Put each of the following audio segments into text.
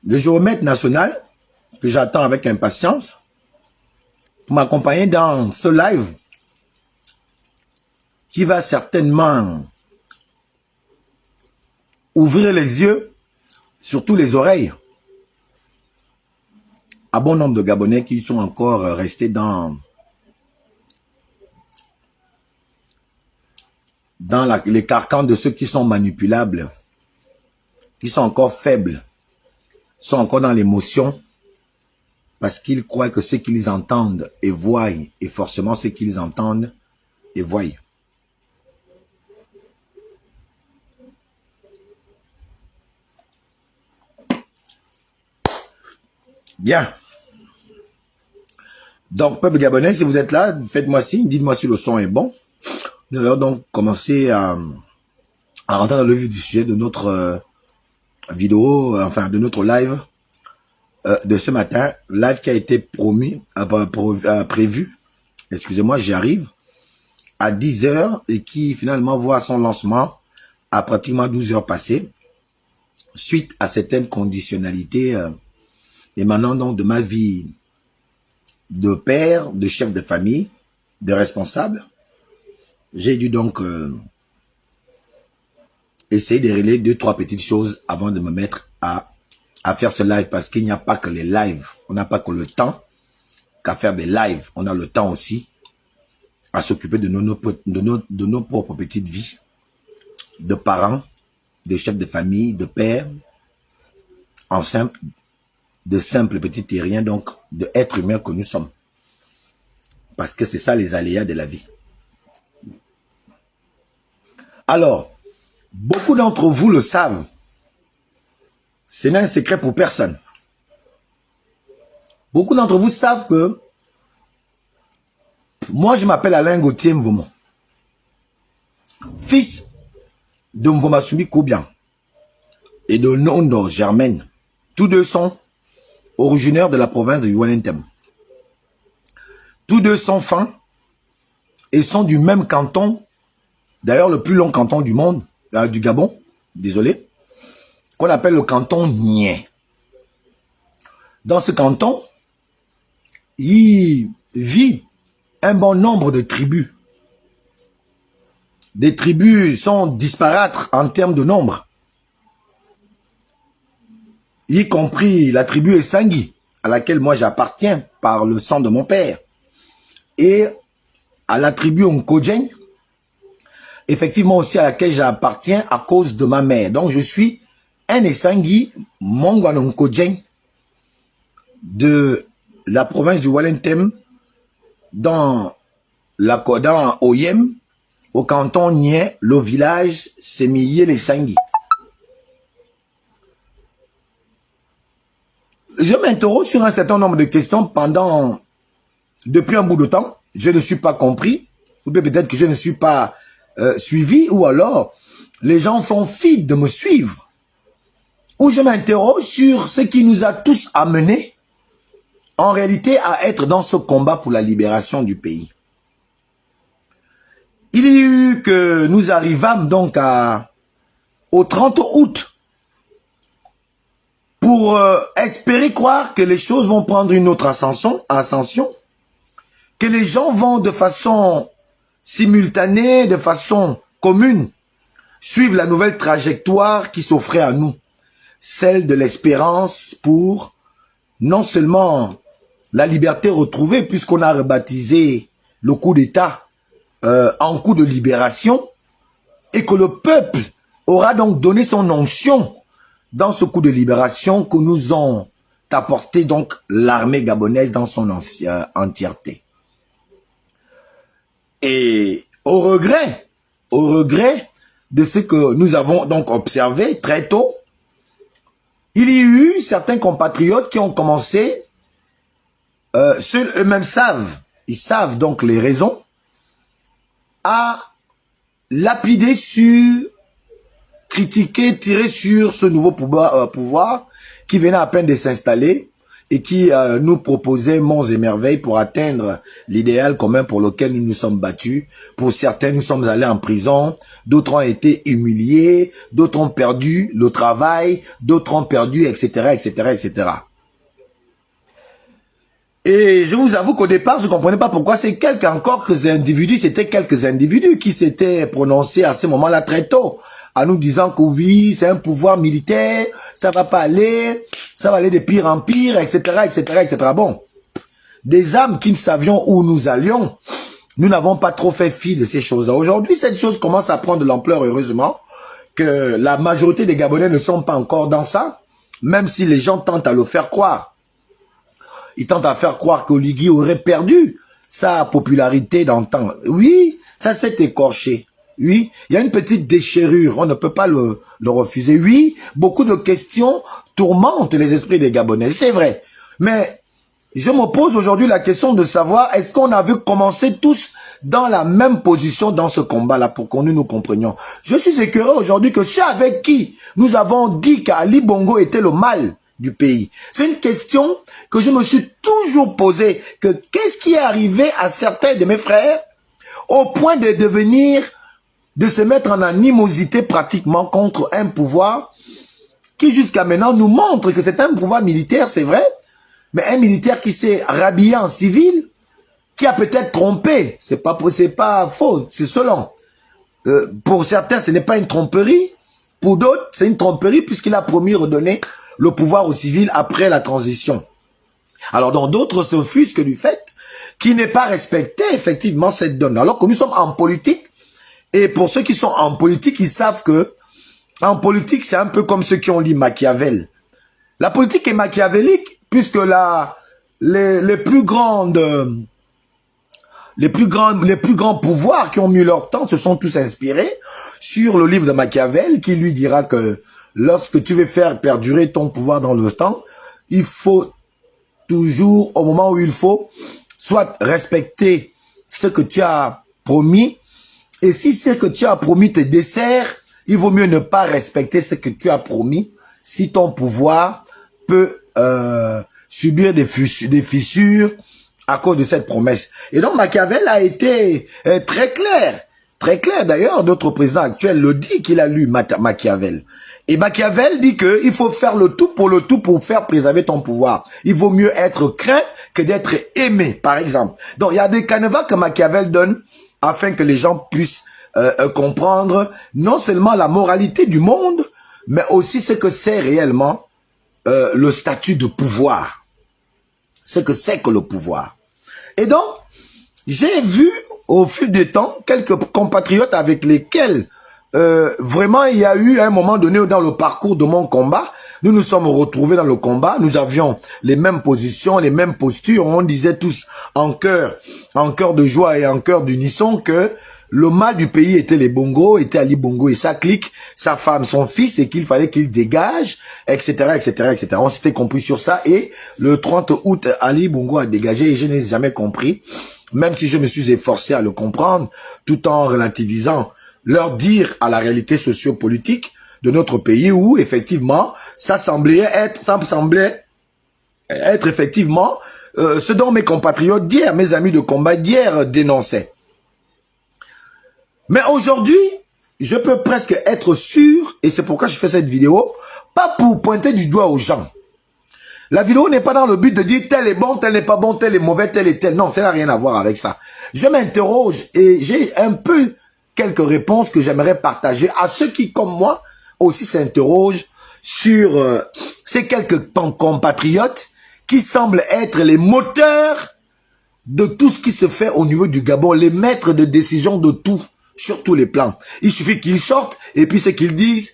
le géomètre national, que j'attends avec impatience, pour m'accompagner dans ce live qui va certainement ouvrir les yeux, surtout les oreilles, à bon nombre de Gabonais qui sont encore restés dans les carcans de ceux qui sont manipulables, qui sont encore faibles, sont encore dans l'émotion, parce qu'ils croient que ce qu'ils entendent et voient est forcément ce qu'ils entendent et voient. Bien. Donc, peuple gabonais, si vous êtes là, faites-moi signe, dites-moi si le son est bon. Nous allons donc commencer à rentrer dans le vif du sujet de notre vidéo, enfin de notre live de ce matin. Live qui a été prévu, excusez-moi, j'y arrive, à 10 h et qui finalement voit son lancement à pratiquement 12 h passées, suite à certaines conditionnalités émanant donc de ma vie de père, de chef de famille, de responsable. J'ai dû donc essayer de régler 2-3 petites choses avant de me mettre à faire ce live, parce qu'il n'y a pas que les lives, on n'a pas que le temps qu'à faire des lives, on a le temps aussi à s'occuper de nos propres petites vies, de parents, de chefs de famille, de pères, en simple, de simples petits terriens, donc de êtres humains que nous sommes. Parce que c'est ça les aléas de la vie. Alors, beaucoup d'entre vous le savent. Ce n'est un secret pour personne. Beaucoup d'entre vous savent que moi, je m'appelle Alain Gauthier Mvomo, fils de Mvoma Sumi Koubian et de Nondo Germaine. Tous deux sont originaires de la province de Youanentem. Tous deux sont fins et sont du même canton, d'ailleurs le plus long canton du monde, du Gabon, désolé, qu'on appelle le canton Nié. Dans ce canton, il vit un bon nombre de tribus. Des tribus sont disparates en termes de nombre, y compris la tribu Essangui, à laquelle moi j'appartiens par le sang de mon père, et à la tribu Onkodjeng, effectivement aussi à laquelle j'appartiens à cause de ma mère. Donc je suis un Essangui, Mongwan Onkodjeng, de la province du Wallentem, dans Oyem, au canton Nié, le village Semiyé-les-Sangui. Je m'interroge sur un certain nombre de questions depuis un bout de temps. Je ne suis pas compris, ou peut-être que je ne suis pas suivi, ou alors les gens font fi de me suivre. Ou je m'interroge sur ce qui nous a tous amenés, en réalité, à être dans ce combat pour la libération du pays. Il y a eu que nous arrivâmes donc au 30 août pour espérer croire que les choses vont prendre une autre ascension, que les gens vont de façon simultanée, de façon commune, suivre la nouvelle trajectoire qui s'offrait à nous, celle de l'espérance pour non seulement la liberté retrouvée, puisqu'on a rebaptisé le coup d'État en coup de libération, et que le peuple aura donc donné son onction dans ce coup de libération que nous ont apporté donc l'armée gabonaise dans son entièreté. Et au regret de ce que nous avons donc observé très tôt, il y a eu certains compatriotes qui ont commencé, ceux eux-mêmes ils savent donc les raisons, à lapider sur, critiquer, tirer sur ce nouveau pouvoir qui venait à peine de s'installer et qui nous proposait monts et merveilles pour atteindre l'idéal commun pour lequel nous nous sommes battus. Pour certains, nous sommes allés en prison, d'autres ont été humiliés, d'autres ont perdu le travail, d'autres ont perdu, etc., etc., etc. Et je vous avoue qu'au départ, je ne comprenais pas pourquoi c'est quelques individus, c'était quelques individus qui s'étaient prononcés à ce moment-là très tôt, en nous disant que oui, c'est un pouvoir militaire, ça va pas aller, ça va aller de pire en pire, etc., etc., etc. Bon, des âmes qui ne savions où nous allions, nous n'avons pas trop fait fi de ces choses-là. Aujourd'hui, cette chose commence à prendre de l'ampleur, heureusement, que la majorité des Gabonais ne sont pas encore dans ça, même si les gens tentent à le faire croire. Ils tentent à faire croire qu'Oligui aurait perdu sa popularité d'antan. Oui, ça s'est écorché. Oui, il y a une petite déchirure, on ne peut pas le refuser. Oui, beaucoup de questions tourmentent les esprits des Gabonais, c'est vrai. Mais je me pose aujourd'hui la question de savoir, est-ce qu'on avait commencé tous dans la même position dans ce combat-là pour que nous comprenions. Je suis écœuré aujourd'hui que c'est avec qui nous avons dit qu'Ali Bongo était le mal du pays. C'est une question que je me suis toujours posée, que qu'est-ce qui est arrivé à certains de mes frères au point de devenir, de se mettre en animosité pratiquement contre un pouvoir qui jusqu'à maintenant nous montre que c'est un pouvoir militaire, c'est vrai, mais un militaire qui s'est rhabillé en civil, qui a peut-être trompé, c'est pas faux, c'est selon. Pour certains, ce n'est pas une tromperie, pour d'autres, c'est une tromperie puisqu'il a promis redonner le pouvoir aux civils après la transition. Alors, dans d'autres s'offusquent du fait qu'il n'est pas respecté effectivement cette donne. Alors que nous sommes en politique, et pour ceux qui sont en politique, ils savent que en politique, c'est un peu comme ceux qui ont lu Machiavel. La politique est machiavélique, puisque les plus grands pouvoirs qui ont mis leur temps se sont tous inspirés sur le livre de Machiavel, qui lui dira que lorsque tu veux faire perdurer ton pouvoir dans le temps, il faut toujours, au moment où il faut, soit respecter ce que tu as promis, et si ce que tu as promis te dessert, il vaut mieux ne pas respecter ce que tu as promis, si ton pouvoir peut subir des fissures à cause de cette promesse. Et donc Machiavel a été très clair d'ailleurs, notre président actuel le dit qu'il a lu Machiavel. Et Machiavel dit qu'il faut faire le tout pour faire préserver ton pouvoir. Il vaut mieux être craint que d'être aimé, par exemple. Donc il y a des canevas que Machiavel donne afin que les gens puissent comprendre non seulement la moralité du monde, mais aussi ce que c'est réellement le statut de pouvoir. Ce que c'est que le pouvoir. Et donc, j'ai vu au fil du temps quelques compatriotes avec lesquels vraiment il y a eu à un moment donné dans le parcours de mon combat, nous nous sommes retrouvés dans le combat, nous avions les mêmes positions, les mêmes postures, on disait tous en cœur de joie et en cœur d'unisson que le mal du pays était les Bongo, était Ali Bongo et sa clique, sa femme, son fils, et qu'il fallait qu'il dégage, etc., etc., etc. On s'était compris sur ça, et le 30 août, Ali Bongo a dégagé, et je n'ai jamais compris, même si je me suis efforcé à le comprendre, tout en relativisant, leur dire à la réalité sociopolitique de notre pays, où effectivement, ça semblait être effectivement ce dont mes compatriotes d'hier, mes amis de combat d'hier dénonçaient. Mais aujourd'hui, je peux presque être sûr, et c'est pourquoi je fais cette vidéo, pas pour pointer du doigt aux gens. La vidéo n'est pas dans le but de dire tel est bon, tel n'est pas bon, tel est mauvais, tel est tel. Non, ça n'a rien à voir avec ça. Je m'interroge et j'ai un peu quelques réponses que j'aimerais partager à ceux qui, comme moi, aussi s'interrogent sur ces quelques compatriotes qui semblent être les moteurs de tout ce qui se fait au niveau du Gabon, les maîtres de décision de tout. Sur tous les plans. Il suffit qu'ils sortent et puis ce qu'ils disent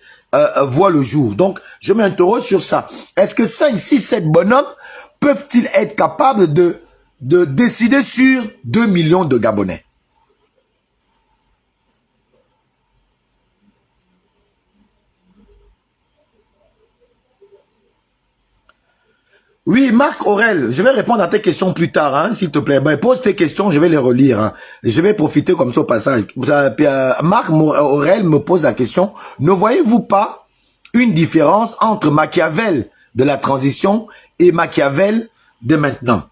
voit le jour. Donc, je m'interroge sur ça. Est-ce que 5, 6, 7 bonhommes peuvent-ils être capables de décider sur 2 millions de Gabonais? Oui, Marc Aurel, je vais répondre à tes questions plus tard, hein, s'il te plaît. Ben, pose tes questions, je vais les relire. Hein. Je vais profiter comme ça au passage. Marc Aurel me pose la question, ne voyez-vous pas une différence entre Machiavel de la transition et Machiavel de maintenant.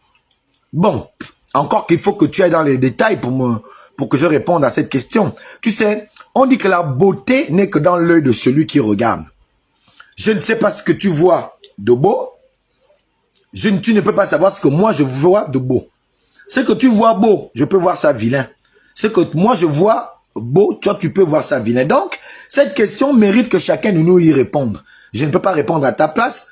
Bon, encore qu'il faut que tu ailles dans les détails pour que je réponde à cette question. Tu sais, on dit que la beauté n'est que dans l'œil de celui qui regarde. Je ne sais pas ce que tu vois de beau. Tu ne peux pas savoir ce que moi je vois de beau. Ce que tu vois beau, je peux voir ça vilain. Ce que moi je vois beau, toi tu peux voir ça vilain. Donc, cette question mérite que chacun de nous y réponde. Je ne peux pas répondre à ta place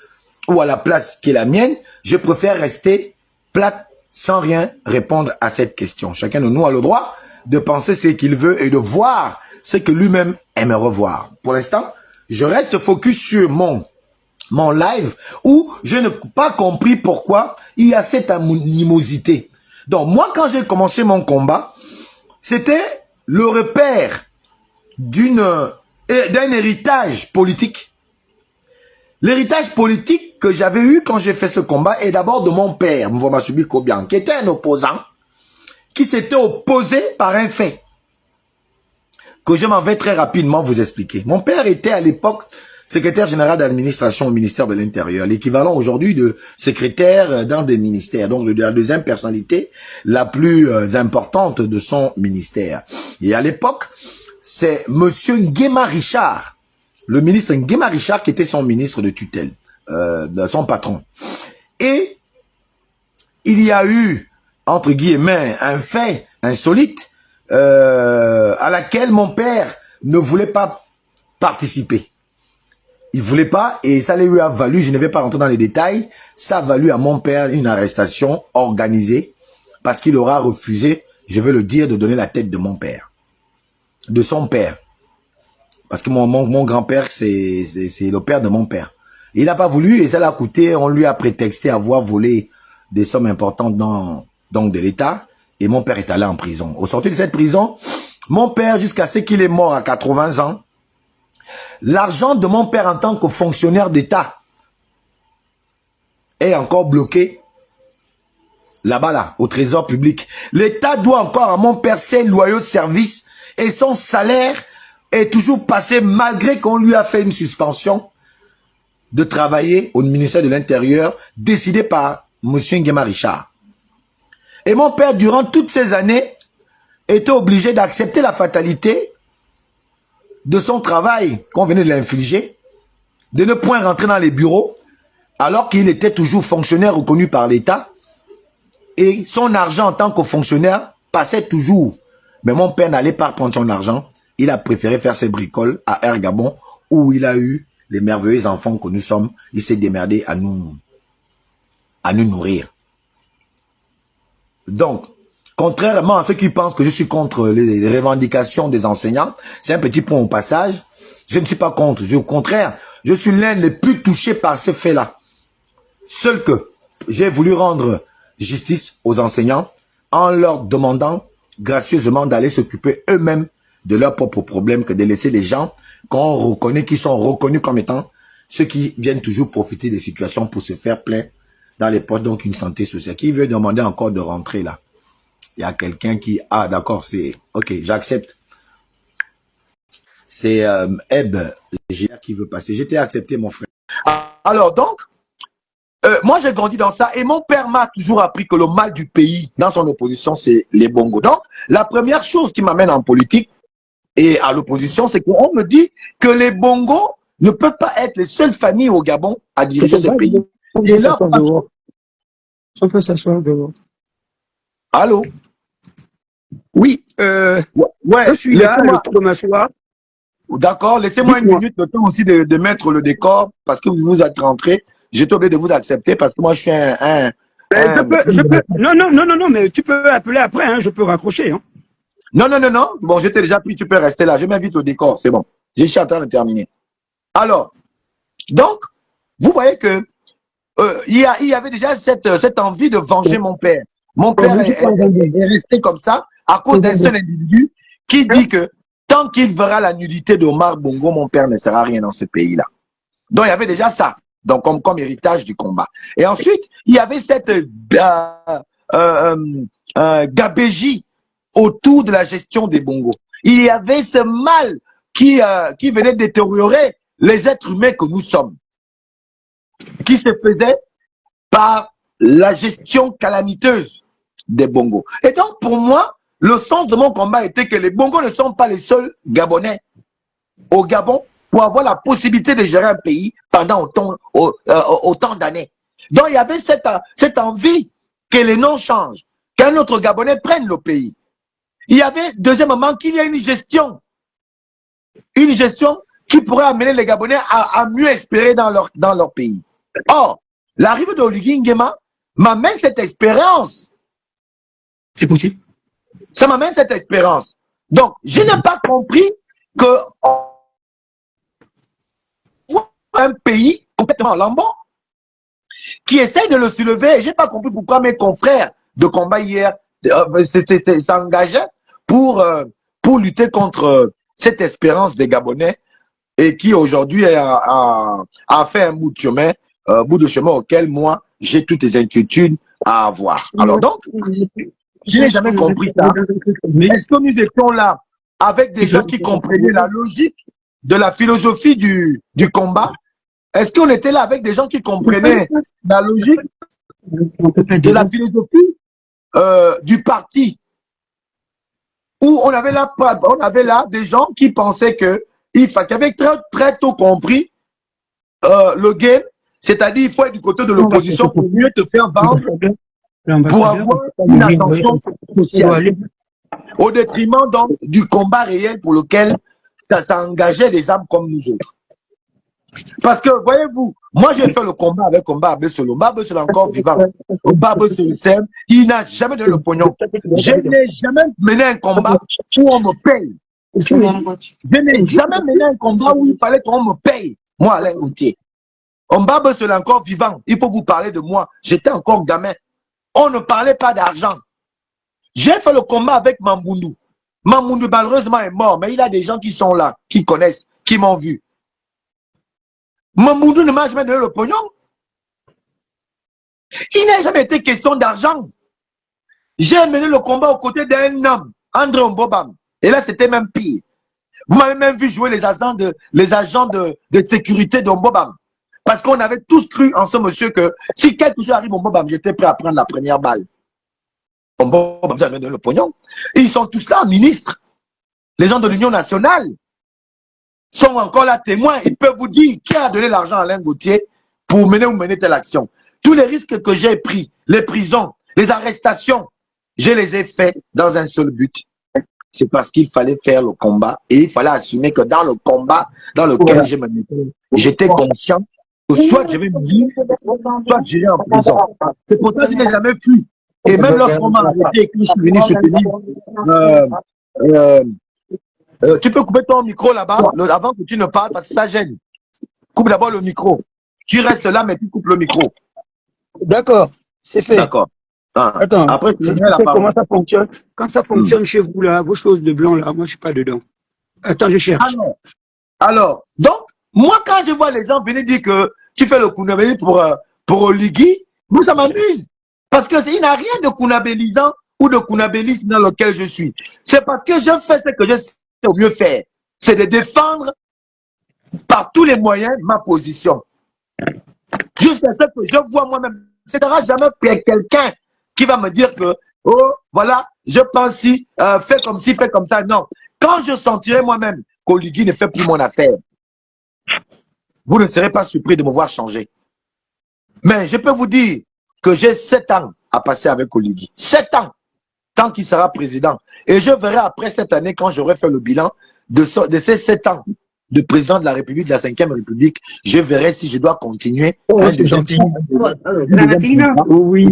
ou à la place qui est la mienne. Je préfère rester plate sans rien répondre à cette question. Chacun de nous a le droit de penser ce qu'il veut et de voir ce que lui-même aimerait voir. Pour l'instant, je reste focus sur mon live où je n'ai pas compris pourquoi il y a cette animosité. Donc moi, quand j'ai commencé mon combat, c'était le repère d'un héritage politique. L'héritage politique que j'avais eu quand j'ai fait ce combat est d'abord de mon père, Mvomasubi Kobian, qui était un opposant, qui s'était opposé par un fait que je m'en vais très rapidement vous expliquer. Mon père était à l'époque secrétaire général d'administration au ministère de l'Intérieur, l'équivalent aujourd'hui de secrétaire dans des ministères, donc de la deuxième personnalité la plus importante de son ministère. Et à l'époque, c'est monsieur Nguema Richard, le ministre Nguema Richard qui était son ministre de tutelle, de son patron. Et il y a eu, entre guillemets, un fait insolite à laquelle mon père ne voulait pas participer. Il ne voulait pas et ça lui a valu, je ne vais pas rentrer dans les détails, ça a valu à mon père une arrestation organisée parce qu'il aura refusé, je veux le dire, de donner la tête de mon père, de son père. Parce que mon grand-père, c'est le père de mon père. Il n'a pas voulu et ça l'a coûté, on lui a prétexté avoir volé des sommes importantes donc de l'État et mon père est allé en prison. Au sortir de cette prison, mon père, jusqu'à ce qu'il est mort à 80 ans, l'argent de mon père en tant que fonctionnaire d'État est encore bloqué là-bas, là, au trésor public. L'État doit encore à mon père ses loyaux de service et son salaire est toujours passé malgré qu'on lui a fait une suspension de travailler au ministère de l'Intérieur décidée par M. Nguema Richard. Et mon père, durant toutes ces années, était obligé d'accepter la fatalité de son travail qu'on venait de l'infliger, de ne point rentrer dans les bureaux, alors qu'il était toujours fonctionnaire reconnu par l'État, et son argent en tant que fonctionnaire passait toujours. Mais mon père n'allait pas prendre son argent, il a préféré faire ses bricoles à Ergabon, où il a eu les merveilleux enfants que nous sommes, il s'est démerdé à nous nourrir. Donc, contrairement à ceux qui pensent que je suis contre les revendications des enseignants, c'est un petit point au passage, je ne suis pas contre. Au contraire, je suis l'un des plus touchés par ce fait-là. Seul que j'ai voulu rendre justice aux enseignants en leur demandant gracieusement d'aller s'occuper eux-mêmes de leurs propres problèmes que de laisser les gens qu'on reconnaît, qui sont reconnus comme étant ceux qui viennent toujours profiter des situations pour se faire plein dans les poches, donc une santé sociale. Qui veut demander encore de rentrer là? Il y a quelqu'un qui... Ah, d'accord, c'est... Ok, j'accepte. C'est Eb qui veut passer. J'étais accepté, mon frère. Alors, donc, moi, j'ai grandi dans ça et mon père m'a toujours appris que le mal du pays, dans son opposition, c'est les bongos. Donc, la première chose qui m'amène en politique et à l'opposition, c'est qu'on me dit que les bongos ne peuvent pas être les seules familles au Gabon à diriger ce pays. Et là, on peut s'asseoir dehors. Allô? Oui, ouais, je suis là pour m'asseoir. D'accord, laissez-moi une minute, le temps aussi de mettre le décor, parce que vous êtes rentré. J'étais obligé de vous accepter parce que moi je suis Non, mais tu peux appeler après, hein, je peux raccrocher. Hein. Non. Bon, j'étais déjà pris, tu peux rester là. Je m'invite au décor, c'est bon. Je suis en train de terminer. Alors, donc, vous voyez que il y avait déjà cette envie de venger mon père. Mon père est resté comme ça à cause d'un seul individu qui dit que tant qu'il verra la nudité d'Omar Bongo, mon père ne sera rien dans ce pays-là. Donc, il y avait déjà ça, donc comme héritage du combat. Et ensuite, il y avait cette gabégie autour de la gestion des bongos. Il y avait ce mal qui venait détériorer les êtres humains que nous sommes. qui se faisait par la gestion calamiteuse des Bongos. Et donc, pour moi, le sens de mon combat était que les Bongos ne sont pas les seuls Gabonais au Gabon pour avoir la possibilité de gérer un pays pendant autant d'années. Donc, il y avait cette envie que les noms changent, qu'un autre Gabonais prenne le pays. Il y avait, deuxièmement, qu'il y ait une gestion qui pourrait amener les Gabonais à mieux espérer dans leur pays. Or, l'arrivée d'Oligui Nguema m'amène cette espérance. C'est possible. Ça m'amène cette espérance. Donc, je n'ai pas compris que un pays complètement lambon qui essaie de le soulever. Je n'ai pas compris pourquoi mes confrères de combat hier s'engageaient pour lutter contre cette espérance des Gabonais et qui aujourd'hui a fait un bout de chemin auquel moi j'ai toutes les inquiétudes à avoir. Alors donc, je n'ai jamais compris ça. Est-ce que nous étions là avec des gens qui comprenaient la logique de la philosophie du combat? Est-ce qu'on était là avec des gens qui comprenaient la logique de la philosophie du parti? Où on avait là des gens qui pensaient qui avaient très tôt compris le game, c'est-à-dire il faut être du côté de l'opposition pour mieux te faire vendre, pour avoir une ascension sociale, au détriment donc du combat réel pour lequel ça engageait des âmes comme nous autres. Parce que, voyez-vous, moi j'ai fait le combat avec Omba Abesolo. Omba Abesolo est encore vivant. Omba Abesolo s'aime. Il n'a jamais donné le pognon. Je n'ai jamais mené un combat où on me paye. Je n'ai jamais mené un combat où il fallait qu'on me paye. Moi, Alain Gauthier. Omba Abesolo est encore vivant. Il faut vous parler de moi. J'étais encore gamin. On ne parlait pas d'argent. J'ai fait le combat avec Mamboundou. Mamboundou, malheureusement, est mort. Mais il y a des gens qui sont là, qui connaissent, qui m'ont vu. Mamboundou ne m'a jamais donné le pognon. Il n'a jamais été question d'argent. J'ai mené le combat aux côtés d'un homme, André Mbobam. Et là, c'était même pire. Vous m'avez même vu jouer les agents de sécurité de Mbobam. Parce qu'on avait tous cru en ce monsieur que si quelque chose arrive au Mbobam, j'étais prêt à prendre la première balle. Mbobam, j'avais donné le pognon. Et ils sont tous là, ministres. Les gens de l'Union nationale sont encore là témoins. Ils peuvent vous dire qui a donné l'argent à Alain Gauthier pour mener telle action. Tous les risques que j'ai pris, les prisons, les arrestations, je les ai faits dans un seul but. C'est parce qu'il fallait faire le combat et il fallait assumer que dans le combat dans lequel je me mettais, j'étais conscient que soit je vais mourir, soit j'irai en prison. C'est pour ça que je n'ai jamais fui. Et même lorsqu'on m'a arrêté et que je suis venu soutenir, tu peux couper ton micro là-bas avant que tu ne parles parce que ça gêne. Coupe d'abord le micro. Tu restes là, mais tu coupes le micro. D'accord, c'est fait. D'accord. Attends, après, je sais comment ça fonctionne. Quand ça fonctionne chez vous, là, vos choses de blanc, là, moi, je ne suis pas dedans. Attends, je cherche. Alors, donc, moi, quand je vois les gens venir dire que tu fais le Kounabéli pour Oligui, moi, ça m'amuse. Parce qu'il n'y a rien de kounabélisant ou de kounabélisme dans lequel je suis. C'est parce que je fais ce que je sais au mieux faire. C'est de défendre par tous les moyens ma position. Jusqu'à ce que je vois moi-même. Ce ne sera jamais quelqu'un qui va me dire que, oh, voilà, je pense si, fais comme ci, fais comme ça. Non. Quand je sentirai moi-même qu'Oligui ne fait plus mon affaire, vous ne serez pas surpris de me voir changer. Mais je peux vous dire que j'ai 7 ans à passer avec Oligui. 7 ans, tant qu'il sera président. Et je verrai après cette année, quand j'aurai fait le bilan de ces 7 ans de président de la République, de la 5e République, je verrai si je dois continuer. C'est gentil. Oui.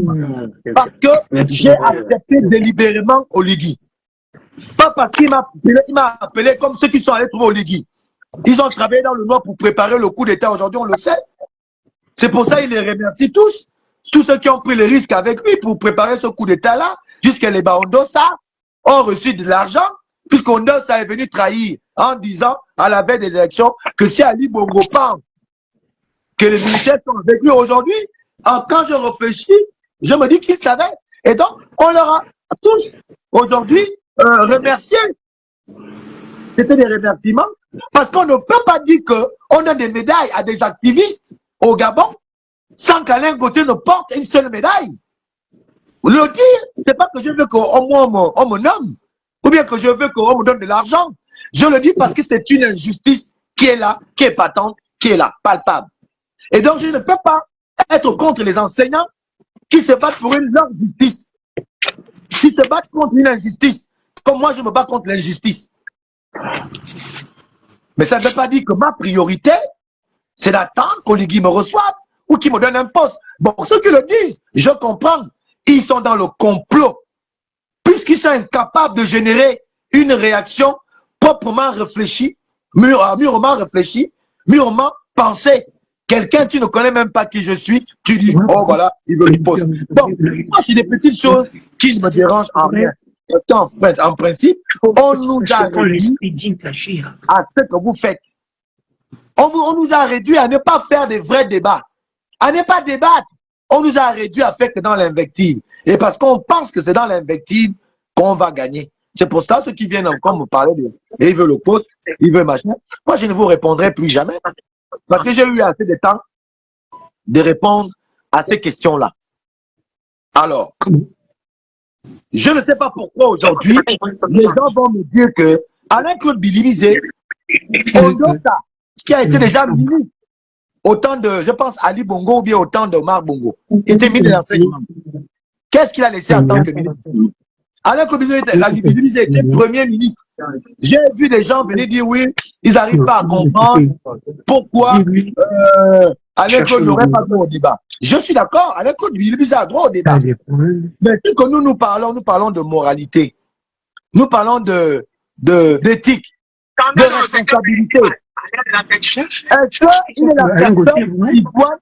Parce que j'ai accepté délibérément Oligui. Pas parce qu'il m'a appelé comme ceux qui sont allés trouver Oligui. Ils ont travaillé dans le Nord pour préparer le coup d'État. Aujourd'hui, on le sait. C'est pour ça qu'il les remercie tous. Tous ceux qui ont pris le risque avec lui pour préparer ce coup d'État-là, jusqu'à les Baondosa ont reçu de l'argent, puisqu'Ondosa est venu trahir en disant, à la veille des élections, que si Ali Bongo pense que les militaires sont avec lui aujourd'hui, quand je réfléchis, je me dis qu'ils savaient. Et donc, on leur a tous, aujourd'hui, remercié. C'était des remerciements, parce qu'on ne peut pas dire qu'on donne des médailles à des activistes au Gabon, sans qu'Alain Gauthier ne porte une seule médaille. Le dire, c'est pas que je veux qu'on me nomme, ou bien que je veux qu'on me donne de l'argent. Je le dis parce que c'est une injustice qui est là, qui est patente, qui est là, palpable. Et donc, je ne peux pas être contre les enseignants qui se battent pour leur justice, qui se battent contre une injustice, comme moi je me bats contre l'injustice. Mais ça ne veut pas dire que ma priorité, c'est d'attendre qu'Oligui me reçoive ou qu'il me donne un poste. Bon, ceux qui le disent, je comprends, ils sont dans le complot, puisqu'ils sont incapables de générer une réaction proprement réfléchie, mûrement réfléchie, mûrement pensée. Quelqu'un, tu ne connais même pas qui je suis, tu dis, oh voilà, il veut une poste. Donc, moi, c'est des petites choses qui ne me dérangent en rien. Parce qu'en principe, on nous a réduit à ce que vous faites. On nous a réduit à ne pas faire des vrais débats, à ne pas débattre. On nous a réduit à faire que dans l'invective. Et parce qu'on pense que c'est dans l'invective qu'on va gagner. C'est pour ça ceux qui viennent encore me parler de et ils veulent le poste, ils veulent machin. Moi, je ne vous répondrai plus jamais. Parce que j'ai eu assez de temps de répondre à ces questions-là. Alors, je ne sais pas pourquoi aujourd'hui, les gens vont me dire que Alain-Claude Bilibizé, qui a été déjà ministre, autant de, je pense, Ali Bongo ou bien autant de Omar Bongo, qui était ministre de l'enseignement. Qu'est-ce qu'il a laissé en tant que ministre? Alain-Claude Bilibizé était premier ministre. J'ai vu des gens venir dire oui, ils n'arrivent pas à comprendre pourquoi Alain-Claude n'aurait pas droit au débat. Je suis d'accord, Alain-Claude Bilibizé a droit au débat. Mais ce que nous parlons de moralité. Nous parlons d'éthique, de responsabilité. Est-ce qu'il est la personne qui doit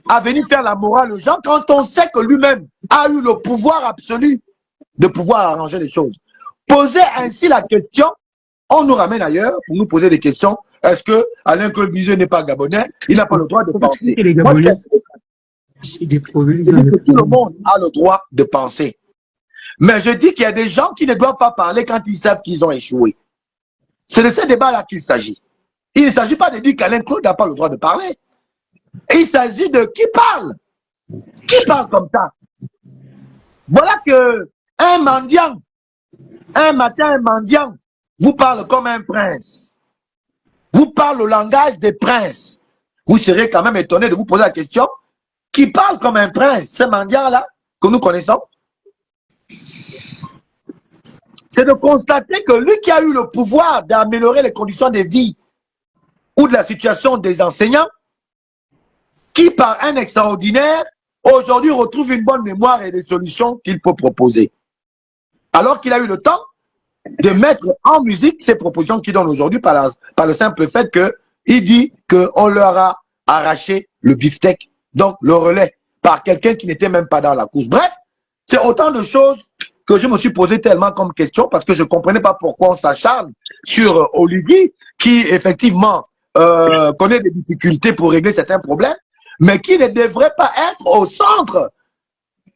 à venir faire la morale aux gens quand on sait que lui-même a eu le pouvoir absolu de pouvoir arranger les choses? Poser ainsi la question, on nous ramène ailleurs pour nous poser des questions. Est-ce que Alain-Claude Bilibizé n'est pas gabonais? Il n'a pas le droit de penser. Moi, je dis que tout le monde a le droit de penser. Mais je dis qu'il y a des gens qui ne doivent pas parler quand ils savent qu'ils ont échoué. C'est de ce débat-là qu'il s'agit. Il ne s'agit pas de dire qu'Alain-Claude n'a pas le droit de parler. Il s'agit de qui parle. Qui parle comme ça? Voilà que un mendiant, un matin, un mendiant vous parle comme un prince. Vous parle au langage des princes. Vous serez quand même étonné de vous poser la question. Qui parle comme un prince, ce mendiant-là, que nous connaissons? C'est de constater que lui qui a eu le pouvoir d'améliorer les conditions de vie ou de la situation des enseignants, qui par un extraordinaire, aujourd'hui retrouve une bonne mémoire et des solutions qu'il peut proposer. Alors qu'il a eu le temps de mettre en musique ces propositions qu'il donne aujourd'hui par le simple fait qu'il dit qu'on leur a arraché le beefsteak, donc le relais, par quelqu'un qui n'était même pas dans la course. Bref, c'est autant de choses que je me suis posé tellement comme question parce que je ne comprenais pas pourquoi on s'acharne sur Oligui, qui effectivement connaît des difficultés pour régler certains problèmes, mais qui ne devrait pas être au centre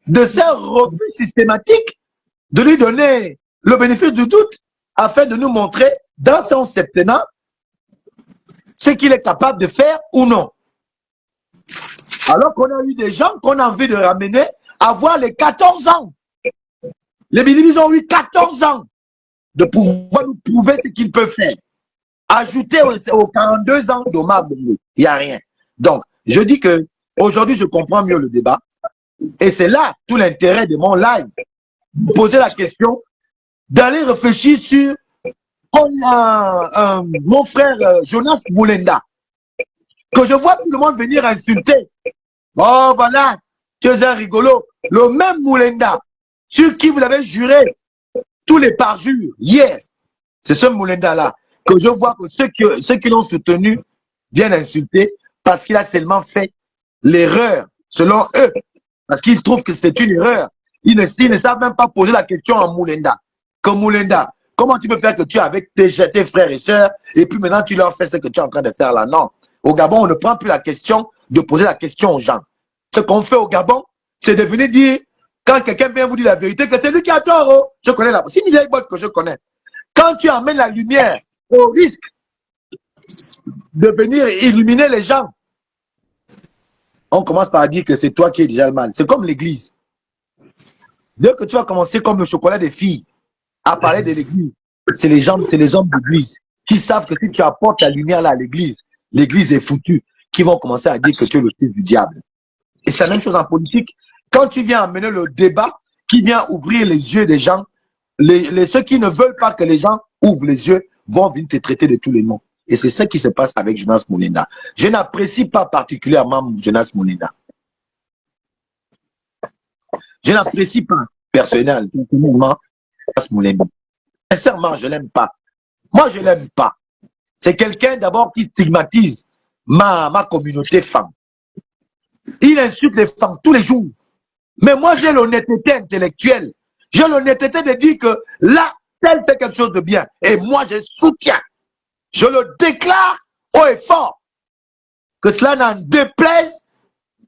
de ces refus systématiques de lui donner le bénéfice du doute afin de nous montrer dans son septennat ce qu'il est capable de faire ou non. Alors qu'on a eu des gens qu'on a envie de ramener à voir les 14 ans. Les Bilibizé ont eu 14 ans de pouvoir nous prouver ce qu'ils peuvent faire. Ajouter aux 42 ans d'Omar Bongo, il n'y a rien. Donc, je dis que aujourd'hui, je comprends mieux le débat. Et c'est là tout l'intérêt de mon live. Poser la question, d'aller réfléchir sur mon frère Jonas Moulenda, que je vois tout le monde venir insulter. Oh voilà, tu es un rigolo. Le même Moulenda, sur qui vous avez juré tous les parjures hier, c'est ce Moulenda-là, que je vois que ceux qui l'ont soutenu viennent insulter parce qu'il a seulement fait l'erreur, selon eux, parce qu'ils trouvent que c'est une erreur. Ils ne savent même pas poser la question à Moulenda. Comme Moulenda, comment tu peux faire que tu es avec tes frères et sœurs et puis maintenant tu leur fais ce que tu es en train de faire là? Non. Au Gabon, on ne prend plus la question de poser la question aux gens. Ce qu'on fait au Gabon, c'est de venir dire, quand quelqu'un vient vous dire la vérité, que c'est lui qui a tort. Oh. Je connais la... C'est une vieille botte que je connais. Quand tu amènes la lumière au risque de venir illuminer les gens, on commence par dire que c'est toi qui es déjà le mal. C'est comme l'église. Dès que tu vas commencer comme le chocolat des filles à parler de l'église, c'est les hommes d'église qui savent que si tu apportes la lumière là à l'église est foutue, qui vont commencer à dire que tu es le fils du diable. Et c'est la même chose en politique. Quand tu viens amener le débat, qui vient ouvrir les yeux des gens, ceux qui ne veulent pas que les gens ouvrent les yeux vont venir te traiter de tous les noms. Et c'est ce qui se passe avec Jonas Moulinda. Je n'apprécie pas particulièrement Jonas Moulinda. Je n'apprécie pas personnellement Jonas Moulinda. Sincèrement, je ne l'aime pas. Moi, je ne l'aime pas. C'est quelqu'un d'abord qui stigmatise ma communauté femme. Il insulte les femmes tous les jours. Mais moi, j'ai l'honnêteté intellectuelle. J'ai l'honnêteté de dire que là, tel fait quelque chose de bien. Et moi, je soutiens. Je le déclare haut et fort. Que cela n'en déplaise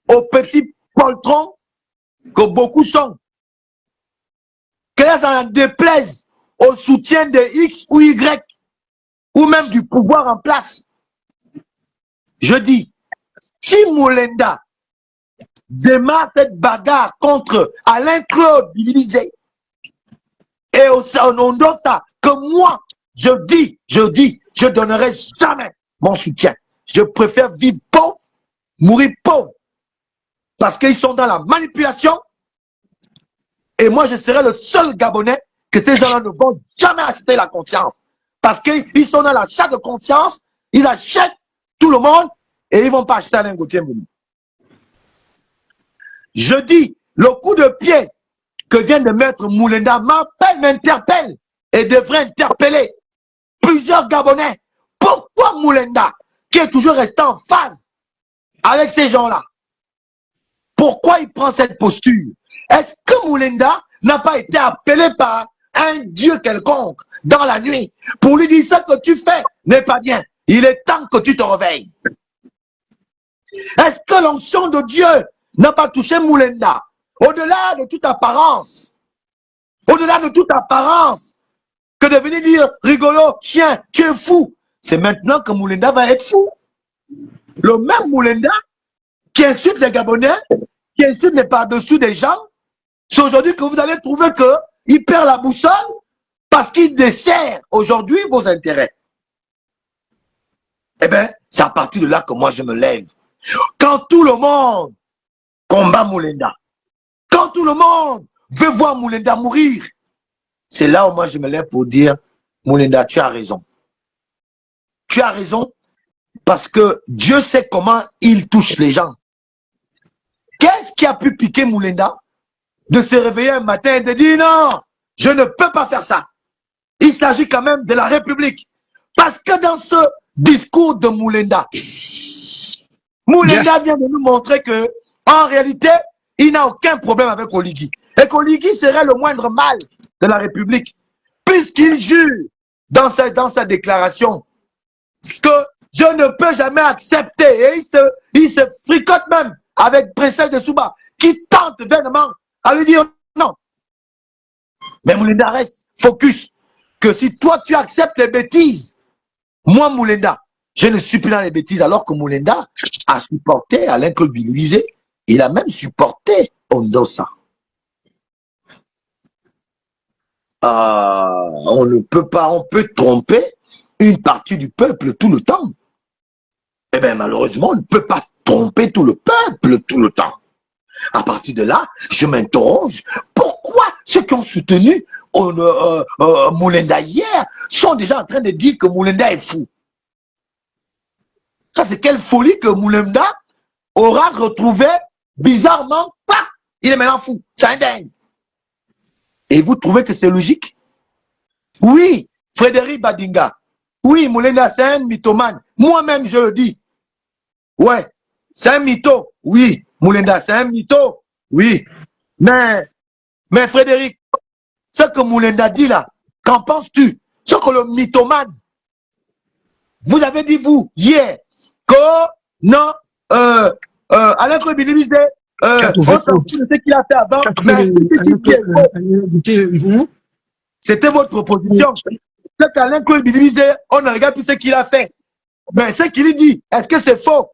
aux petits poltrons que beaucoup sont. Que cela n'en déplaise au soutien de X ou Y. Ou même du pouvoir en place. Je dis, si Moulinda démarre cette bagarre contre Alain-Claude Bililisé et au nom de ça, que moi, je donnerai jamais mon soutien. Je préfère vivre pauvre, mourir pauvre, parce qu'ils sont dans la manipulation, et moi, je serai le seul Gabonais que ces gens-là ne vont jamais acheter la confiance, parce qu'ils sont dans l'achat de confiance, ils achètent tout le monde, et ils ne vont pas acheter Alain Gauthier Mboumo. Je dis, le coup de pied que vient de mettre Moulinda m'interpelle et devrait interpeller plusieurs Gabonais. Pourquoi Moulinda, qui est toujours resté en phase avec ces gens-là, pourquoi il prend cette posture? Est-ce que Moulinda n'a pas été appelé par un dieu quelconque dans la nuit pour lui dire ce que tu fais n'est pas bien? Il est temps que tu te réveilles. Est-ce que l'onction de Dieu n'a pas touché Moulinda? Au-delà de toute apparence, que de venir dire rigolo, chien, tu es fou. C'est maintenant que Moulinda va être fou. Le même Moulinda qui insulte les Gabonais, qui insulte les par-dessous des gens, c'est aujourd'hui que vous allez trouver qu'il perd la boussole parce qu'il dessert aujourd'hui vos intérêts. Eh bien, c'est à partir de là que moi je me lève. Quand tout le monde combat Moulinda, quand tout le monde veut voir Moulinda mourir, c'est là où moi je me lève pour dire, Moulinda, tu as raison. Tu as raison parce que Dieu sait comment il touche les gens. Qu'est-ce qui a pu piquer Moulinda de se réveiller un matin et de dire non, je ne peux pas faire ça. Il s'agit quand même de la République. Parce que dans ce discours de Moulinda, Moulinda vient de nous montrer que, en réalité, il n'a aucun problème avec Oligui. Et qu'Oligui serait le moindre mal de la République. Puisqu'il jure dans sa déclaration que je ne peux jamais accepter. Et il se fricote même avec Princesse de Souba, qui tente vainement à lui dire non. Mais Moulinda reste focus. Que si toi tu acceptes les bêtises, moi Moulinda, je ne suis plus dans les bêtises, alors que Moulinda a supporté Alain-Claude Bililisé. Il a même supporté Ondossa. On ne peut pas, on peut tromper une partie du peuple tout le temps. Eh bien, malheureusement, on ne peut pas tromper tout le peuple tout le temps. À partir de là, je m'interroge, pourquoi ceux qui ont soutenu Moulinda hier sont déjà en train de dire que Moulinda est fou? Ça, c'est quelle folie que Moulinda aura retrouvé bizarrement, il est maintenant fou, c'est un dingue. Et vous trouvez que c'est logique? Oui, Frédéric Badinga, oui, Moulinda, c'est un mythomane. Moi-même, je le dis. Ouais, c'est un mytho, oui. Moulinda, c'est un mytho, oui. Mais Frédéric, ce que Moulinda dit là, qu'en penses-tu? Ce que le mythomane, vous avez dit vous, hier, que non, Alain-Claude Bililisé, on s'en fout de ce qu'il a fait avant, mais c'était votre proposition. C'est qu'Alain-Claude Bililisé, on ne regarde plus ce qu'il a fait. Mais ce qu'il dit, est-ce que c'est faux?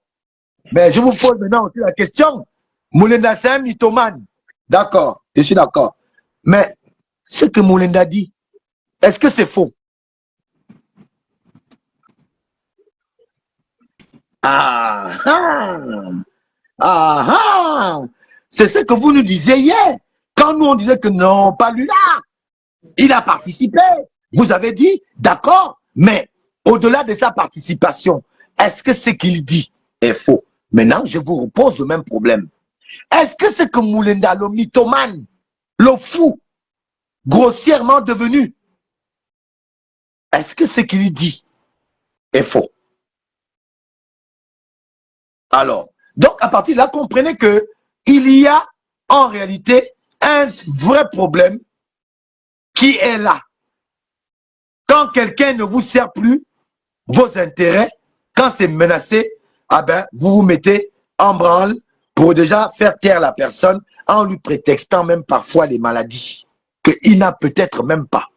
Mais je vous pose maintenant aussi la question. Moulenda, c'est un mythomane. D'accord, je suis d'accord. Mais ce que Moulenda dit, est-ce que c'est faux? Ah, ah, ah, ah. C'est ce que vous nous disiez hier. Quand nous on disait que non, pas lui là. Il a participé. Vous avez dit, d'accord, mais au-delà de sa participation, est-ce que ce qu'il dit est faux? Maintenant, je vous repose le même problème. Est-ce que ce que Moulenda, le mythomane, le fou, grossièrement devenu, est-ce que ce qu'il dit est faux? Alors, donc à partir de là, comprenez que il y a en réalité un vrai problème qui est là. Quand quelqu'un ne vous sert plus vos intérêts, quand c'est menacé, ah ben, vous vous mettez en branle pour déjà faire taire la personne en lui prétextant même parfois les maladies qu'il n'a peut-être même pas.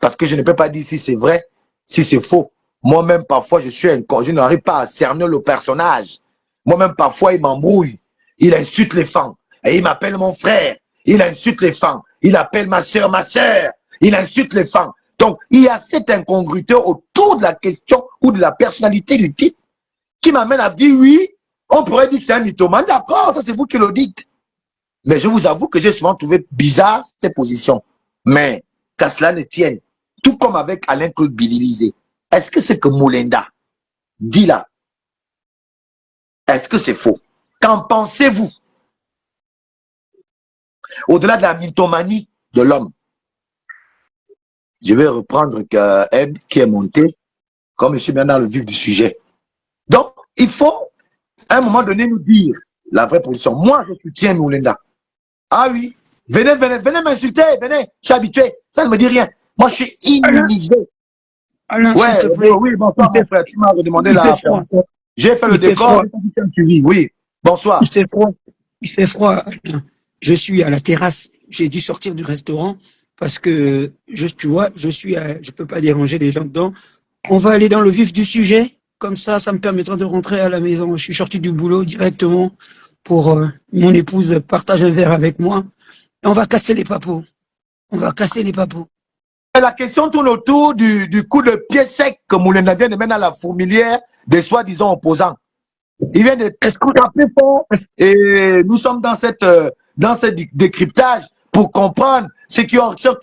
Parce que je ne peux pas dire si c'est vrai, si c'est faux. Moi-même, parfois, je n'arrive pas à cerner le personnage. Moi-même, parfois, il m'embrouille. Il insulte les femmes. Et il m'appelle mon frère. Il insulte les femmes. Il appelle ma soeur, ma soeur. Il insulte les femmes. Donc, il y a cette incongruité autour de la question ou de la personnalité du type qui m'amène à dire oui, on pourrait dire que c'est un mythomane. D'accord, ça c'est vous qui le dites. Mais je vous avoue que j'ai souvent trouvé bizarre ces positions. Mais qu'à cela ne tienne, tout comme avec Alain-Claude Bililisé, est-ce que c'est que Moulenda dit là, est-ce que c'est faux? Qu'en pensez-vous? Au-delà de la mythomanie de l'homme, je vais reprendre Eb qui est monté, comme je suis bien dans le vif du sujet. Donc, il faut, à un moment donné, nous dire la vraie position. Moi, je soutiens Moulenda. Ah oui, venez, venez, venez m'insulter, venez, je suis habitué, ça ne me dit rien. Moi, je suis Alain, immunisé. Alain, s'il Ouais, te plaît. oui, bonsoir, mon frère, tu m'as redemandé Il fait la froid. permission. J'ai fait le Il fait décor, froid. j'ai suivi, oui. Bonsoir. Il fait froid. Il fait froid, Alain. Je suis à la terrasse. J'ai dû sortir du restaurant parce que, tu vois, je peux pas déranger les gens dedans. On va aller dans le vif du sujet. Comme ça me permettra de rentrer à la maison. Je suis sorti du boulot directement pour mon épouse partage un verre avec moi. Et on va casser les papos. On va casser les papos. Et la question tourne autour du coup de pied sec que Moulenda vient de mettre dans la fourmilière des soi-disant opposants. Il vient de Est-ce qu'on, taper fort est-ce- et nous sommes dans ce décryptage pour comprendre ce qui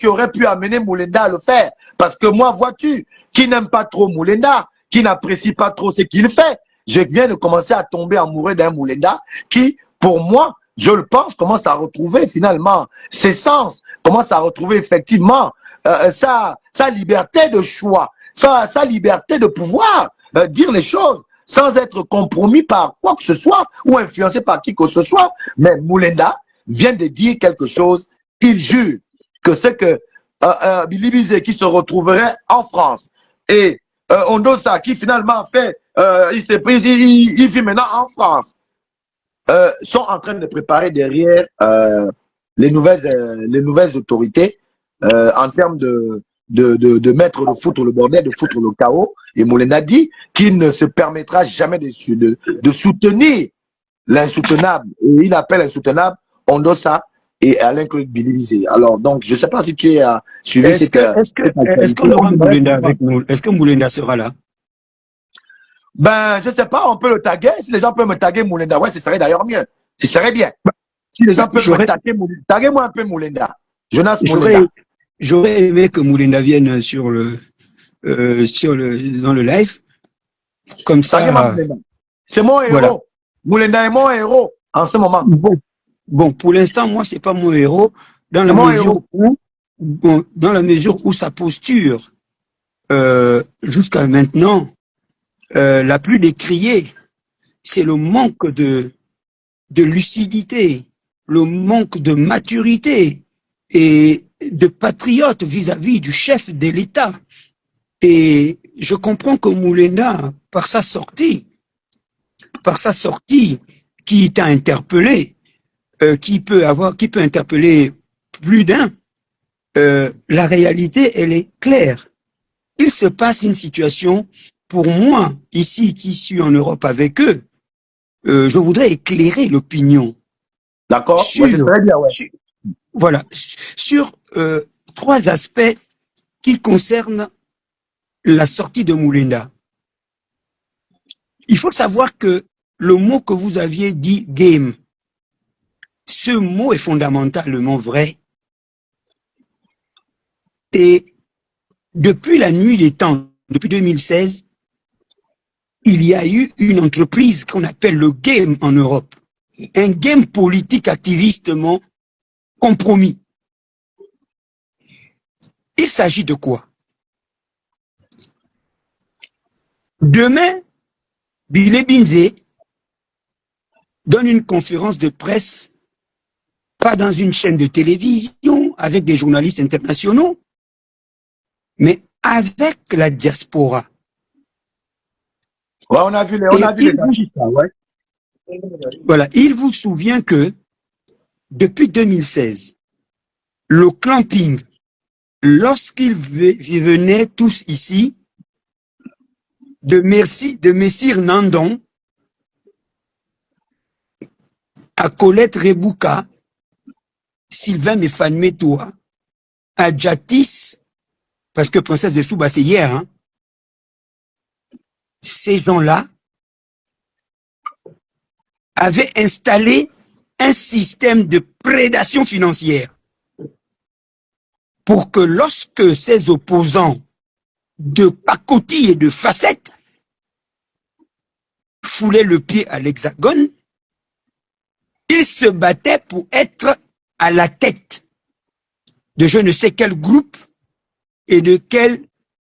aurait pu amener Moulenda à le faire. Parce que moi, vois-tu, qui n'aime pas trop Moulenda, qui n'apprécie pas trop ce qu'il fait, je viens de commencer à tomber amoureux d'un Moulenda qui, pour moi, je le pense, commence à retrouver finalement ses sens, commence à retrouver effectivement sa liberté de choix, sa liberté de pouvoir dire les choses sans être compromis par quoi que ce soit ou influencé par qui que ce soit. Mais Moulenda vient de dire quelque chose. Il jure que c'est que Billy Bizet qui se retrouverait en France et Ondosa qui finalement fait, il vit maintenant en France, sont en train de préparer derrière les nouvelles autorités en termes de mettre le foutre le bordel, de foutre le chaos. Et Moulenda dit qu'il ne se permettra jamais de soutenir l'insoutenable. Et il appelle insoutenable Ondosa et Alain-Claude Bililisé. Alors, donc, je ne sais pas si tu as suivi est-ce que, est-ce que, est-ce qu'on aura Moulenda avec nous? Est-ce que Moulenda sera là? Ben, je ne sais pas, on peut le taguer. Si les gens peuvent me taguer Moulenda, ouais, ce serait d'ailleurs mieux. Ce serait bien. Si les gens peuvent me taguer Moulenda, taguez-moi un peu Moulenda. Jonas Moulenda. J'aurais aimé que Moulenda vienne dans le live. Comme ça. C'est mon héros. Voilà. Moulenda est mon héros en ce moment. Bon, pour l'instant, moi, c'est pas mon héros, dans la mesure où sa posture, jusqu'à maintenant, la plus décriée, c'est le manque de lucidité, le manque de maturité et de patriote vis-à-vis du chef de l'État. Et je comprends que Moulenda, par sa sortie, qui t'a interpellé, qui peut interpeller plus d'un, la réalité, elle est claire. Il se passe une situation, pour moi, ici, qui suis en Europe avec eux, je voudrais éclairer l'opinion D'accord. sur, Ouais, c'est très bien, ouais. voilà, sur 3 aspects qui concernent la sortie de Moulinda. Il faut savoir que le mot que vous aviez dit, game, ce mot est fondamentalement vrai. Et depuis la nuit des temps, depuis 2016, il y a eu une entreprise qu'on appelle le game en Europe. Un game politique activistement compromis. Il s'agit de quoi? Demain, Bilé Binzé donne une conférence de presse, pas dans une chaîne de télévision, avec des journalistes internationaux, mais avec la diaspora. Ouais, on a vu les affiches, là, ouais. Voilà, il vous souvient que depuis 2016, le clamping, lorsqu'ils venaient tous ici, de Messire Nandon à Colette Rebouka, Sylvain Mefanmetoua, à Jatis, parce que Princesse de Souba, c'est hier, hein, ces gens-là avaient installé un système de prédation financière pour que lorsque ces opposants de pacotille et de facettes foulaient le pied à l'Hexagone, ils se battaient pour être à la tête de je ne sais quel groupe et de quelle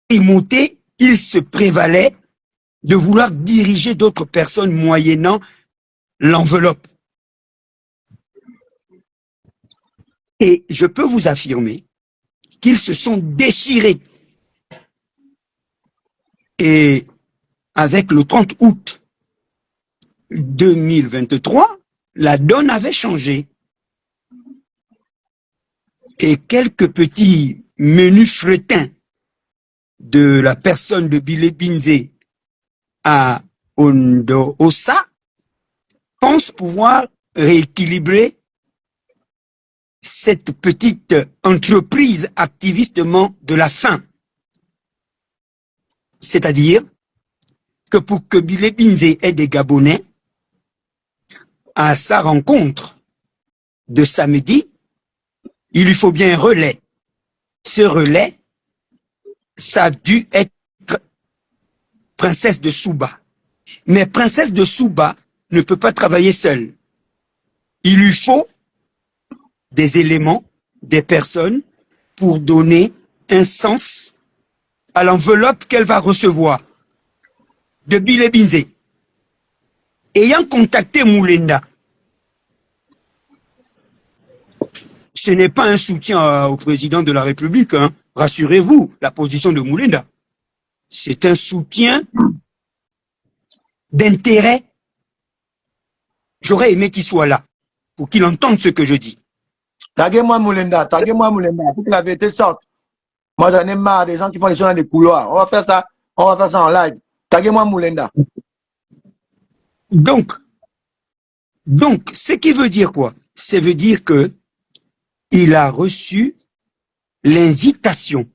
émouté ils se prévalaient de vouloir diriger d'autres personnes moyennant l'enveloppe. Et je peux vous affirmer qu'ils se sont déchirés. Et avec le 30 août 2023, la donne avait changé. Et quelques petits menus fretins de la personne de Bilé Binzé à Ondo Ossa pensent pouvoir rééquilibrer cette petite entreprise activistement de la faim. C'est-à-dire que pour que Bilé Binzé ait des Gabonais, à sa rencontre de samedi, il lui faut bien un relais. Ce relais, ça a dû être Princesse de Souba. Mais Princesse de Souba ne peut pas travailler seule. Il lui faut des éléments, des personnes pour donner un sens à l'enveloppe qu'elle va recevoir de Bilé Binzé. Ayant contacté Moulinda, ce n'est pas un soutien au président de la République, hein. Rassurez-vous, la position de Moulinda. C'est un soutien d'intérêt. J'aurais aimé qu'il soit là, pour qu'il entende ce que je dis. Taguez-moi Moulinda, pour que la vérité sorte. Moi, j'en ai marre des gens qui font les choses dans les couloirs. On va faire ça en live. Taguez-moi Moulinda. Donc, ce qui veut dire quoi? Ça veut dire que il a reçu l'invitation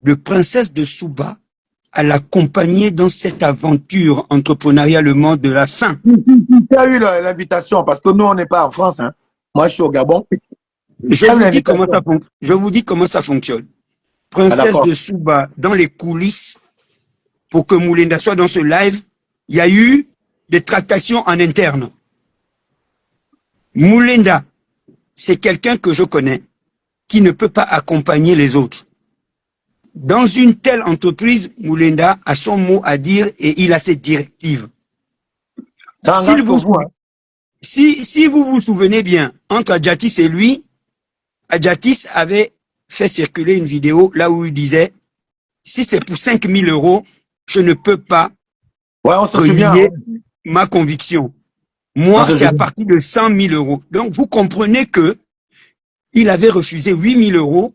de Princesse de Souba à l'accompagner dans cette aventure entrepreneurialement de la faim. Tu as eu l'invitation, parce que nous, on n'est pas en France. Hein. Moi, je suis au Gabon. Je vous dis comment ça fonctionne. Princesse de Souba, dans les coulisses, pour que Moulinda soit dans ce live, il y a eu des tractations en interne. Moulinda, c'est quelqu'un que je connais, qui ne peut pas accompagner les autres. Dans une telle entreprise, Moulinda a son mot à dire et il a ses directives. Si vous vous souvenez bien, entre Adjatis et lui, Adjatis avait fait circuler une vidéo là où il disait « Si c'est pour 5 000 €, je ne peux pas relier ma conviction. Moi, c'est à partir de 100 000 €. » Donc, vous comprenez que il avait refusé 8 000 €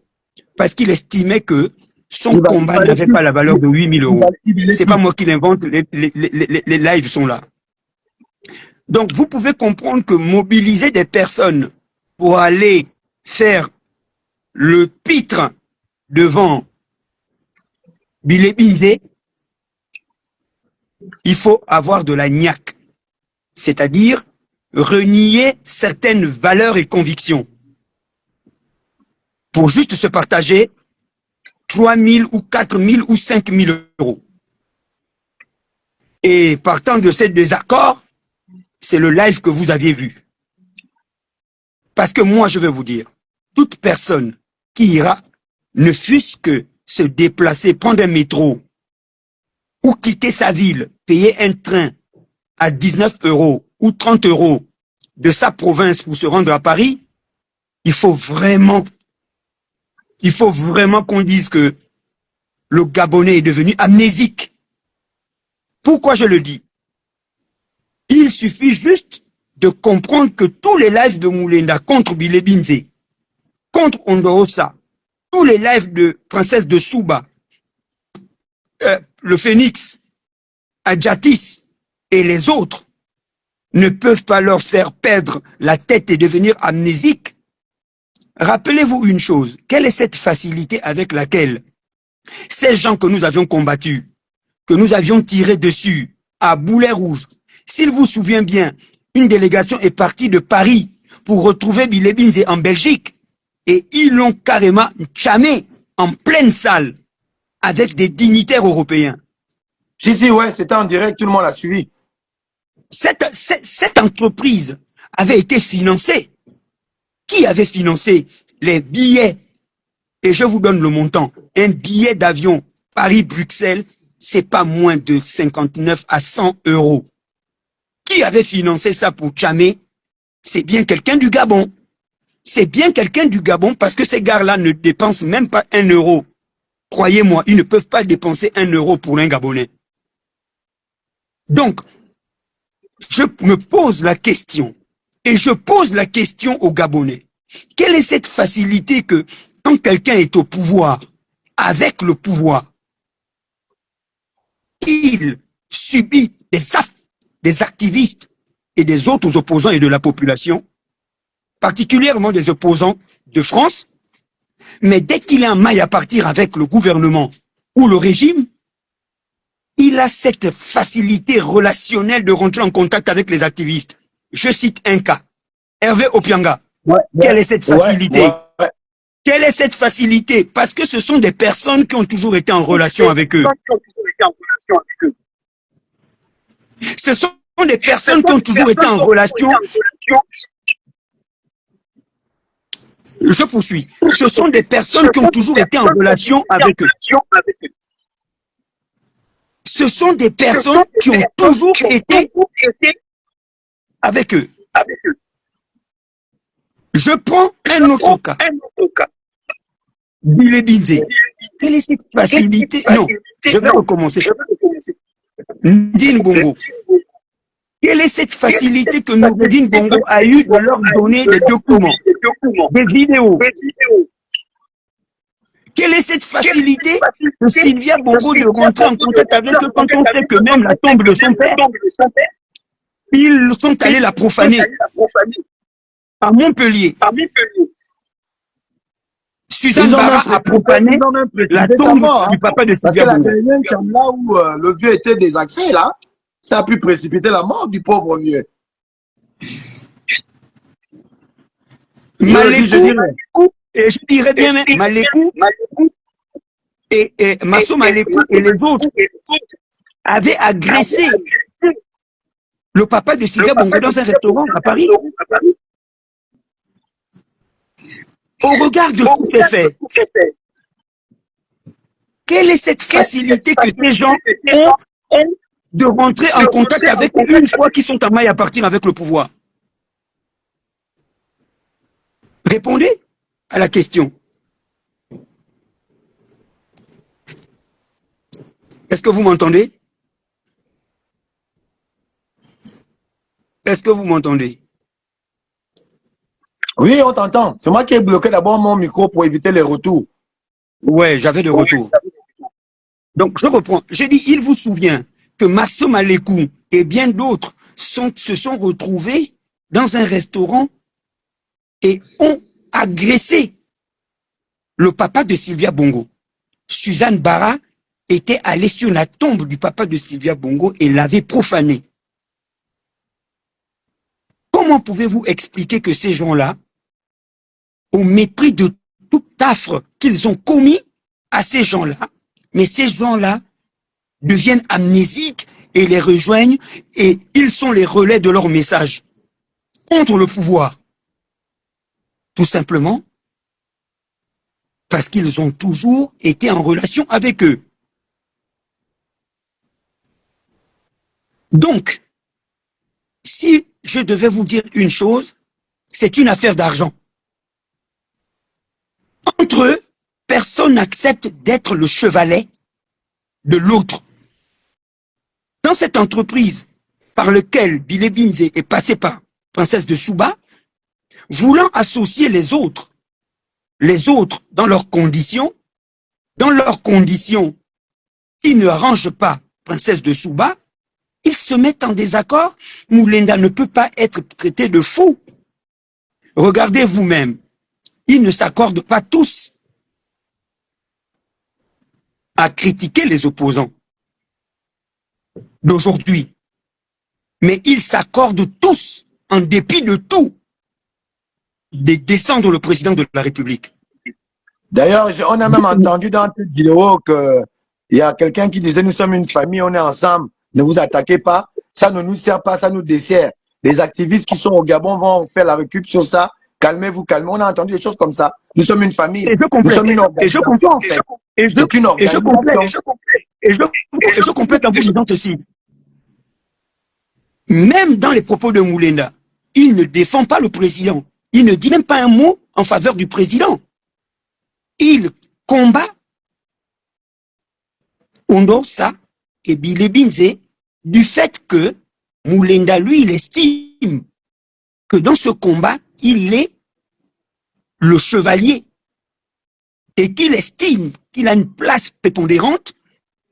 parce qu'il estimait que son combat n'avait pas la valeur de 8 000 €. C'est pas moi qui l'invente, les lives sont là. Donc, vous pouvez comprendre que mobiliser des personnes pour aller faire le pitre devant Bilé Binzé, il faut avoir de la niaque, c'est-à-dire renier certaines valeurs et convictions pour juste se partager 3 000 ou 4 000 ou 5 000 euros. Et partant de ces désaccords, c'est le live que vous aviez vu. Parce que moi, je vais vous dire, toute personne qui ira, ne fût-ce que se déplacer, prendre un métro ou quitter sa ville, payer un train à 19 euros ou 30 euros de sa province pour se rendre à Paris, il faut vraiment qu'on dise que le Gabonais est devenu amnésique. Pourquoi je le dis? Il suffit juste de comprendre que tous les lives de Moulenda contre Bilé Binzé, contre Ondorosa, tous les lives de Princesse de Souba, le Phénix, Adjatis et les autres ne peuvent pas leur faire perdre la tête et devenir amnésiques. Rappelez-vous une chose, quelle est cette facilité avec laquelle ces gens que nous avions combattus, que nous avions tirés dessus à boulet rouge, s'il vous souvient bien, une délégation est partie de Paris pour retrouver Bilé Binzé en Belgique et ils l'ont carrément chamé en pleine salle avec des dignitaires européens. Si, ouais, c'était en direct, tout le monde l'a suivi. Cette entreprise avait été financée. Qui avait financé les billets? Et je vous donne le montant. Un billet d'avion Paris-Bruxelles, c'est pas moins de 59 à 100 euros. Qui avait financé ça pour Tchamé? C'est bien quelqu'un du Gabon. C'est bien quelqu'un du Gabon parce que ces gars-là ne dépensent même pas 1 euro. Croyez-moi, ils ne peuvent pas dépenser 1 euro pour un Gabonais. Donc, je me pose la question, et je pose la question aux Gabonais. Quelle est cette facilité que, quand quelqu'un est au pouvoir, avec le pouvoir, il subit des activistes et des autres opposants et de la population, particulièrement des opposants de France, mais dès qu'il a un maille à partir avec le gouvernement ou le régime, il a cette facilité relationnelle de rentrer en contact avec les activistes. Je cite un cas. Hervé Opianga. Quelle est cette facilité? Quelle est cette facilité? Parce que ce sont des personnes qui ont toujours été en relation avec eux. Ce sont des personnes qui ont toujours été en relation. Je poursuis. Ce sont des personnes qui ont toujours été en relation avec eux. Ce sont des personnes qui ont toujours été avec eux. Je prends un autre cas. Bilé Binzé. Quelle est cette facilité? Non, je vais recommencer. Ndine Bongo. Quelle est cette facilité que Noureddine Bongo a eue de leur donner des documents, des vidéos? Quelle est cette facilité de Sylvia Bongo de rentrer en contact avec eux quand on sait que même la tombe de son père, ils sont allés la profaner à Montpellier. Suzanne Bara a profané la tombe du papa de Sylvia Bongo. Là où le vieux était désaxé, là, ça a pu précipiter la mort du pauvre vieux. Malékou, et je dirais bien Malékou et Masso Malékou et les autres avaient agressé le papa de Sylvia Bongo dans un restaurant à Paris. Au regard de tous ces faits, quelle est cette facilité que ces gens ont de rentrer en contact avec eux une fois qu'ils sont en maille à partir avec le pouvoir? Répondez à la question. Est-ce que vous m'entendez? Est-ce que vous m'entendez? Oui, on t'entend. C'est moi qui ai bloqué d'abord mon micro pour éviter les retours. Ouais, j'avais le retour. Donc, je reprends. J'ai dit, il vous souvient que Masso Malékou et bien d'autres se sont retrouvés dans un restaurant et ont agressé le papa de Sylvia Bongo. Suzanne Bara était allée sur la tombe du papa de Sylvia Bongo et l'avait profané. Comment pouvez-vous expliquer que ces gens-là, au mépris de tout affre qu'ils ont commis à ces gens-là, mais ces gens-là deviennent amnésiques et les rejoignent et ils sont les relais de leur message contre le pouvoir? Tout simplement parce qu'ils ont toujours été en relation avec eux. Donc, si je devais vous dire une chose, c'est une affaire d'argent. Entre eux, personne n'accepte d'être le chevalet de l'autre. Dans cette entreprise par laquelle Bile Binze est passé par Princesse de Souba, voulant associer les autres dans leurs conditions qui ne arrangent pas Princesse de Souba, ils se mettent en désaccord. Moulenda ne peut pas être traité de fou. Regardez vous-même, ils ne s'accordent pas tous à critiquer les opposants d'aujourd'hui, mais ils s'accordent tous, en dépit de tout, de descendre le président de la République. D'ailleurs, on a même entendu dans cette vidéo qu'il y a quelqu'un qui disait « Nous sommes une famille, on est ensemble, ne vous attaquez pas, ça ne nous sert pas, ça nous dessert. » Les activistes qui sont au Gabon vont faire la récup sur ça. Calmez-vous, calmez-vous. On a entendu des choses comme ça. Nous sommes une famille. Et je complète, nous sommes une organisation, et je complète en vous disant ceci. Même dans les propos de Moulenda, il ne défend pas le président. Il ne dit même pas un mot en faveur du président. Il combat Ondorsa et Bile Binze du fait que Moulenda, lui, il estime que dans ce combat, il est le chevalier et qu'il estime qu'il a une place prépondérante,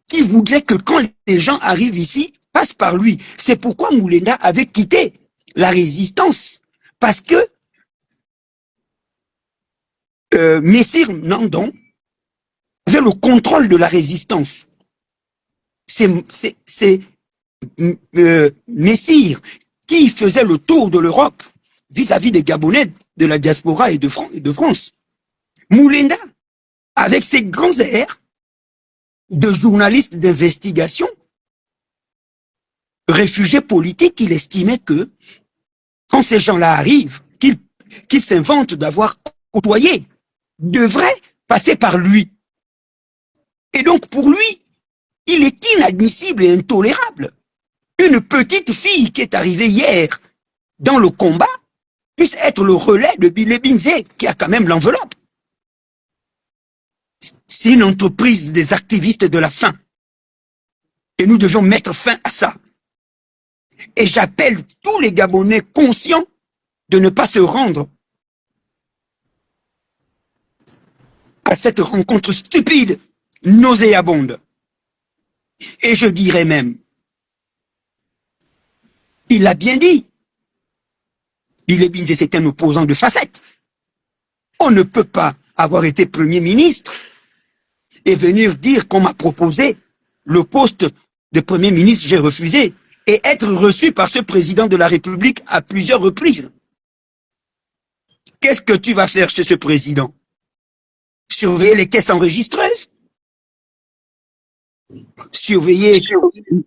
qui voudrait que quand les gens arrivent ici, passent par lui. C'est pourquoi Moulenda avait quitté la résistance, parce que Messire Nandon avait le contrôle de la résistance. C'est Messire qui faisait le tour de l'Europe vis-à-vis des Gabonais de la diaspora et de France. Moulenda, avec ses grands airs de journaliste d'investigation, réfugié politique, il estimait que quand ces gens-là arrivent, qu'ils s'inventent d'avoir côtoyé, devraient passer par lui. Et donc pour lui, il est inadmissible et intolérable. Une petite fille qui est arrivée hier dans le combat puisse être le relais de Bile Binze, qui a quand même l'enveloppe. C'est une entreprise des activistes de la faim. Et nous devons mettre fin à ça. Et j'appelle tous les Gabonais conscients de ne pas se rendre à cette rencontre stupide, nauséabonde. Et je dirais même, il l'a bien dit, Bile Binze c'est un opposant de facette. On ne peut pas avoir été Premier ministre et venir dire qu'on m'a proposé le poste de Premier ministre, j'ai refusé, et être reçu par ce président de la République à plusieurs reprises. Qu'est-ce que tu vas faire chez ce président? Surveiller les caisses enregistreuses? Surveiller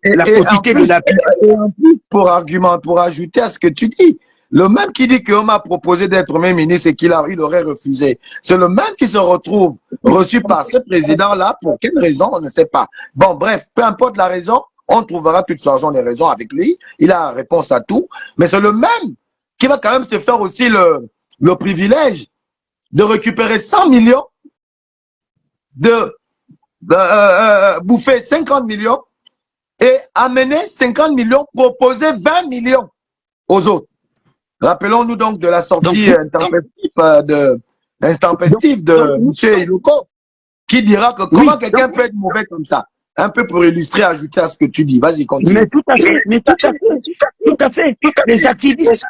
la quantité de la... Et en plus, pour ajouter à ce que tu dis, le même qui dit qu'on m'a proposé d'être Premier ministre et qu'il aurait refusé, c'est le même qui se retrouve reçu par ce président-là. Pour quelle raison, on ne sait pas. Bon, bref, peu importe la raison, on trouvera toutes sortes de raisons avec lui. Il a réponse à tout. Mais c'est le même qui va quand même se faire aussi le privilège de récupérer 100 millions, de bouffer 50 millions et amener 50 millions, proposer 20 millions aux autres. Rappelons-nous donc de la sortie intempestive de M. Iloko, qui dira que comment quelqu'un peut être mauvais comme ça. un peu pour illustrer, ajouter à ce que tu dis. Vas-y, continue. Mais tout à fait, tout à fait. Les activistes,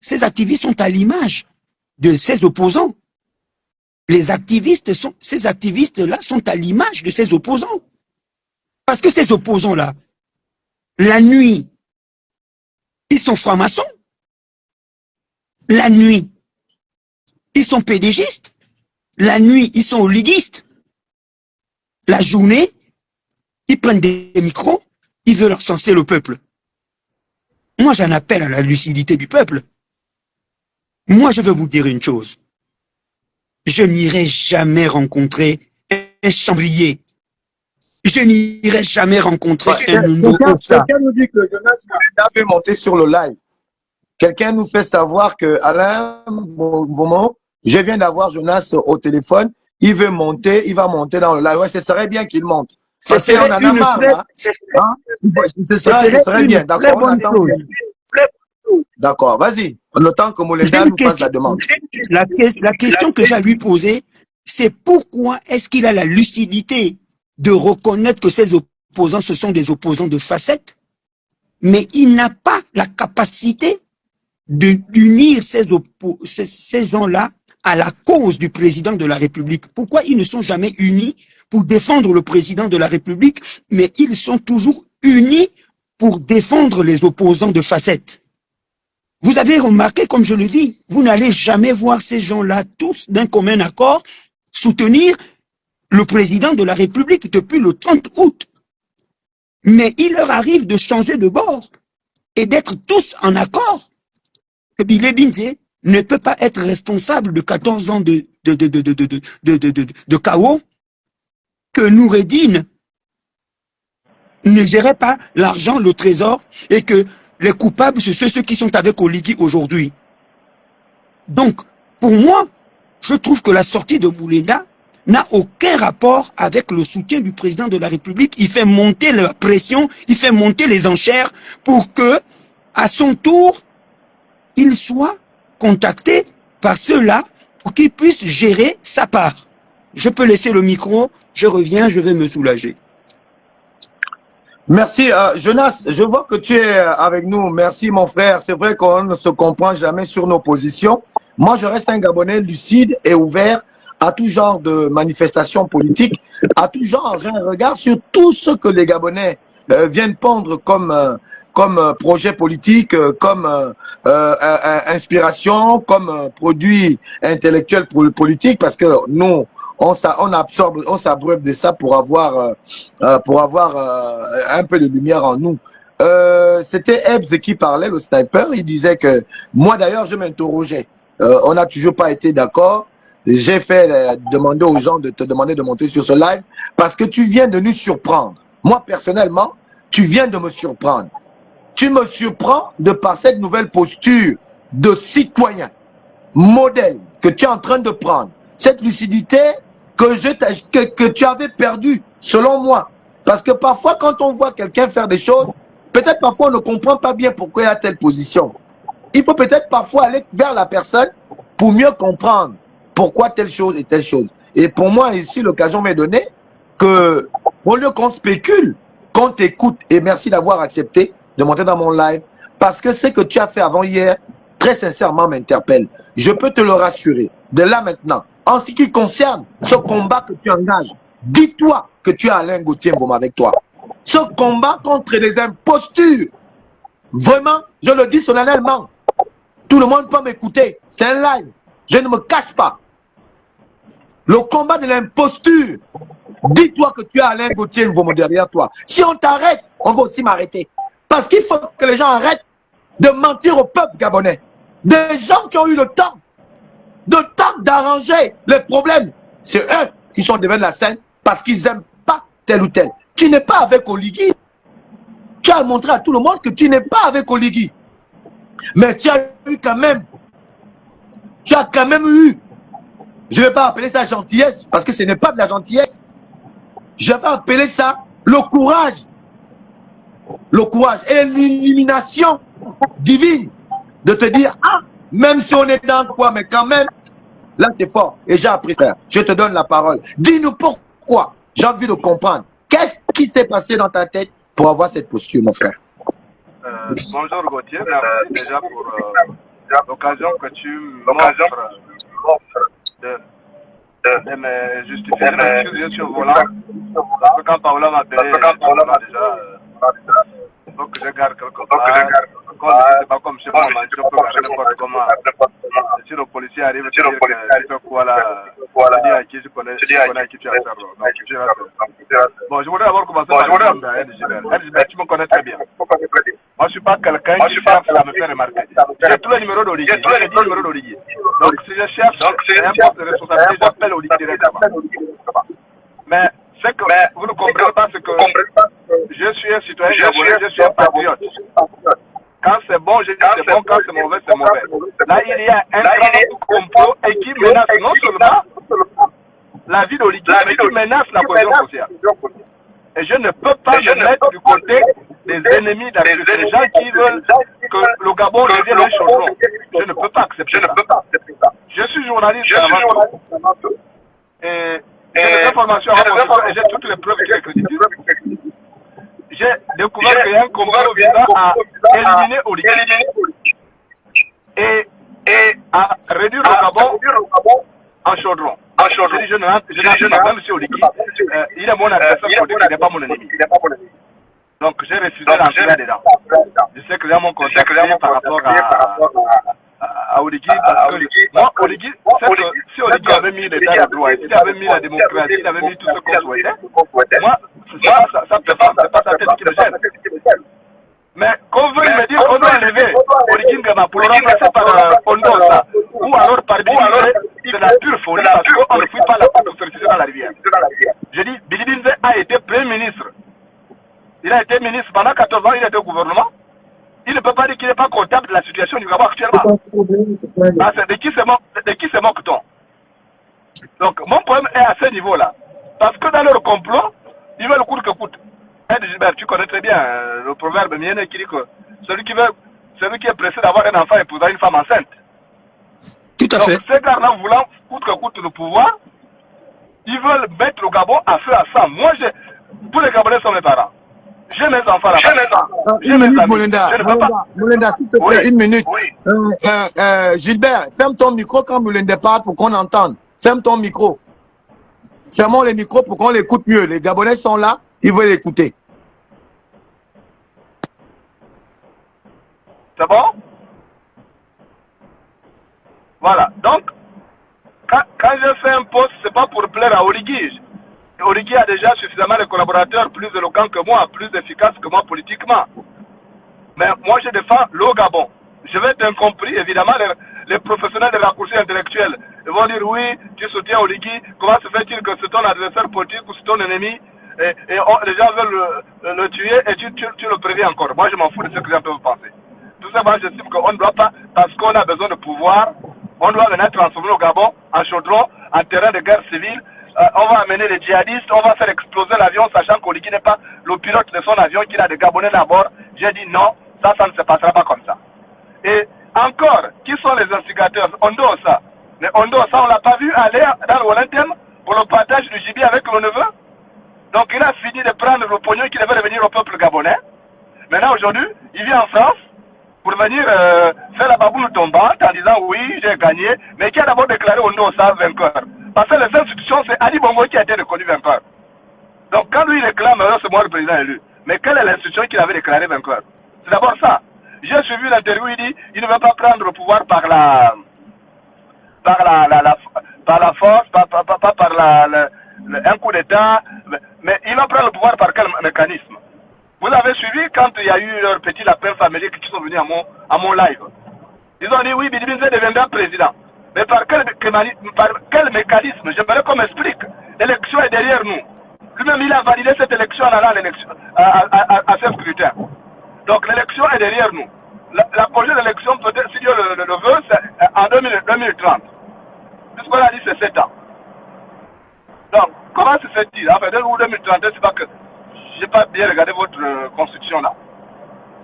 ces activistes sont à l'image de ces opposants. Ces activistes-là sont à l'image de ces opposants. Parce que ces opposants-là, la nuit, ils sont francs-maçons. La nuit, ils sont pédégistes. La nuit, ils sont oliguistes. La journée, ils prennent des micros, ils veulent recenser le peuple. Moi, j'en appelle à la lucidité du peuple. Moi, je veux vous dire une chose. Je n'irai jamais rencontrer un chambrier. Je n'irai jamais rencontrer un nouveau. Quelqu'un nous dit que Jonas Moulenda veut monter sur le live. Quelqu'un nous fait savoir que Alain Beaumont, je viens d'avoir Jonas au téléphone. Il va monter dans le live. Ouais, ce serait bien qu'il monte. Ce serait bien. D'accord, vas-y. En autant que Moulenda nous fasse la demande. La question que j'ai à lui poser, c'est pourquoi est-ce qu'il a la lucidité de reconnaître que ces opposants, ce sont des opposants de facettes, mais il n'a pas la capacité d'unir ces gens-là à la cause du président de la République. Pourquoi ils ne sont jamais unis pour défendre le président de la République, mais ils sont toujours unis pour défendre les opposants de facettes? Vous avez remarqué, comme je le dis, vous n'allez jamais voir ces gens-là tous d'un commun accord soutenir le président de la République depuis le 30 août. Mais il leur arrive de changer de bord et d'être tous en accord. Que Bilé Binze ne peut pas être responsable de 14 ans de chaos, que Noureddine ne gérait pas l'argent, le trésor, et que les coupables, ce sont ceux qui sont avec Oligui aujourd'hui. Donc, pour moi, je trouve que la sortie de Moulenda n'a aucun rapport avec le soutien du président de la République. Il fait monter la pression, il fait monter les enchères pour que, à son tour, il soit contacté par ceux-là pour qu'il puisse gérer sa part. Je peux laisser le micro, je reviens, je vais me soulager. Merci, Jonas, je vois que tu es avec nous. Merci, mon frère. C'est vrai qu'on ne se comprend jamais sur nos positions. Moi, je reste un Gabonais lucide et ouvert à tout genre de manifestations politiques, à tout genre. J'ai un regard sur tout ce que les Gabonais viennent pondre comme projet politique, comme inspiration, comme produit intellectuel politique, parce que nous, on s'abreuve de ça pour avoir un peu de lumière en nous. C'était Ebs qui parlait, le sniper. Il disait que moi d'ailleurs je m'interrogeais. On n'a toujours pas été d'accord. J'ai fait demander aux gens de te demander de monter sur ce live parce que tu viens de nous surprendre. Moi personnellement, tu viens de me surprendre. Tu me surprends de par cette nouvelle posture de citoyen modèle que tu es en train de prendre. Cette lucidité que tu avais perdue, selon moi. Parce que parfois, quand on voit quelqu'un faire des choses, peut-être parfois on ne comprend pas bien pourquoi il a telle position. Il faut peut-être parfois aller vers la personne pour mieux comprendre pourquoi telle chose et telle chose. Et pour moi, ici, l'occasion m'est donnée que, au lieu qu'on spécule, qu'on t'écoute, et merci d'avoir accepté de monter dans mon live, parce que ce que tu as fait avant hier, très sincèrement, m'interpelle. Je peux te le rassurer, de là maintenant, en ce qui concerne ce combat que tu engages, dis-toi que tu as Alain Gauthier Mboma avec toi. Ce combat contre les impostures, vraiment, je le dis solennellement, tout le monde peut m'écouter, c'est un live, je ne me cache pas. Le combat de l'imposture, dis-toi que tu as Alain Gauthier Mboma derrière toi. Si on t'arrête, on va aussi m'arrêter. Parce qu'il faut que les gens arrêtent de mentir au peuple gabonais. Des gens qui ont eu le temps d'arranger les problèmes. C'est eux qui sont devant la scène parce qu'ils n'aiment pas tel ou tel. Tu n'es pas avec Oligui. Tu as montré à tout le monde que tu n'es pas avec Oligui. Mais tu as eu quand même, je ne vais pas appeler ça gentillesse parce que ce n'est pas de la gentillesse. Je vais appeler ça le courage et l'illumination divine de te dire, ah, même si on est dans quoi, mais quand même, là c'est fort. Et j'ai appris, frère. Je te donne la parole. Dis-nous pourquoi. J'ai envie de comprendre. Qu'est-ce qui s'est passé dans ta tête pour avoir cette posture, mon frère? Bonjour Gauthier, merci déjà pour l'occasion que tu m'offres de me justifier. Je suis au volant, parce que quand Paola m'a appelé, déjà, il faut que je garde quelque part. Comme je sais pas comme chez moi, je peux garder n'importe comment. Si le policier arrive, tu dis que tu fais quoi là, tu dis à qui je connais à qui tu as affaire. Bon, je voudrais d'abord commencer par LGBert. LGBert, tu me connais très bien. Moi, je suis pas quelqu'un qui cherche à me faire remarquer. J'ai tous les numéros d'Olivier. J'ai les 10 numéros d'Olivier. Donc, si je cherche un poste de responsabilité, j'appelle Olivier directement. Mais c'est que vous ne comprenez pas ce que je suis un citoyen gabonais, je suis un patriote. Quand c'est bon, je dis c'est bon, quand c'est mauvais, c'est mauvais. Là, il y a un grand complot et qui menace non seulement la vie d'Olivier, mais qui menace la cohésion sociale. Et je ne peux pas me mettre du côté des ennemis d'Afrique, des gens qui veulent que le Gabon devienne un chaudron. Je ne peux pas accepter ça. Je suis journaliste avant tout. Et j'ai des informations et j'ai toutes les preuves qui accréditent. J'ai découvert qu'il y a un complot visant à éliminer Olivier et à réduire le Gabon en chaudron. Je dis, je n'aime pas M. Oliki. Il est mon adversaire politique, il n'est pas mon ennemi. Donc j'ai refusé d'entrer là-dedans. Je sais que j'ai mon contexte par rapport à Oliki, parce que moi, Oliki, c'est que si Oliki avait mis l'état de droit, s'il avait mis la démocratie, il avait mis tout ce qu'on souhaitait, moi, c'est pas sa tête qui me gêne. Mais qu'on veuille me dire qu'on doit enlever Oliki Ngama pour le remplacer par Ondosa, ou alors par Bilibinze, c'est la pure folie parce qu'on ne fouille pas la porte de dans la rivière. Je dis, Bilibinze a été Premier ministre. Il a été ministre pendant 14 ans, il était au gouvernement. Il ne peut pas dire qu'il n'est pas comptable de la situation du Gabon actuellement. De qui se moque-t-on? Donc, mon problème est à ce niveau-là. Parce que dans leur complot, ils veulent coûte que coûte. Gilbert, tu connais très bien le proverbe mien qui dit que celui qui est pressé d'avoir un enfant épousera une femme enceinte. Tout à fait. Donc, ces gars-là, voulant coûte que coûte le pouvoir, ils veulent mettre le Gabon à feu à sang. Moi, tous les Gabonais sont mes parents. J'ai mes enfants là-bas. J'ai mes amis. Moulenda, s'il te plaît, une minute. Gilbert, ferme ton micro quand Moulenda parle pour qu'on entende. Ferme ton micro. Fermons les micros pour qu'on l'écoute mieux. Les Gabonais sont là, ils veulent l'écouter. C'est bon? Voilà. Donc, quand je fais un poste, c'est pas pour plaire à Oligui. Oligui a déjà suffisamment de collaborateurs plus éloquents que moi, plus efficaces que moi politiquement. Mais moi, je défends le Gabon. Je vais être incompris, évidemment, les professionnels de raccourcis intellectuels. Ils vont dire, oui, tu soutiens Oligui, comment se fait-il que c'est ton adversaire politique ou c'est ton ennemi et les gens veulent le tuer et tu le préviens encore. Moi, je m'en fous de ce que les gens peuvent penser. Tout simplement, j'estime qu'on ne doit pas, parce qu'on a besoin de pouvoir, on doit venir transformer le Gabon en chaudron, en terrain de guerre civile. On va amener les djihadistes, on va faire exploser l'avion, sachant qu'Oligui n'est pas le pilote de son avion, qu'il a des Gabonais à bord. J'ai dit non, ça ne se passera pas comme ça. Et encore, qui sont les instigateurs? Ondosa. Mais Ondosa, on ne l'a pas vu aller dans le Wallington pour le partage du gibier avec le neveu. Donc il a fini de prendre le pognon qui devait revenir au peuple gabonais. Maintenant, aujourd'hui, il vient en France pour venir faire la baboule tombante en disant oui, j'ai gagné, mais qui a d'abord déclaré Ondosa vainqueur. Parce que les institutions, c'est Ali Bongo qui a été reconnu vainqueur. Donc quand lui il réclame, c'est moi le président élu. Mais quelle est l'institution qu'il avait déclaré vainqueur? C'est d'abord ça. J'ai suivi l'interview, il dit il ne veut pas prendre le pouvoir par la force, pas par un coup d'État, mais il va prendre le pouvoir par quel mécanisme? Vous avez suivi quand il y a eu leur petit lapin familier qui sont venus à mon live. Ils ont dit oui, Bilibinze deviendra président. Mais par quel mécanisme? J'aimerais qu'on m'explique. L'élection est derrière nous. Lui-même, il a validé cette élection en allant à ce scrutin. Donc l'élection est derrière nous. La prochaine élection, peut-être, si Dieu le veut, c'est en 2030. Puisqu'on a dit c'est 7 ans. Donc, comment se fait-il? En fait, 2031, c'est pas que je n'ai pas bien regardé votre constitution là.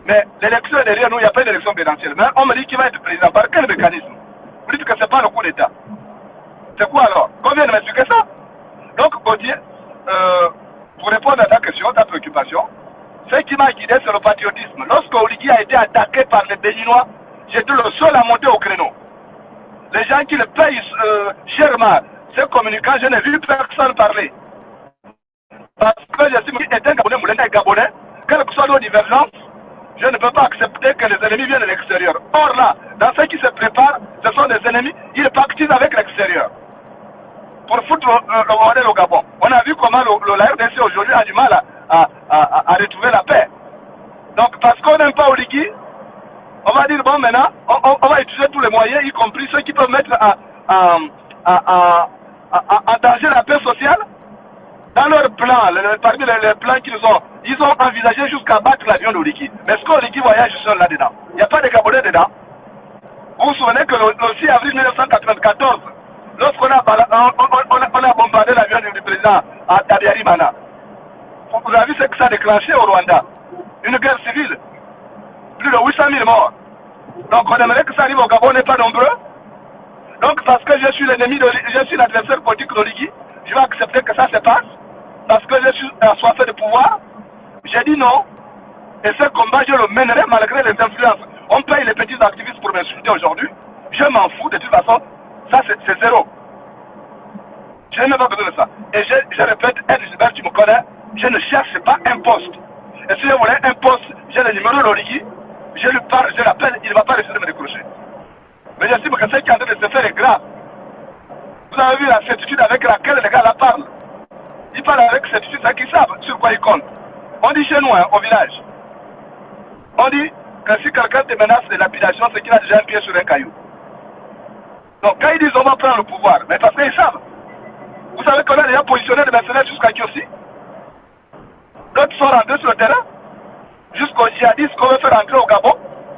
Mais l'élection est derrière nous, il n'y a pas d'élection présidentielle. Mais on me dit qu'il va être président. Par quel mécanisme? Vous dites que ce n'est pas le coup d'État. C'est quoi alors? Qu'on vient de m'expliquer ça? Donc, Gauthier, pour répondre à ta question, ta préoccupation, ce qui m'a guidé, c'est le patriotisme. Lorsque Oligui a été attaqué par les Béninois, j'étais le seul à monter au créneau. Les gens qui le payent chèrement, ces communicants, je n'ai vu personne parler. Parce que je suis un Gabonais, Moulenda est Gabonais, quelles que soient nos divergences, je ne peux pas accepter que les ennemis viennent de l'extérieur. Or là, dans ce qui se prépare, ce sont des ennemis, ils pactisent avec l'extérieur pour foutre le modèle au Gabon. On a vu comment la RDC aujourd'hui a du mal à retrouver la paix. Donc parce qu'on n'aime pas Oligui, on va dire bon maintenant, on va utiliser tous les moyens, y compris ceux qui peuvent mettre en danger la paix sociale. Dans leur plan, parmi les plans qu'ils ont, ils ont envisagé jusqu'à battre l'avion d'Oligui. Mais est-ce qu'Oligui voyage seul là-dedans? Il n'y a pas de Gabonais dedans. Vous vous souvenez que le 6 avril 1994, lorsqu'on a bombardé l'avion du président à Tabiarimana, vous avez vu ce que ça a déclenché au Rwanda? Une guerre civile. Plus de 800 000 morts. Donc on aimerait que ça arrive au Gabon, on n'est pas nombreux. Donc parce que je suis l'ennemi, je suis l'adversaire politique d'Oligui, je vais accepter que ça se passe. Parce que je suis assoiffé de pouvoir. J'ai dit non. Et ce combat, je le mènerai malgré les influences. On paye les petits activistes pour m'insulter aujourd'hui. Je m'en fous, de toute façon, ça c'est zéro. Je n'ai pas besoin de ça. Et je répète, Gilbert, tu me connais, je ne cherche pas un poste. Et si je voulais un poste, j'ai le numéro d'Oligui, je lui parle, je l'appelle, il ne va pas essayer de me décrocher. Mais j'estime que ce qui est en train de se faire est grave. Vous avez vu la certitude avec laquelle les gars là parlent. Ils parlent avec certitude, c'est qu'ils savent sur quoi ils comptent. On dit chez nous, hein, au village, on dit que si quelqu'un te menace de lapidation, c'est qu'il a déjà un pied sur un caillou. Donc quand ils disent on va prendre le pouvoir, mais parce qu'ils savent. Vous savez qu'on a déjà positionné des mercenaires jusqu'à Kiossi. D'autres sont rentrés sur le terrain, jusqu'aux djihadistes qu'on veut faire entrer au Gabon.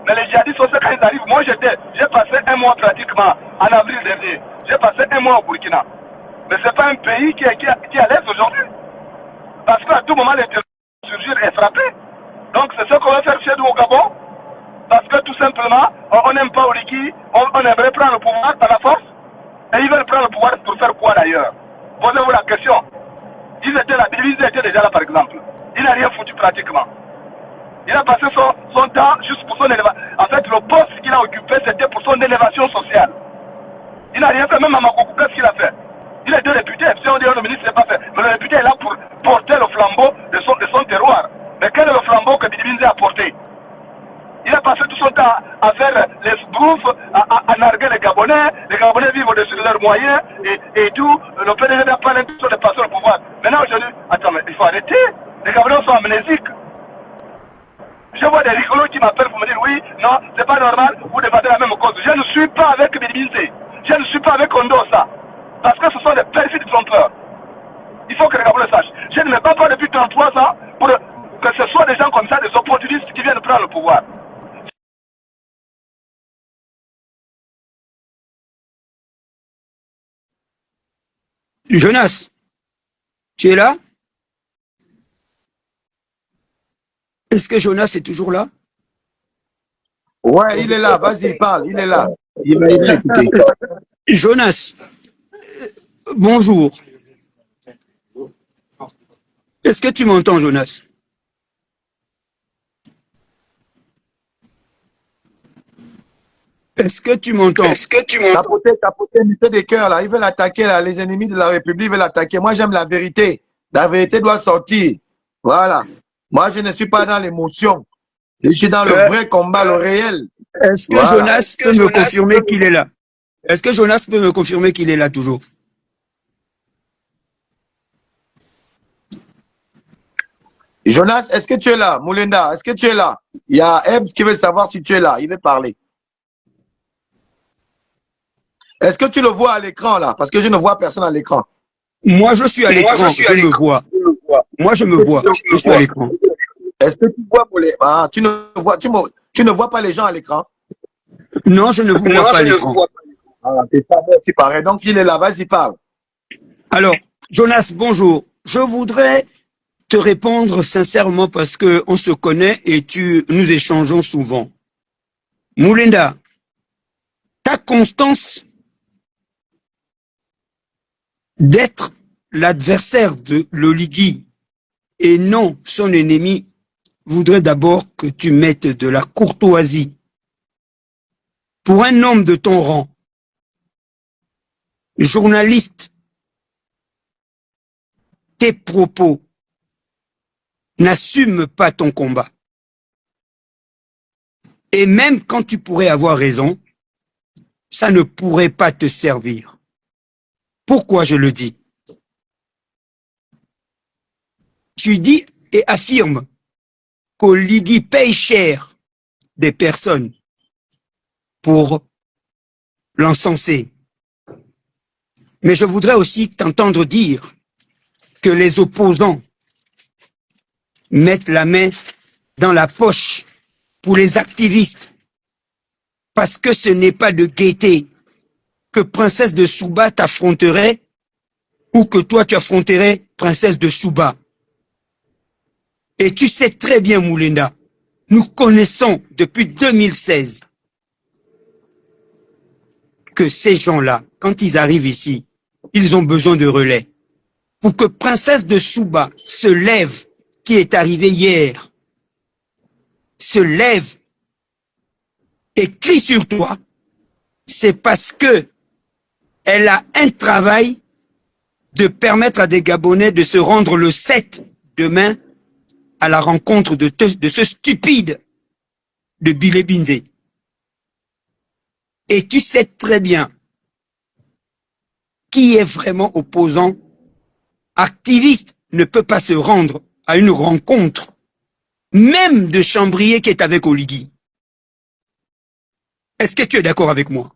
Mais les djihadistes, on sait quand ils arrivent. Moi, j'ai passé un mois pratiquement en avril dernier. J'ai passé un mois au Burkina. Mais ce n'est pas un pays qui est à l'aise aujourd'hui. Parce qu'à tout moment, les terroristes surgir et frapper. Donc, c'est ce qu'on va faire chez nous au Gabon. Parce que tout simplement, on n'aime pas Oligui, on aimerait prendre le pouvoir par la force. Et ils veulent prendre le pouvoir pour faire quoi d'ailleurs? Posez-vous la question. Ils étaient là, ils étaient déjà là par exemple. Il n'a rien foutu pratiquement. Il a passé son temps juste pour son élévation. En fait, le poste qu'il a occupé, c'était pour son élévation sociale. Il n'a rien fait, même à Makoko, qu'est-ce qu'il a fait? Il était député, si on dit le ministre, il n'a pas fait. Mais le député est là pour porter le flambeau de son terroir. Mais quel est le flambeau que Bidibinze a porté? Il a passé tout son temps à faire les sbrouffes, à narguer les Gabonais vivent au-dessus de leurs moyens et tout. Le PDG n'a pas l'intention de passer au pouvoir. Maintenant, aujourd'hui, attends, mais il faut arrêter. Les Gabonais sont amnésiques. Je vois des rigolos qui m'appellent pour me dire oui, non, c'est pas normal, vous débattez la même cause. Je ne suis pas avec Bidibinze. Je ne suis pas avec Kondosa. Parce que ce sont des perfides trompeurs. Il faut que les Gabonais sachent. Je ne me bats pas depuis 33 ans pour que ce soit des gens comme ça, des opportunistes qui viennent prendre le pouvoir. Jonas, tu es là? Est-ce que Jonas est toujours là? Ouais, il est là, vas-y, parle, il est là. Il va écouter. Jonas, bonjour. Est-ce que tu m'entends, Jonas? Est-ce que tu m'entends? Tapoter, mettez des cœurs là, ils veulent attaquer là, les ennemis de la République veulent attaquer. Moi j'aime la vérité. La vérité doit sortir. Voilà. Moi je ne suis pas dans l'émotion. Je suis dans le vrai combat, le réel. Est-ce que Jonas peut me confirmer qu'il est là? Est-ce que Jonas peut me confirmer qu'il est là toujours? Jonas, est-ce que tu es là? Moulenda, est-ce que tu es là? Il y a Ebs qui veut savoir si tu es là. Il veut parler. Est-ce que tu le vois à l'écran là? Parce que je ne vois personne à l'écran. Moi, je suis à l'écran. Je me vois. Moi, je me vois. Je suis à l'écran. Est-ce que tu vois tu ne vois pas les gens à l'écran? Non, je ne vous vois pas à l'écran. C'est ça, c'est pareil. Donc, il est là. Vas-y, parle. Alors, Jonas, bonjour. Je voudrais te répondre sincèrement parce qu'on se connaît et nous échangeons souvent. Moulenda, ta constance d'être l'adversaire de l'Oligui Et non, son ennemi voudrait d'abord que tu mettes de la courtoisie. Pour un homme de ton rang, journaliste, tes propos n'assument pas ton combat. Et même quand tu pourrais avoir raison, ça ne pourrait pas te servir. Pourquoi je le dis? Tu dis et affirmes qu'Oligui paye cher des personnes pour l'encenser. Mais je voudrais aussi t'entendre dire que les opposants mettent la main dans la poche pour les activistes, parce que ce n'est pas de gaieté que Princesse de Souba t'affronterait ou que toi tu affronterais Princesse de Souba. Et tu sais très bien, Moulenda, nous connaissons depuis 2016 que ces gens-là, quand ils arrivent ici, ils ont besoin de relais. Pour que Princesse de Souba se lève, qui est arrivée hier, se lève et crie sur toi, c'est parce que elle a un travail de permettre à des Gabonais de se rendre le 7 demain à la rencontre de ce stupide de Bilé Bindé. Et tu sais très bien qui est vraiment opposant, activiste, ne peut pas se rendre à une rencontre, même de Chambrier qui est avec Oligui. Est-ce que tu es d'accord avec moi?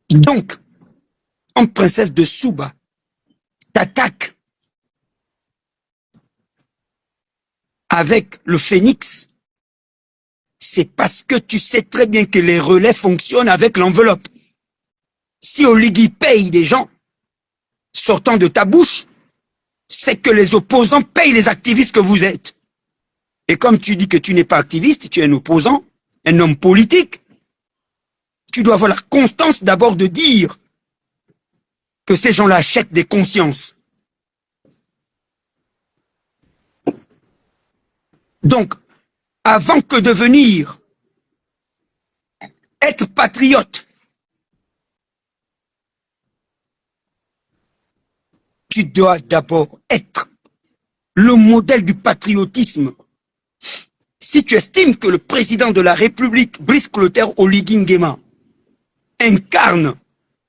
Donc, en Princesse de Souba, t'attaques avec le Phénix, c'est parce que tu sais très bien que les relais fonctionnent avec l'enveloppe. Si Oligui paye des gens sortant de ta bouche, c'est que les opposants payent les activistes que vous êtes. Et comme tu dis que tu n'es pas activiste, tu es un opposant, un homme politique, tu dois avoir la constance d'abord de dire que ces gens-là achètent des consciences. Donc, avant que de venir être patriote, tu dois d'abord être le modèle du patriotisme. Si tu estimes que le président de la République, Brice Clotaire Oligui Nguema, incarne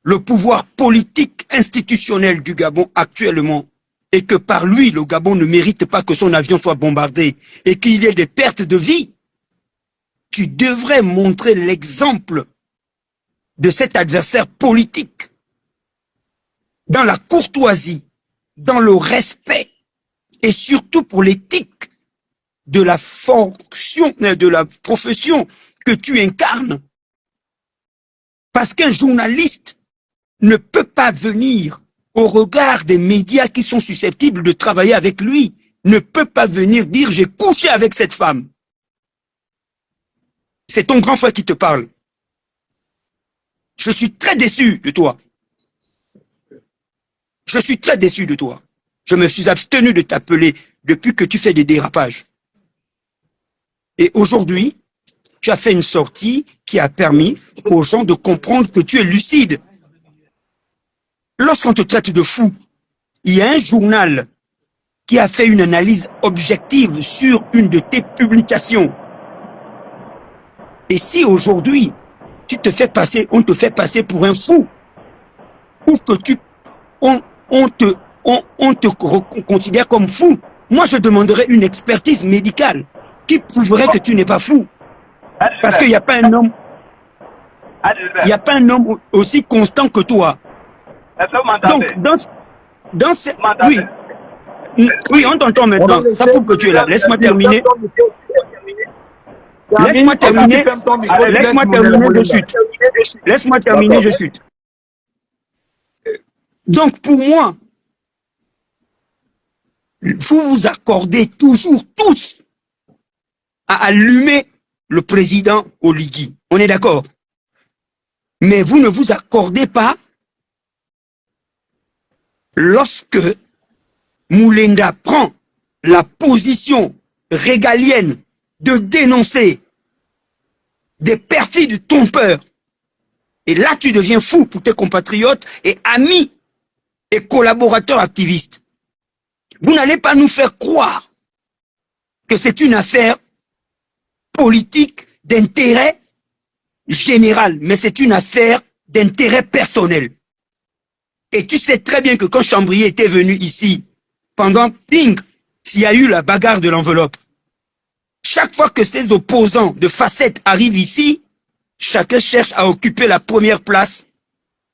le pouvoir politique institutionnel du Gabon actuellement, et que par lui, le Gabon ne mérite pas que son avion soit bombardé, et qu'il y ait des pertes de vie, tu devrais montrer l'exemple de cet adversaire politique dans la courtoisie, dans le respect, et surtout pour l'éthique de la fonction, de la profession que tu incarnes. Parce qu'un journaliste ne peut pas venir au regard des médias qui sont susceptibles de travailler avec lui, ne peut pas venir dire « j'ai couché avec cette femme ». C'est ton grand frère qui te parle. Je suis très déçu de toi. Je suis très déçu de toi. Je me suis abstenu de t'appeler depuis que tu fais des dérapages. Et aujourd'hui, tu as fait une sortie qui a permis aux gens de comprendre que tu es lucide. Lorsqu'on te traite de fou, il y a un journal qui a fait une analyse objective sur une de tes publications. Et si aujourd'hui, tu te fais passer, on te fait passer pour un fou, ou que on te considère comme fou, moi je demanderais une expertise médicale qui prouverait que tu n'es pas fou. Parce qu'il n'y a pas un homme, il n'y a pas un homme aussi constant que toi. Donc, dans ce... Oui, on t'entend maintenant. Ça prouve que tu es là. Laisse-moi terminer. Laisse-moi terminer. Laisse-moi terminer, je chute. Laisse-moi terminer, je chute. Donc, pour moi, vous vous accordez toujours tous à allumer le président Oligui. On est d'accord? Mais vous ne vous accordez pas lorsque Moulenga prend la position régalienne de dénoncer des perfides trompeurs, et là tu deviens fou pour tes compatriotes et amis et collaborateurs activistes. Vous n'allez pas nous faire croire que c'est une affaire politique d'intérêt général, mais c'est une affaire d'intérêt personnel. Et tu sais très bien que quand Chambrier était venu ici, pendant ping, s'il y a eu la bagarre de l'enveloppe, chaque fois que ces opposants de facettes arrivent ici, chacun cherche à occuper la première place.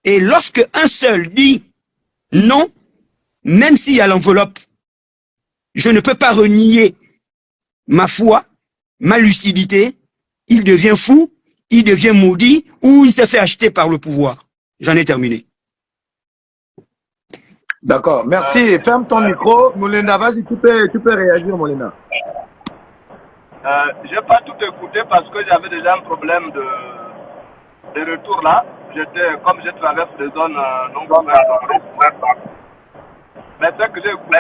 Et lorsque un seul dit non, même s'il y a l'enveloppe, je ne peux pas renier ma foi, ma lucidité, il devient fou, il devient maudit, ou il s'est fait acheter par le pouvoir. J'en ai terminé. D'accord, merci. Ferme ton micro. Moulenda, vas-y, tu peux réagir, Moulenda. Je n'ai pas tout écouté parce que j'avais déjà un problème de retour là. Comme je traverse des zones non couvertes. Mais ce que j'ai écouté,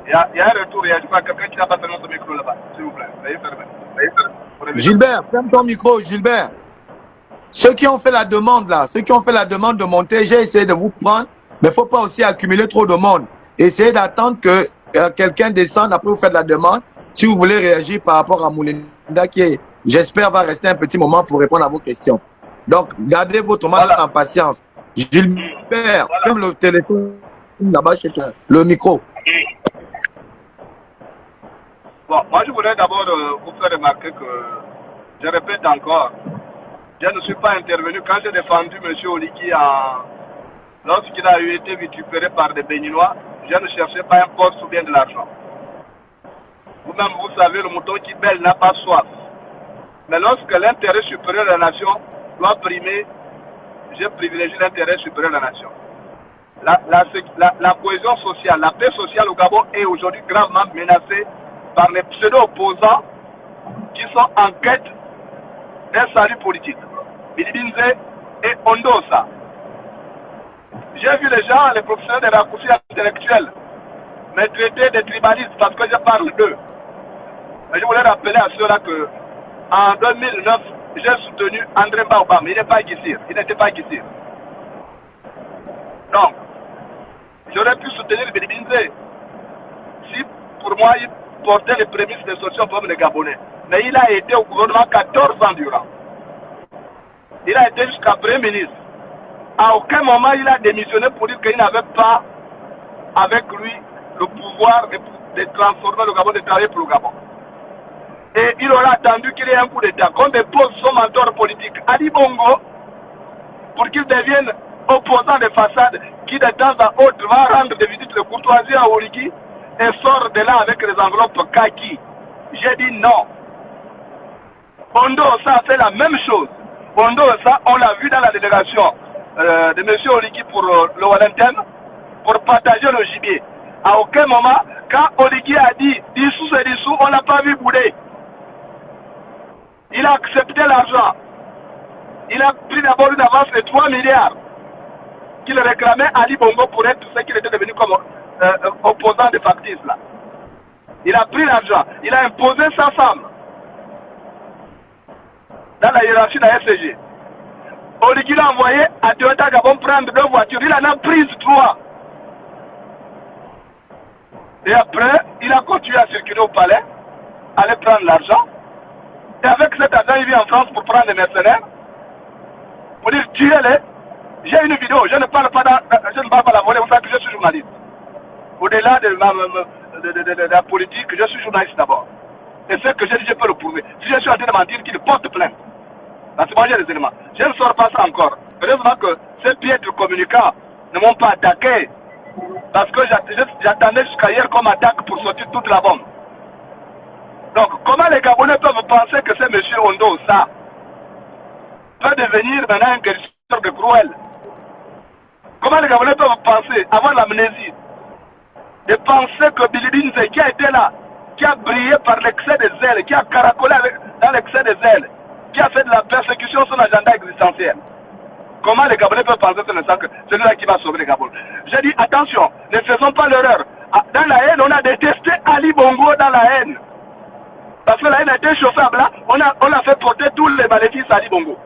il y a un retour. Il y a quelqu'un qui n'a pas fermé son micro là-bas. S'il vous plaît, veuillez fermer. Gilbert, ferme ton micro, Gilbert. Ceux qui ont fait la demande là, ceux qui ont fait la demande de monter, j'ai essayé de vous prendre, mais il ne faut pas aussi accumuler trop de monde. Essayez d'attendre que quelqu'un descende, après vous faites la demande, si vous voulez réagir par rapport à Moulinda qui, j'espère, va rester un petit moment pour répondre à vos questions. Donc, gardez votre mal en patience. Gilbert, ferme le téléphone là-bas chez toi, le micro. Bon, moi je voudrais d'abord vous faire remarquer que, je répète encore, je ne suis pas intervenu quand j'ai défendu M. Oligui lorsqu'il a été récupéré par des Béninois. Je ne cherchais pas un poste ou bien de l'argent. Vous-même, vous savez, le mouton qui bêle n'a pas soif. Mais lorsque l'intérêt supérieur de la nation doit primer, j'ai privilégié l'intérêt supérieur de la nation. La cohésion sociale, la paix sociale au Gabon est aujourd'hui gravement menacée par les pseudo-opposants qui sont en quête d'un salut politique. Bilibinze et Ondosa. J'ai vu les gens, les professionnels des raccourcis intellectuels, me traiter de tribalistes parce que je parle d'eux. Mais je voulais rappeler à ceux-là que en 2009, j'ai soutenu André Baobam. Il n'est pas Guissir. Il n'était pas Guissir. Donc, j'aurais pu soutenir Bilibinze si, pour moi, il portait les prémices de solution pour les Gabonais. Mais il a été au gouvernement 14 ans durant. Il a été jusqu'à Premier ministre. À aucun moment il a démissionné pour dire qu'il n'avait pas avec lui le pouvoir de transformer le Gabon, de travailler pour le Gabon. Et il aura attendu qu'il y ait un coup d'État, qu'on dépose son mentor politique, Ali Bongo, pour qu'il devienne opposant de façade, qui de temps à autre va rendre des visites de courtoisie à Oligui et sort de là avec les enveloppes kaki. J'ai dit non. Ondo, ça a fait la même chose. Ondo, ça, on l'a vu dans la délégation de M. Oligui pour le Wellington, pour partager le gibier. À aucun moment, quand Oligui a dit dissous c'est dissous, on l'a pas vu bouder. Il a accepté l'argent. Il a pris d'abord une avance de 3 milliards qu'il réclamait à Ali Bongo pour être ce qu'il était devenu comme opposant de factice là. Il a pris l'argent. Il a imposé sa femme dans la hiérarchie de la FCG. Oligui l'a envoyé à Toyota Gabon prendre 2 voitures. Il en a pris 3. Et après, il a continué à circuler au palais, aller prendre l'argent. Et avec cet argent, il vient en France pour prendre des mercenaires. Pour dire, tuez-les. J'ai une vidéo, je ne parle pas la volée, vous savez que je suis journaliste. Au-delà de la politique, je suis journaliste d'abord. Et ce que j'ai dit, je peux le prouver. Si je suis en train de mentir, qu'il porte plainte. Parce que moi j'ai des éléments. Je ne sors pas ça encore. Heureusement que ces piètres communicants ne m'ont pas attaqué. Parce que j'attendais jusqu'à hier comme attaque pour sortir toute la bombe. Donc, comment les Gabonais peuvent penser que c'est M. Ondo, ça, peut devenir maintenant un guérisseur de cruel? Comment les Gabonais peuvent penser, avoir l'amnésie, de penser que Bilibinze, qui a été là, qui a brillé par l'excès des ailes, qui a caracolé dans l'excès des ailes, qui a fait de la persécution son agenda existentiel, Comment les Gabonais peuvent penser sur l'instant que c'est celui-là qui va sauver les Gabonais? J'ai dit, attention, ne faisons pas l'erreur. Dans la haine, on a détesté Ali Bongo dans la haine. Parce que la haine a été chauffable là, on a fait porter tous les maléfices à Ali Bongo.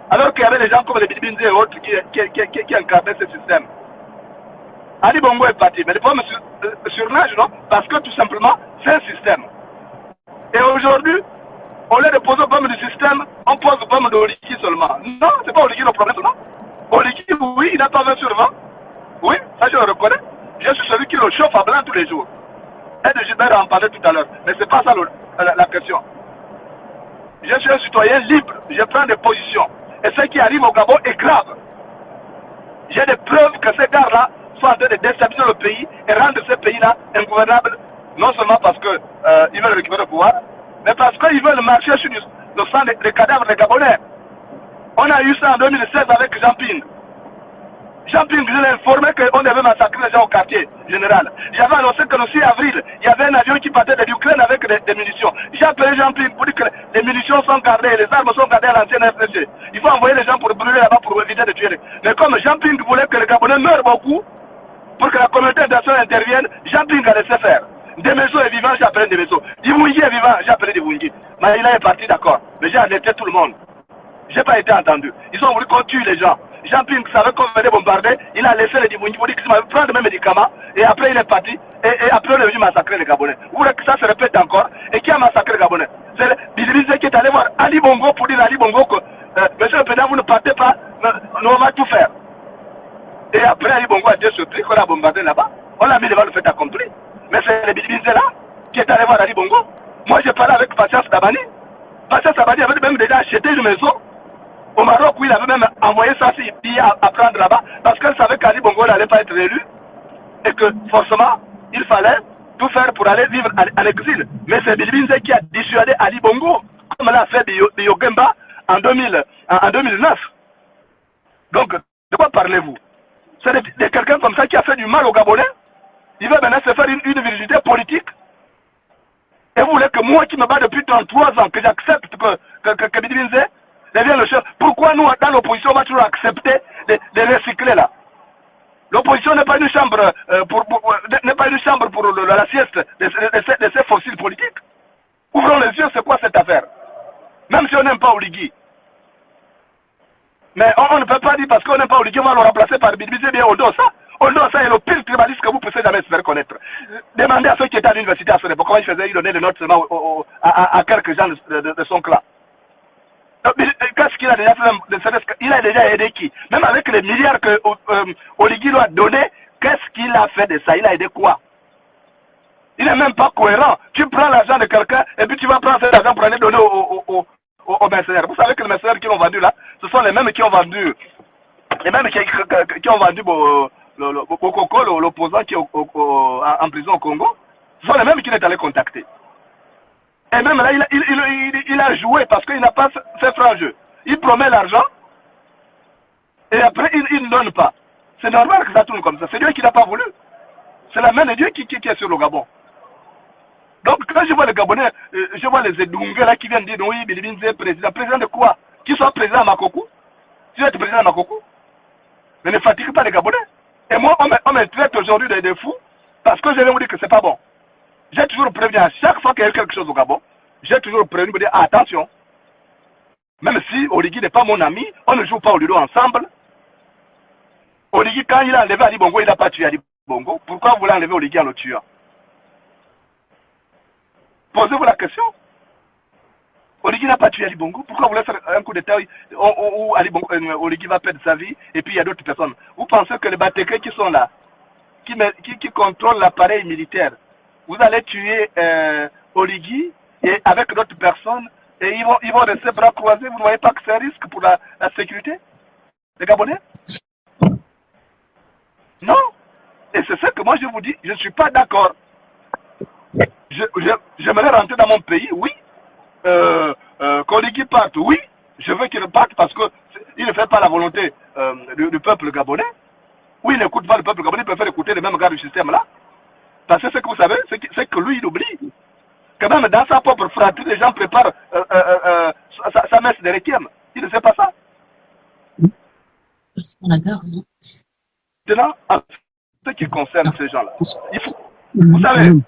Alors qu'il y avait des gens comme les Bidibinzi et autres qui incarnaient ce système. Ali Bongo est parti, mais le problème surnage, non? Parce que tout simplement, c'est un système. Et aujourd'hui, au lieu de poser le problème du système, on pose le problème de Oligi seulement. Non, c'est pas Oligi le problème seulement. Oligi, oui, il n'a pas 20 sur 20. Oui, ça je le reconnais. Je suis celui qui le chauffe à blanc tous les jours. Et de Gilbert en parlait tout à l'heure. Mais c'est pas ça la question. Je suis un citoyen libre. Je prends des positions. Et ce qui arrive au Gabon est grave. J'ai des preuves que ces gars-là sont en train de déstabiliser le pays et rendre ce pays-là ingouvernable. Non seulement parce qu'ils veulent récupérer le pouvoir, mais parce qu'ils veulent marcher sur le sang des cadavres des Gabonais. On a eu ça en 2016 avec Jean Ping. Jean Ping, je l'ai informé qu'on devait massacrer les gens au quartier général. J'avais annoncé que le 6 avril, il y avait un avion qui partait de l'Ukraine avec des munitions. J'ai appelé Jean Ping pour dire que les munitions sont gardées, les armes sont gardées à l'ancienne FDC. Il faut envoyer les gens pour brûler là-bas pour éviter de tuer. Mais comme Jean Ping voulait que les Gabonais meurent beaucoup, pour que la communauté internationale intervienne, Jean Ping a laissé faire. Demeso est vivant, j'ai appelé Demeso. Divungi est vivant, j'ai appelé Divungi. Maïla est parti, d'accord. Mais j'ai alerté tout le monde. J'ai pas été entendu. Ils ont voulu qu'on tue les gens. Jean Ping savait qu'on venait bombarder. Il a laissé les Divungi pour dire qu'il va prendre mes médicaments. Et après, il est parti. Et après, on est venu massacrer les Gabonais. Vous voulez que ça se répète encore? Et qui a massacré les Gabonais? C'est Bilibizé qui est allé voir Ali Bongo pour dire à Ali Bongo que monsieur le président, vous ne partez pas, nous on va tout faire. Et après, Ali Bongo a été surpris qu'on a bombardé là-bas. On l'a mis devant le fait accompli. Mais c'est les Bilibizé là qui est allé voir Ali Bongo. Moi, j'ai parlé avec Patience Dabani. Patience Dabani avait même déjà acheté une maison au Maroc, où il avait même envoyé sa fille à prendre là-bas, parce qu'elle savait qu'Ali Bongo n'allait pas être élu, et que forcément, il fallait tout faire pour aller vivre à l'exil. Mais c'est Bilibinze qui a dissuadé Ali Bongo, comme l'a fait Biogemba en 2009. Donc, de quoi parlez-vous? C'est de quelqu'un comme ça qui a fait du mal aux Gabonais. Il veut maintenant se faire une virginité politique. Et vous voulez que moi qui me bats depuis 33 ans, que j'accepte que Bilibinze devient le chef? Pourquoi nous, dans l'opposition, on va toujours accepter de recycler là? L'opposition n'est pas une chambre pour la sieste de ces fossiles politiques. Ouvrons les yeux, c'est quoi cette affaire? Même si on n'aime pas Oligui. Mais on ne peut pas dire parce qu'on n'aime pas Oligui, on va le remplacer par Bilibizé bien Odossa. Odossa est le pire tribaliste que vous puissiez jamais se faire connaître. Demandez à ceux qui étaient à l'université à ce époque comment il faisait, il donnait les notes seulement à quelques gens de son clan. Qu'est-ce qu'il a déjà fait? Il a déjà aidé qui? Même avec les milliards que Oligui lui a donné, qu'est-ce qu'il a fait de ça? Il a aidé quoi? Il n'est même pas cohérent. Tu prends l'argent de quelqu'un et puis tu vas prendre cet argent pour aller donner aux mercenaires. Vous savez que les mercenaires qui l'ont vendu là, ce sont les mêmes qui ont vendu, Bokoko, l'opposant qui est en prison au Congo. Ce sont les mêmes qu'il est allé contacter. Et même là, il a joué parce qu'il n'a pas fait franc jeu. Il promet l'argent et après il ne donne pas. C'est normal que ça tourne comme ça. C'est Dieu qui n'a pas voulu. C'est la main de Dieu qui est sur le Gabon. Donc quand je vois les Gabonais, je vois les Edunga là qui viennent dire oui, Bilibinze est président. Président de quoi? Qu'il soit président à Makokou? Tu vas être président à Makokou? Mais ne fatigue pas les Gabonais. Et moi, on me traite aujourd'hui de fous parce que je vais vous dire que c'est pas bon. J'ai toujours prévenu à chaque fois qu'il y a eu quelque chose au Gabon, j'ai toujours prévenu pour dire attention. Même si Oligui n'est pas mon ami, on ne joue pas au Ludo ensemble. Oligui, quand il a enlevé Ali Bongo, il n'a pas tué Ali Bongo. Pourquoi vous voulez enlever Oligui en le tuant? Posez-vous la question. Oligui n'a pas tué Ali Bongo. Pourquoi vous voulez faire un coup d'état où Oligui va perdre sa vie et puis il y a d'autres personnes? Vous pensez que les Batékés qui sont là, qui contrôlent l'appareil militaire, vous allez tuer Oligui et avec d'autres personnes et ils vont rester bras croisés? Vous ne voyez pas que c'est un risque pour la sécurité des Gabonais? Non. Et c'est ça que moi je vous dis, je ne suis pas d'accord. J'aimerais rentrer dans mon pays, oui. Qu'Oligui parte, oui. Je veux qu'il parte parce qu'il ne fait pas la volonté du peuple gabonais. Oui, il n'écoute pas le peuple gabonais, il préfère écouter les mêmes gars du système là. Parce que ce que vous savez, c'est que lui, il oublie. Que même dans sa propre fratrie, les gens préparent sa messe de requiem. Il ne sait pas ça. Maintenant, en ce qui concerne ces gens-là, vous savez,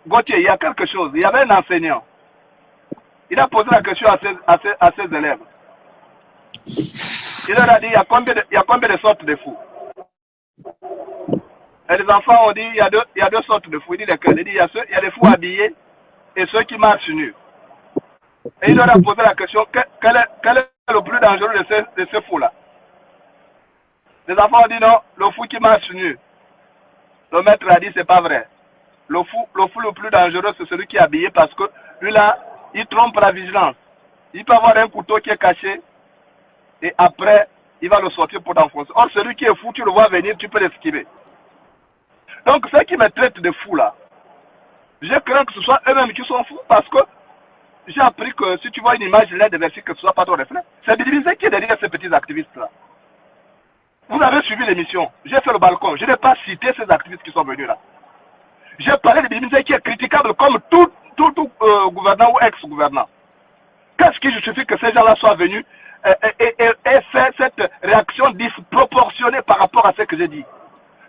Gauthier, il y a quelque chose. Il y avait un enseignant. Il a posé la question à ses élèves. Il leur a dit, il y a combien de sortes de fous? Et les enfants ont dit, il y a deux sortes de fous. Il dit lesquels? Il dit, il y a les fous habillés et ceux qui marchent nus. Et il leur a posé la question, quel est le plus dangereux de ces fous-là? Les enfants ont dit non, le fou qui marche nu. Le maître a dit, c'est pas vrai. Le fou le plus dangereux, c'est celui qui est habillé parce que lui là, il trompe la vigilance. Il peut avoir un couteau qui est caché et après, il va le sortir pour t'enfoncer. Or, celui qui est fou, tu le vois venir, tu peux l'esquiver. Donc, ceux qui me traitent de fou là, je crains que ce soit eux-mêmes qui sont fous parce que j'ai appris que si tu vois une image de l'aide de Bercy, que ce soit pas ton reflet. C'est Bidimisé qui est derrière ces petits activistes là. Vous avez suivi l'émission. J'ai fait le balcon. Je n'ai pas cité ces activistes qui sont venus là. J'ai parlé de Bidimisé qui est critiquable comme tout gouvernant ou ex-gouvernant. Qu'est-ce qui justifie que ces gens-là soient venus et faire cette réaction disproportionnée par rapport à ce que j'ai dit?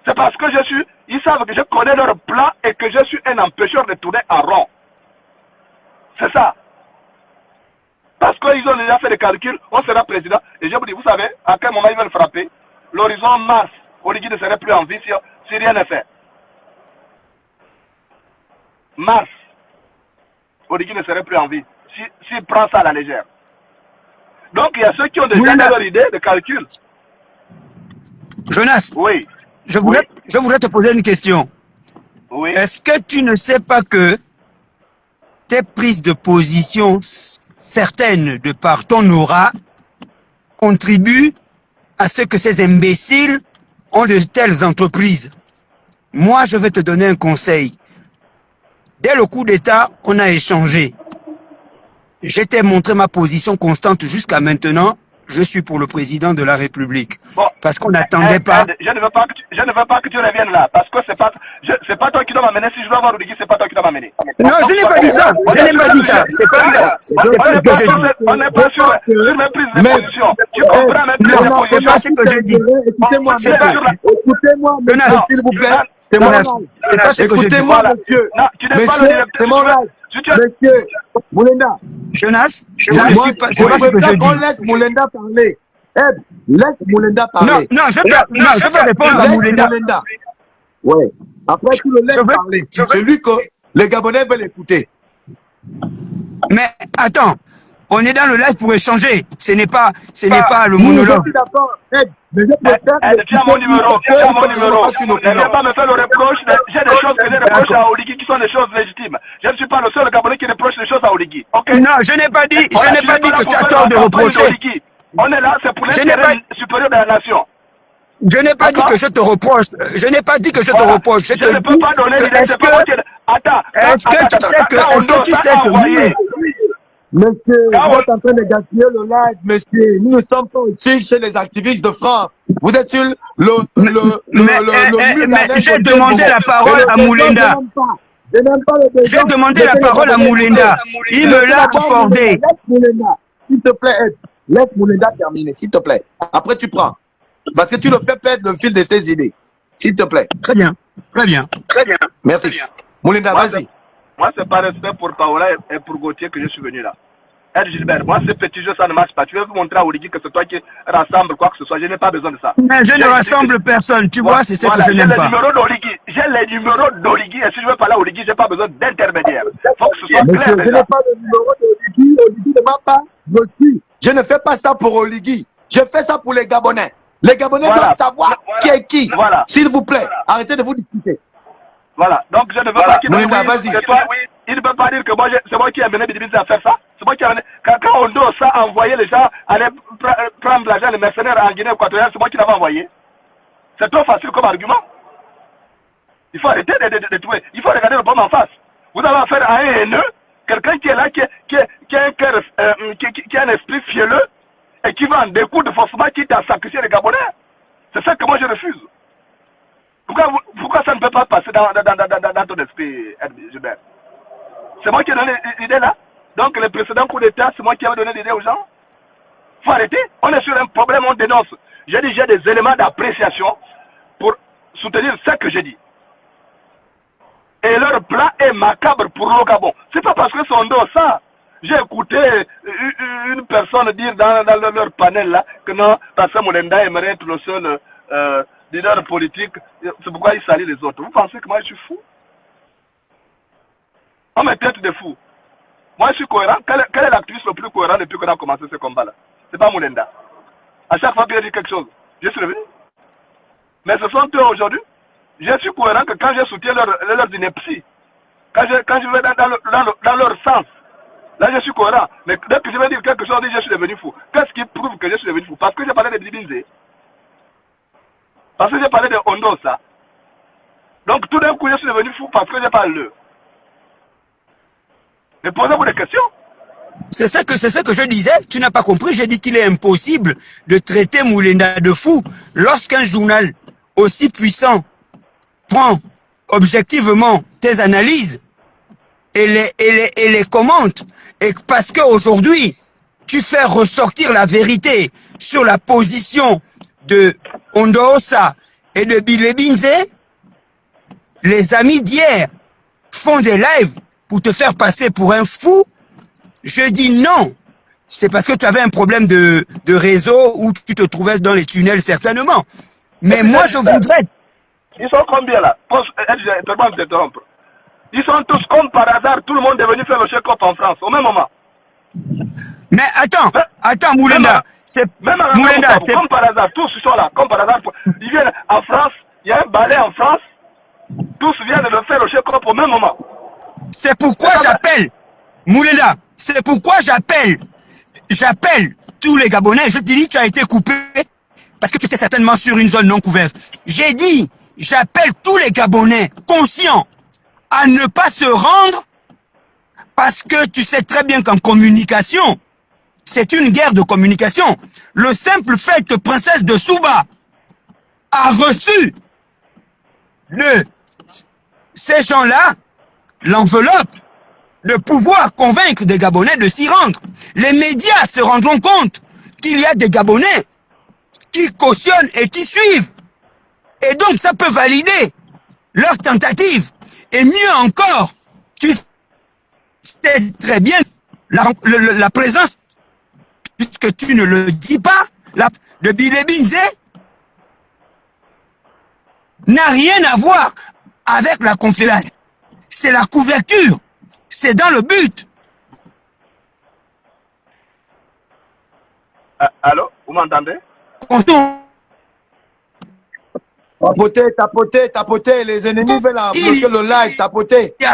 C'est parce que ils savent que je connais leur plan et que je suis un empêcheur de tourner en rond. C'est ça. Parce qu'ils ont déjà fait des calculs, on sera président. Et je vous dis, vous savez, à quel moment ils veulent frapper? L'horizon Mars, Oligui ne serait plus en vie si rien n'est fait. Mars, Oligui ne serait plus en vie s'il prend ça à la légère. Donc il y a ceux qui ont déjà leur idée de calcul. Jonas, oui. Je voudrais te poser une question. Oui. Est-ce que tu ne sais pas que tes prises de position certaines de par ton aura contribuent à ce que ces imbéciles ont de telles entreprises? Moi, je vais te donner un conseil. Dès le coup d'État, on a échangé. Je t'ai montré ma position constante jusqu'à maintenant. Je suis pour le président de la République. Bon, parce qu'on n'attendait pas. Je ne veux pas que tu reviennes là. Parce que c'est pas toi qui dois m'amener. Si je dois avoir Oligui, c'est pas toi qui dois m'amener. Non, je n'ai pas dit ça. Je n'ai pas dit ça. C'est pas ça. C'est pas ce que je dis. On n'est pas sur mes prises de position. Tu comprends mes prises de position? C'est pas ce que je dis. Écoutez-moi, écoutez-moi, s'il vous plaît. C'est pas ce que je dis. Écoutez-moi, monsieur. Non, tu n'es pas le directeur. C'est mon âge. Monsieur Moulenda. Jonas, je ne suis pas ce que je dis. On laisse Moulenda parler. Laisse Moulenda parler. Non, je vais répondre à Moulenda. Ouais. Après, tu le laisses parler. C'est lui que les Gabonais veulent écouter. Mais attends, on est dans le live pour échanger. Ce n'est pas le monologue. Je suis d'accord. Tiens mon numéro. Ne viens pas me faire le reproche. J'ai des choses que j'ai reproche à Oligui qui sont des choses légitimes. Je ne suis pas le seul Gabonais qui reproche des choses à Oligui. Okay? Non, je n'ai pas dit que tu as tort de reprocher. On est là, c'est pour l'intérêt supérieur de la nation. Je n'ai pas dit que je te reproche. Je n'ai pas dit que je te reproche. Je ne peux pas donner l'idée. Attends. Est-ce que tu sais que Monsieur, vous êtes en train de gaspiller le live, monsieur. Nous ne sommes pas aussi chez les activistes de France. Vous êtes sur mais j'ai demandé la parole à Moulenda. J'ai demandé la parole à Moulenda. Il me l'a accordé. Laisse Moulenda, s'il te plaît, laisse Moulenda terminer, s'il te plaît. Après, tu prends. Parce que tu le fais perdre le fil de ses idées. S'il te plaît. Très bien. Merci. Moulenda, vas-y. Moi, c'est par respect pour Paola et pour Gauthier que je suis venu là. Gilbert, moi, ce petit jeu, ça ne marche pas. Tu veux vous montrer à Oligui que c'est toi qui rassemble quoi que ce soit. Je n'ai pas besoin de ça. Mais je ne rassemble personne. Tu vois, c'est ce que je n'aime pas. J'ai les numéros d'Oligui. Et si je veux parler à Oligui, je n'ai pas besoin d'intermédiaire. Il faut que ce soit clair. Je n'ai pas de numéro d'Oligui. Oligui ne m'a pas reçu. Je ne fais pas ça pour Oligui. Je fais ça pour les Gabonais. Les Gabonais doivent savoir qui est qui. S'il vous plaît, arrêtez de vous discuter. Voilà, donc je ne veux pas qu'il il ne peut pas dire que c'est moi qui ai amené Bidimisé à faire ça. C'est moi qui ai amené. Quand on doit ça envoyer les gens aller prendre l'argent des mercenaires en Guinée équatoriale, c'est moi qui l'avais envoyé. C'est trop facile comme argument. Il faut arrêter de trouver. Il faut regarder le problème en face. Vous avez affaire à un haineux, quelqu'un qui est là, qui a un esprit fielleux et qui va en découdre forcément, quitte à sacrifier les Gabonais. C'est ça que moi je refuse. Pourquoi ça ne peut pas passer dans ton esprit, Gilbert? C'est moi qui ai donné l'idée là. Donc le précédent coup d'État, c'est moi qui avais donné l'idée aux gens. Il faut arrêter. On est sur un problème, on dénonce. J'ai dit, j'ai des éléments d'appréciation pour soutenir ce que j'ai dit. Et leur plan est macabre pour le Gabon. C'est pas parce que c'est dos ça. J'ai écouté une personne dire dans leur panel là que non, parce que Moulenda aimerait être le seul leader politique. C'est pourquoi il salit les autres. Vous pensez que moi je suis fou? On me tête de fou. Moi je suis cohérent. Quel est l'activiste le plus cohérent depuis qu'on a commencé ce combat là? C'est pas Moulenda. À chaque fois qu'il dit quelque chose, je suis revenu. Mais ce sont eux aujourd'hui. Je suis cohérent que quand je soutiens leur ineptie, quand je vais dans leur sens, là je suis cohérent. Mais dès que je vais dire quelque chose, je suis devenu fou. Qu'est-ce qui prouve que je suis devenu fou? Parce que j'ai parlé de Bilibinze. Parce que j'ai parlé de Ondosa. Donc tout d'un coup, je suis devenu fou parce que j'ai parlé d'eux. Mais posez-vous des questions. C'est ça que je disais. Tu n'as pas compris. J'ai dit qu'il est impossible de traiter Moulenda de fou lorsqu'un journal aussi puissant prend objectivement tes analyses et les commente. Et parce qu'aujourd'hui, tu fais ressortir la vérité sur la position de Ondosa et de Bilibinze, les amis d'hier font des lives pour te faire passer pour un fou. Je dis non. C'est parce que tu avais un problème de réseau ou tu te trouvais dans les tunnels certainement. Mais moi, je voudrais... Ils sont combien là? Pardon de t'interrompre. Ils sont tous comme par hasard, tout le monde est venu faire le check-up en France au même moment. Mais attends, Moulenda. Moulenda, c'est comme par hasard, tous ils sont là, comme par hasard. Ils viennent en France, il y a un balai en France, tous viennent de faire le check-up au même moment. C'est pourquoi j'appelle, Moulenda, c'est pourquoi j'appelle tous les Gabonais. Je te dis, tu as été coupé parce que tu étais certainement sur une zone non couverte. J'ai dit, j'appelle tous les Gabonais conscients à ne pas se rendre parce que tu sais très bien qu'en communication, c'est une guerre de communication. Le simple fait que Princesse de Souba a reçu de ces gens-là l'enveloppe, de pouvoir convaincre des Gabonais de s'y rendre. Les médias se rendront compte qu'il y a des Gabonais qui cautionnent et qui suivent. Et donc ça peut valider leur tentative. Et mieux encore, tu sais très bien la présence, puisque tu ne le dis pas, de Bilibinze n'a rien à voir avec la conférence. C'est la couverture. C'est dans le but. Allô, vous m'entendez? Tapoter, les ennemis veulent bloquer le live, tapoter. Tu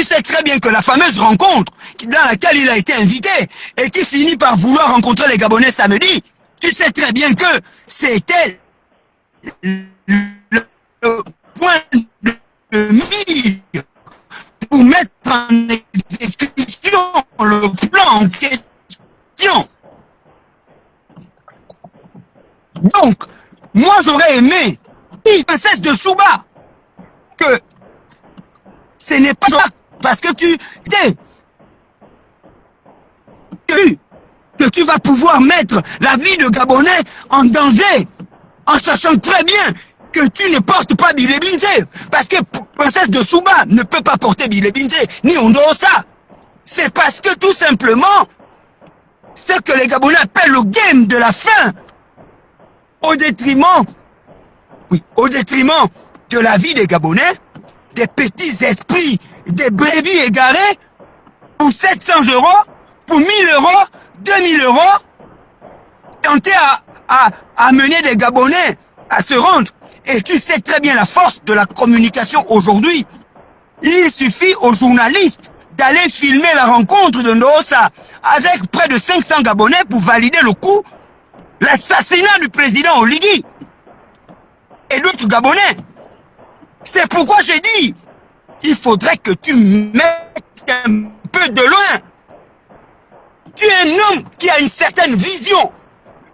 sais très bien que la fameuse rencontre dans laquelle il a été invité et qui finit par vouloir rencontrer les Gabonais samedi, tu sais très bien que c'était le point de mire pour mettre en exécution le plan en question. Donc, moi j'aurais aimé, Princesse de Souba, que ce n'est pas parce que que tu vas pouvoir mettre la vie de Gabonais en danger, en sachant très bien que tu ne portes pas Bilibinze, parce que Princesse de Souba ne peut pas porter Bilibinze, ni Ondosa. C'est parce que tout simplement, ce que les Gabonais appellent le game de la faim, au détriment de la vie des Gabonais, des petits esprits, des brebis égarés, pour 700 €, pour 1000 €, 2000 €, tenter à mener des Gabonais à se rendre. Et tu sais très bien la force de la communication aujourd'hui. Il suffit aux journalistes d'aller filmer la rencontre de Ndosa avec près de 500 Gabonais pour valider le coup, l'assassinat du président Oligui et d'autres Gabonais. C'est pourquoi j'ai dit, il faudrait que tu mettes un peu de loin. Tu es un homme qui a une certaine vision,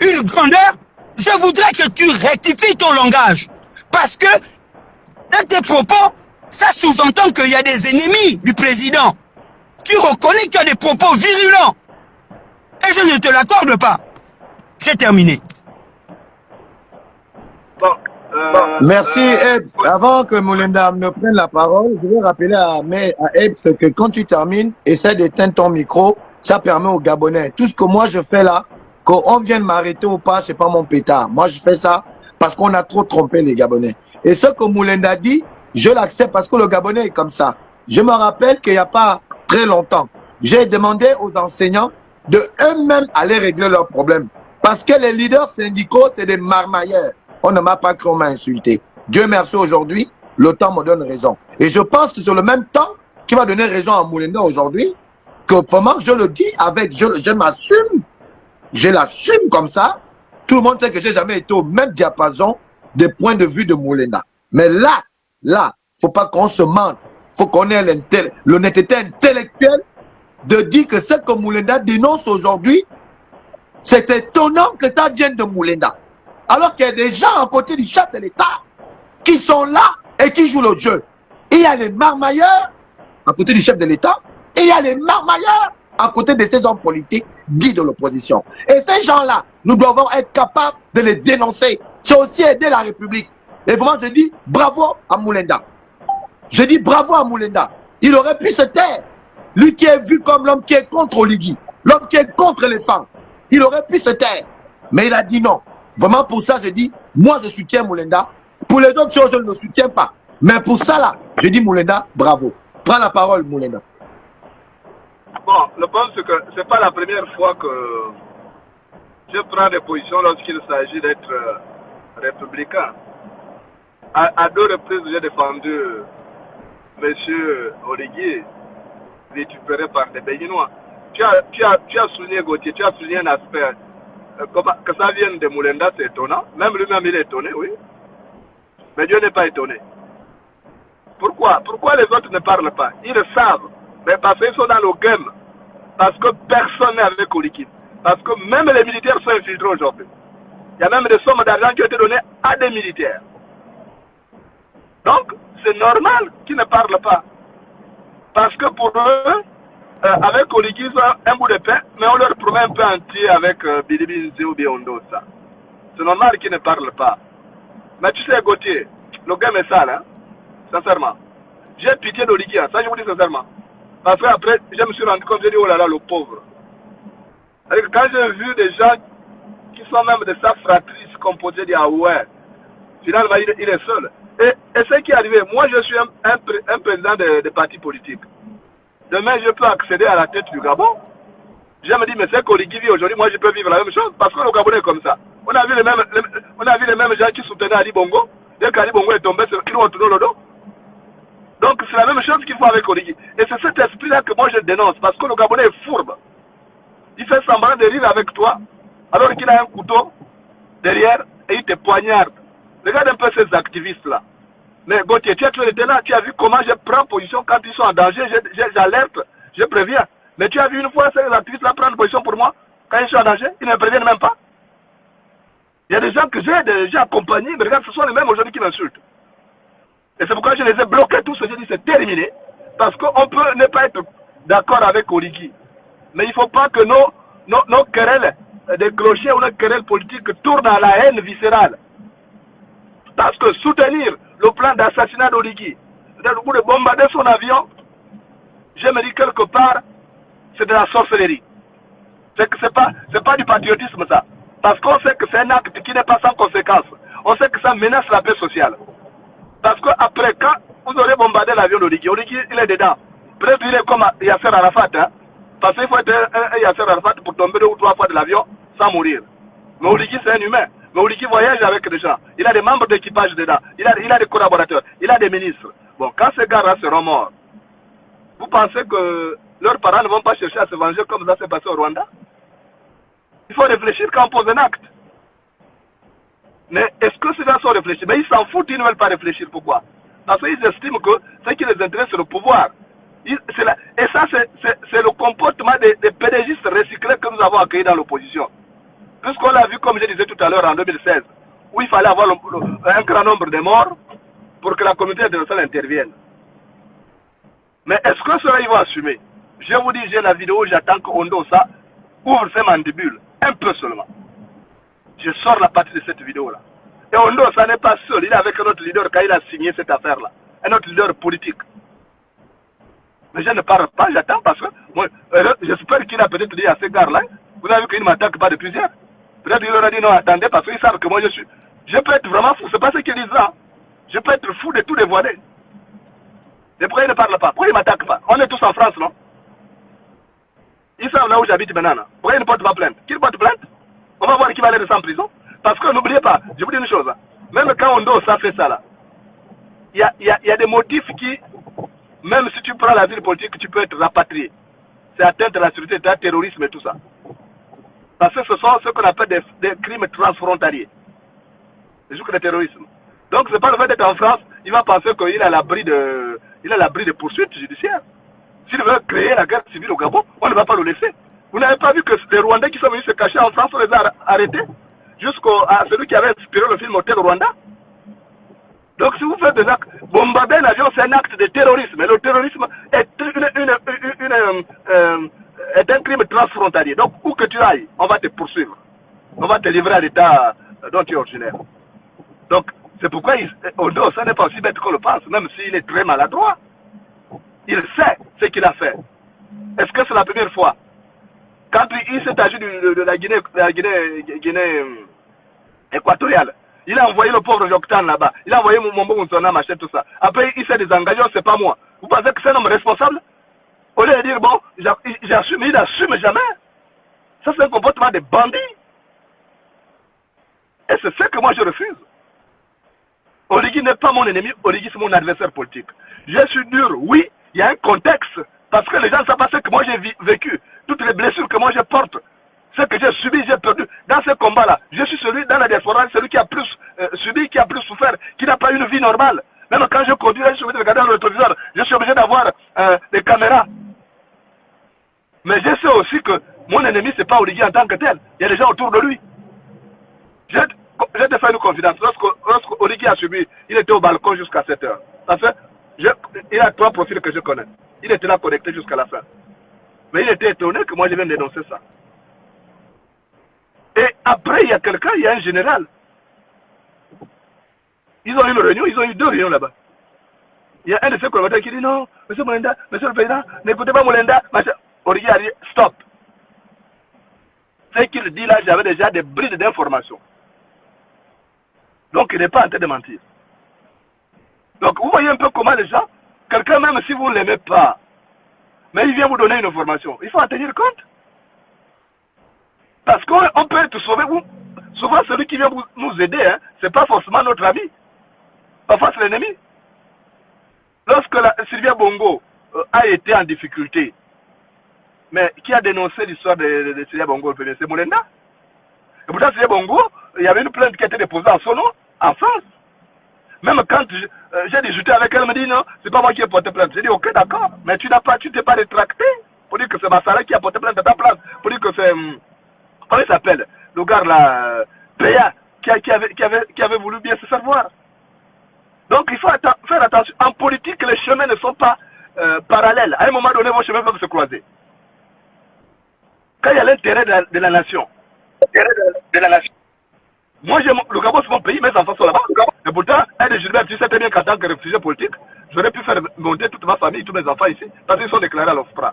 une grandeur. Je voudrais que tu rectifies ton langage. Parce que, dans tes propos, ça sous-entend qu'il y a des ennemis du président. Tu reconnais que tu as des propos virulents. Et je ne te l'accorde pas. C'est terminé. Bon, merci, Ebs. Avant que Moulenda ne prenne la parole, je vais rappeler à Ebs que quand tu termines, essaie d'éteindre ton micro. Ça permet aux Gabonais. Tout ce que moi je fais là, qu'on vienne m'arrêter ou pas, c'est pas mon pétard. Moi, je fais ça parce qu'on a trop trompé les Gabonais. Et ce que Moulenda dit, je l'accepte parce que le Gabonais est comme ça. Je me rappelle qu'il n'y a pas très longtemps, j'ai demandé aux enseignants de eux-mêmes aller régler leurs problèmes. Parce que les leaders syndicaux, c'est des marmailleurs. On ne m'a pas cru, on m'a insulté. Dieu merci aujourd'hui, le temps me donne raison. Et je pense que c'est le même temps qui va donner raison à Moulenda aujourd'hui, que vraiment je le dis avec, je m'assume, je l'assume comme ça. Tout le monde sait que j'ai jamais été au même diapason des points de vue de Moulenda. Mais là, faut pas qu'on se mente. Faut qu'on ait l'honnêteté intellectuelle de dire que ce que Moulenda dénonce aujourd'hui, c'est étonnant que ça vienne de Moulenda. Alors qu'il y a des gens à côté du chef de l'État qui sont là et qui jouent le jeu. Et il y a les marmailleurs à côté du chef de l'État et il y a les marmailleurs à côté de ces hommes politiques dits de l'opposition. Et ces gens-là, nous devons être capables de les dénoncer. C'est aussi aider la République. Et vraiment, je dis bravo à Moulenda. Je dis bravo à Moulenda. Il aurait pu se taire. Lui qui est vu comme l'homme qui est contre Oligui, l'homme qui est contre les femmes. Il aurait pu se taire. Mais il a dit non. Vraiment pour ça, je dis, moi je soutiens Moulenda. Pour les autres choses, je ne le soutiens pas. Mais pour ça là, je dis Moulenda, bravo. Prends la parole, Moulenda. Bon, le problème c'est que c'est pas la première fois que je prends des positions lorsqu'il s'agit d'être républicain. À deux reprises, j'ai défendu M. Oligui, récupéré par des Béninois. Tu as souligné, Gauthier, tu as souligné un aspect. Que ça vienne de Moulenda, c'est étonnant. Même lui-même, il est étonné, oui. Mais Dieu n'est pas étonné. Pourquoi les autres ne parlent pas? Ils le savent. Mais parce qu'ils sont dans le game. Parce que personne n'est avec Oligui. Parce que même les militaires sont infiltrés aujourd'hui. Il y a même des sommes d'argent qui ont été données à des militaires. Donc, c'est normal qu'ils ne parlent pas. Parce que pour eux, avec Oligui, ils ont un bout de pain, mais on leur promet un peu entier avec Bilibi Nzi ou Biondosa. C'est normal qu'ils ne parlent pas. Mais tu sais, Gauthier, le game est sale, hein? Sincèrement. J'ai pitié d'Oligui, hein? Ça je vous dis sincèrement. Parce qu'après, je me suis rendu compte, j'ai dit, oh là là, le pauvre. Quand j'ai vu des gens qui sont même de sa fratrie composée, dit, ah ouais, finalement, il est seul. Et ce qui est arrivé, moi je suis un président de parti politique. Demain, je peux accéder à la tête du Gabon. Je me dis, mais c'est qu'Oligui vit aujourd'hui, moi je peux vivre la même chose, parce que le Gabon est comme ça. On a vu les mêmes gens qui soutenaient Ali Bongo. Dès qu'Ali Bongo est tombé, c'est qu'ils ont tourné le dos. Donc c'est la même chose qu'il faut avec Oligui. Et c'est cet esprit-là que moi je dénonce, parce que le Gabonais est fourbe. Il fait semblant de rire avec toi, alors qu'il a un couteau derrière et il te poignarde. Regarde un peu ces activistes-là. Mais Gauthier, tu étais là, tu as vu comment je prends position quand ils sont en danger, j'alerte, je préviens. Mais tu as vu une fois ces activistes-là prendre position pour moi, quand ils sont en danger, ils ne me préviennent même pas. Il y a des gens que j'ai déjà accompagnés, mais regarde, ce sont les mêmes aujourd'hui qui m'insultent. Et c'est pourquoi je les ai bloqués tous, j'ai dit c'est terminé, parce qu'on peut ne pas être d'accord avec Oligui. Mais il ne faut pas que nos querelles des clochers ou nos querelles politiques tournent à la haine viscérale. Parce que soutenir le plan d'assassinat d'Oligui, de bombarder son avion, je me dis quelque part, c'est de la sorcellerie. C'est pas du patriotisme ça. Parce qu'on sait que c'est un acte qui n'est pas sans conséquence. On sait que ça menace la paix sociale. Parce qu'après, quand vous aurez bombardé l'avion d'Oligui, Oligui il est dedans. Peut-être il est comme Yasser Arafat. Hein? Parce qu'il faut être un Yasser Arafat pour tomber 2 ou 3 fois de l'avion sans mourir. Mais Oligui c'est un humain. Mais Oligui voyage avec des gens. Il a des membres d'équipage dedans. Il a des collaborateurs. Il a des ministres. Bon, quand ces gars-là seront morts, vous pensez que leurs parents ne vont pas chercher à se venger comme ça s'est passé au Rwanda? Il faut réfléchir quand on pose un acte. Mais est-ce que ces gens sont réfléchis? Mais ils s'en foutent, ils ne veulent pas réfléchir. Pourquoi? Parce qu'ils estiment que ce qui les intéresse, c'est le pouvoir. Et ça, c'est le comportement des pédégistes recyclés que nous avons accueillis dans l'opposition. Puisqu'on l'a vu, comme je disais tout à l'heure, en 2016, où il fallait avoir un grand nombre de morts pour que la communauté internationale intervienne. Mais est-ce que cela, ils vont assumer? Je vous dis, j'ai la vidéo, j'attends qu'on donne ça. ouvre ses mandibules, un peu seulement. Je sors la partie de cette vidéo-là. Et Ondo, ça n'est pas seul. Il est avec un autre leader quand il a signé cette affaire-là. Un autre leader politique. Mais je ne parle pas, j'attends parce que moi, j'espère qu'il a peut-être dit à ces gars-là, vous avez vu qu'il ne m'attaque pas depuis hier. Peut-être qu'il leur a dit non, attendez, parce qu'ils savent que moi je peux être vraiment fou, c'est pas ce qu'ils disent là. Je peux être fou de tout dévoiler. Et pourquoi ils ne parlent pas? Pourquoi ils ne m'attaquent pas? On est tous en France, non? Ils savent là où j'habite maintenant. Non? Pourquoi ils ne portent pas plainte? Qu'ils portent plainte? On va voir qui va aller rester en prison. Parce que n'oubliez pas, je vous dis une chose, hein. Même quand Ondo ça fait ça là, il y a des motifs qui, même si tu prends la ville politique, tu peux être rapatrié. C'est atteinte à la sécurité, c'est un terrorisme et tout ça. Parce que ce sont ce qu'on appelle des crimes transfrontaliers. C'est juste le terrorisme. Donc c'est pas le fait d'être en France, il va penser qu'il est à l'abri de poursuites judiciaires. S'il veut créer la guerre civile au Gabon, on ne va pas le laisser. Vous n'avez pas vu que les Rwandais qui sont venus se cacher en France, on les a arrêtés jusqu'à celui qui avait inspiré le film Hôtel Rwanda. Donc si vous faites des actes, bombarder un avion, c'est un acte de terrorisme. Et le terrorisme est un crime transfrontalier. Donc où que tu ailles, on va te poursuivre. On va te livrer à l'état dont tu es originaire. Donc c'est pourquoi Ondo, ça n'est pas aussi bête qu'on le pense, même s'il est très maladroit. Il sait ce qu'il a fait. Est-ce que c'est la première fois? Quand il s'est agi de la Guinée équatoriale, il a envoyé le pauvre Joktan là-bas. Il a envoyé Mombo Moussona, machin, tout ça. Après, il s'est désengagé, c'est pas moi. Vous pensez que c'est un homme responsable? Au lieu de dire, bon, j'assume, il n'assume jamais. Ça, c'est un comportement de bandit. Et c'est ce que moi, je refuse. Oligui n'est pas mon ennemi, Oligui, c'est mon adversaire politique. Je suis dur, oui, il y a un contexte. Parce que les gens ne savent pas ce que moi j'ai vécu. Toutes les blessures que moi je porte. Ce que j'ai subi, j'ai perdu. Dans ce combat-là, je suis celui dans la diaspora, celui qui a plus subi, qui a plus souffert, qui n'a pas une vie normale. Même quand je conduis, je suis obligé de regarder dans le rétroviseur. Je suis obligé d'avoir des caméras. Mais je sais aussi que mon ennemi, ce n'est pas Oligui en tant que tel. Il y a des gens autour de lui. Je te fais une confidence. Lorsque Oligui a subi, il était au balcon jusqu'à 7 heures. Parce que il a 3 profils que je connais. Il était là connecté jusqu'à la fin. Mais il était étonné que moi je vienne dénoncer ça. Et après, il y a quelqu'un, il y a un général. Ils ont eu une réunion, ils ont eu 2 réunions là-bas. Il y a un de ces collaborateurs qui dit non, monsieur Molenda, monsieur le président, n'écoutez pas Molenda. Oligui a dit stop. Ce qu'il dit là, j'avais déjà des brides d'informations. Donc il n'est pas en train de mentir. Donc vous voyez un peu comment les gens, quelqu'un même si vous ne l'aimez pas, mais il vient vous donner une information, il faut en tenir compte. Parce qu'on peut être sauvé. Souvent celui qui vient nous aider, hein, ce n'est pas forcément notre ami. Parfois c'est l'ennemi. Lorsque Sylvia Bongo a été en difficulté, mais qui a dénoncé l'histoire de Sylvia Bongo, c'est Molenda. Et pourtant Sylvia Bongo, il y avait une plainte qui a été déposée en son nom, en France. Même quand j'ai discuté avec elle, elle me dit non, c'est pas moi qui ai porté plainte. J'ai dit ok, d'accord, mais tu t'es pas rétracté pour dire que c'est Massala qui a porté plainte à ta place, pour dire que c'est, comment il s'appelle, le gars là, Péa, qui avait voulu bien se faire voir. Donc il faut faire attention. En politique, les chemins ne sont pas parallèles. À un moment donné, vos chemins peuvent se croiser. Quand il y a l'intérêt de la nation, moi, le Gabon, c'est mon pays, mes enfants sont là-bas. Et pourtant, Aide Gilbert, tu sais très bien qu'en tant que réfugié politique, j'aurais pu faire monter toute ma famille, tous mes enfants ici, parce qu'ils sont déclarés à l'OFPRA.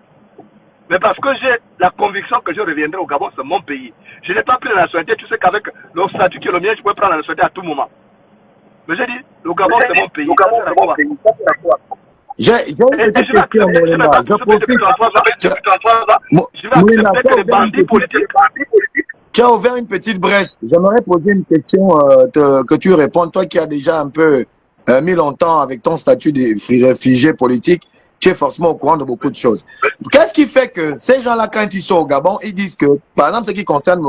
Mais parce que j'ai la conviction que je reviendrai au Gabon, c'est mon pays. Je n'ai pas pris la nationalité, tu sais qu'avec le statut qui est le mien, je peux prendre la nationalité à tout moment. Mais j'ai dit, le Gabon, c'est mon pays. J'ai une petite question, Molenda. Je vais accepter les bandits politiques. Tu as ouvert une petite brèche. J'aimerais poser une question que tu réponds. Toi qui as déjà un peu mis longtemps avec ton statut de réfugié politique, tu es forcément au courant de beaucoup de choses. Qu'est-ce qui fait que ces gens-là, quand ils sont au Gabon, ils disent que, par exemple, ce qui concerne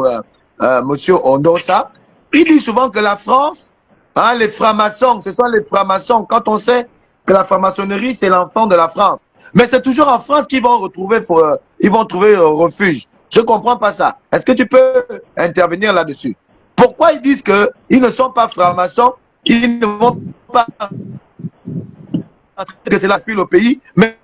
Monsieur Ondosa, ils disent souvent que la France, hein, les francs-maçons, ce sont les francs-maçons. Quand on sait que la franc-maçonnerie, c'est l'enfant de la France. Mais c'est toujours en France qu'ils vont trouver refuge. Je ne comprends pas ça. Est-ce que tu peux intervenir là-dessus? Pourquoi ils disent qu'ils ne sont pas francs-maçons, qu'ils ne vont pas que c'est l'aspect au pays, mais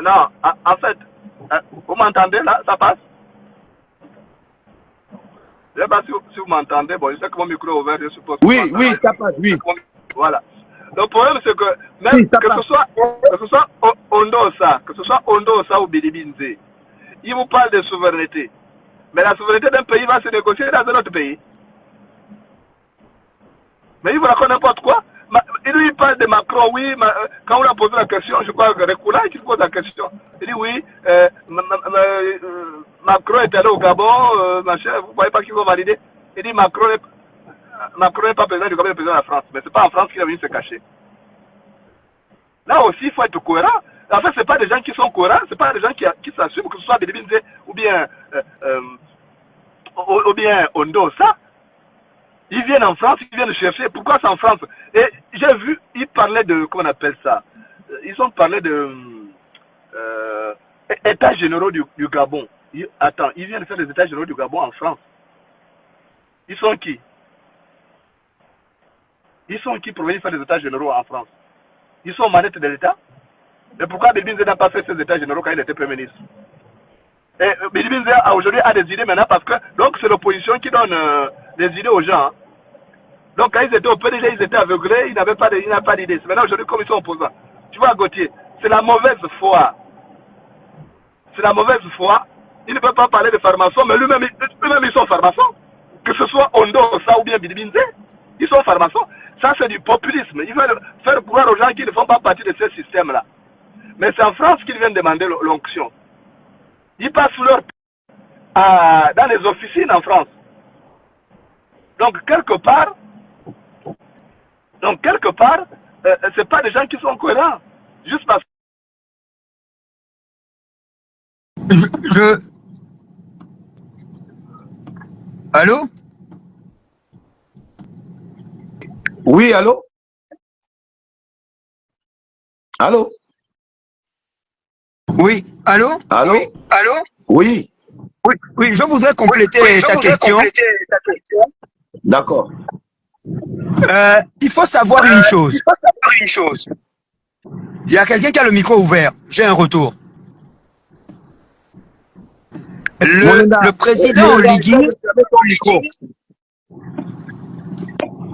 Non, en fait, vous m'entendez là? Ça passe? Je ne sais pas si vous m'entendez. Bon, je sais que mon micro est ouvert, je suppose. Oui, oui, ça passe, oui. Voilà. Le problème, c'est que même Oui, ça que passe. ce soit Ondosa ou Bilibinze, il vous parle de souveraineté. Mais la souveraineté d'un pays va se négocier dans un autre pays. Mais il vous raconte n'importe quoi. Il lui parle de Macron, oui. Quand on lui a posé la question, je crois que Recoula qui pose la question. Il dit oui, Macron est allé au Gabon, machin, vous ne voyez pas qu'ils vont valider. Il dit Macron n'est pas président du Gabon, il est président de la France. Mais ce n'est pas en France qu'il est venu se cacher. Là aussi, il faut être cohérent. En fait, ce n'est pas des gens qui sont cohérents, ce n'est pas des gens qui s'assument, que ce soit Bilibinze ou bien Ondosa. Ils viennent en France, ils viennent chercher. Pourquoi c'est en France? Et j'ai vu, ils parlaient de, comment on appelle ça? Ils ont parlé de États généraux du Gabon. Attends, ils viennent faire les États généraux du Gabon en France. Ils sont qui? Ils sont qui pour venir faire les États généraux en France? Ils sont manettes de l'État? Mais pourquoi Bilibinze n'a pas fait ces États généraux quand il était Premier ministre? Et Bilibinze aujourd'hui a des idées maintenant parce que donc c'est l'opposition qui donne des idées aux gens. Hein. Donc quand ils étaient au PDG, ils étaient aveuglés, ils n'avaient pas d'idées. Maintenant aujourd'hui comme ils sont opposants. Tu vois Gauthier, c'est la mauvaise foi. C'est la mauvaise foi. Il ne peut pas parler de pharmaçons, mais eux-mêmes ils sont pharmaçons. Que ce soit Ondosa ou bien Bilibinze, ils sont pharmaçons. Ça c'est du populisme. Ils veulent faire croire aux gens qui ne font pas partie de ce système-là. Mais c'est en France qu'ils viennent demander l'onction. Ils passent leur temps dans les officines en France. Donc quelque part, c'est pas des gens qui sont cohérents. Juste parce Je... Allô? Oui, allô? Allô? Oui, allô? Allô? Allô? Oui, Oui, je voudrais compléter ta question. d'accord. Il faut savoir une chose. Il faut savoir une chose. Il y a quelqu'un qui a le micro ouvert. J'ai un retour. Le président Oligui,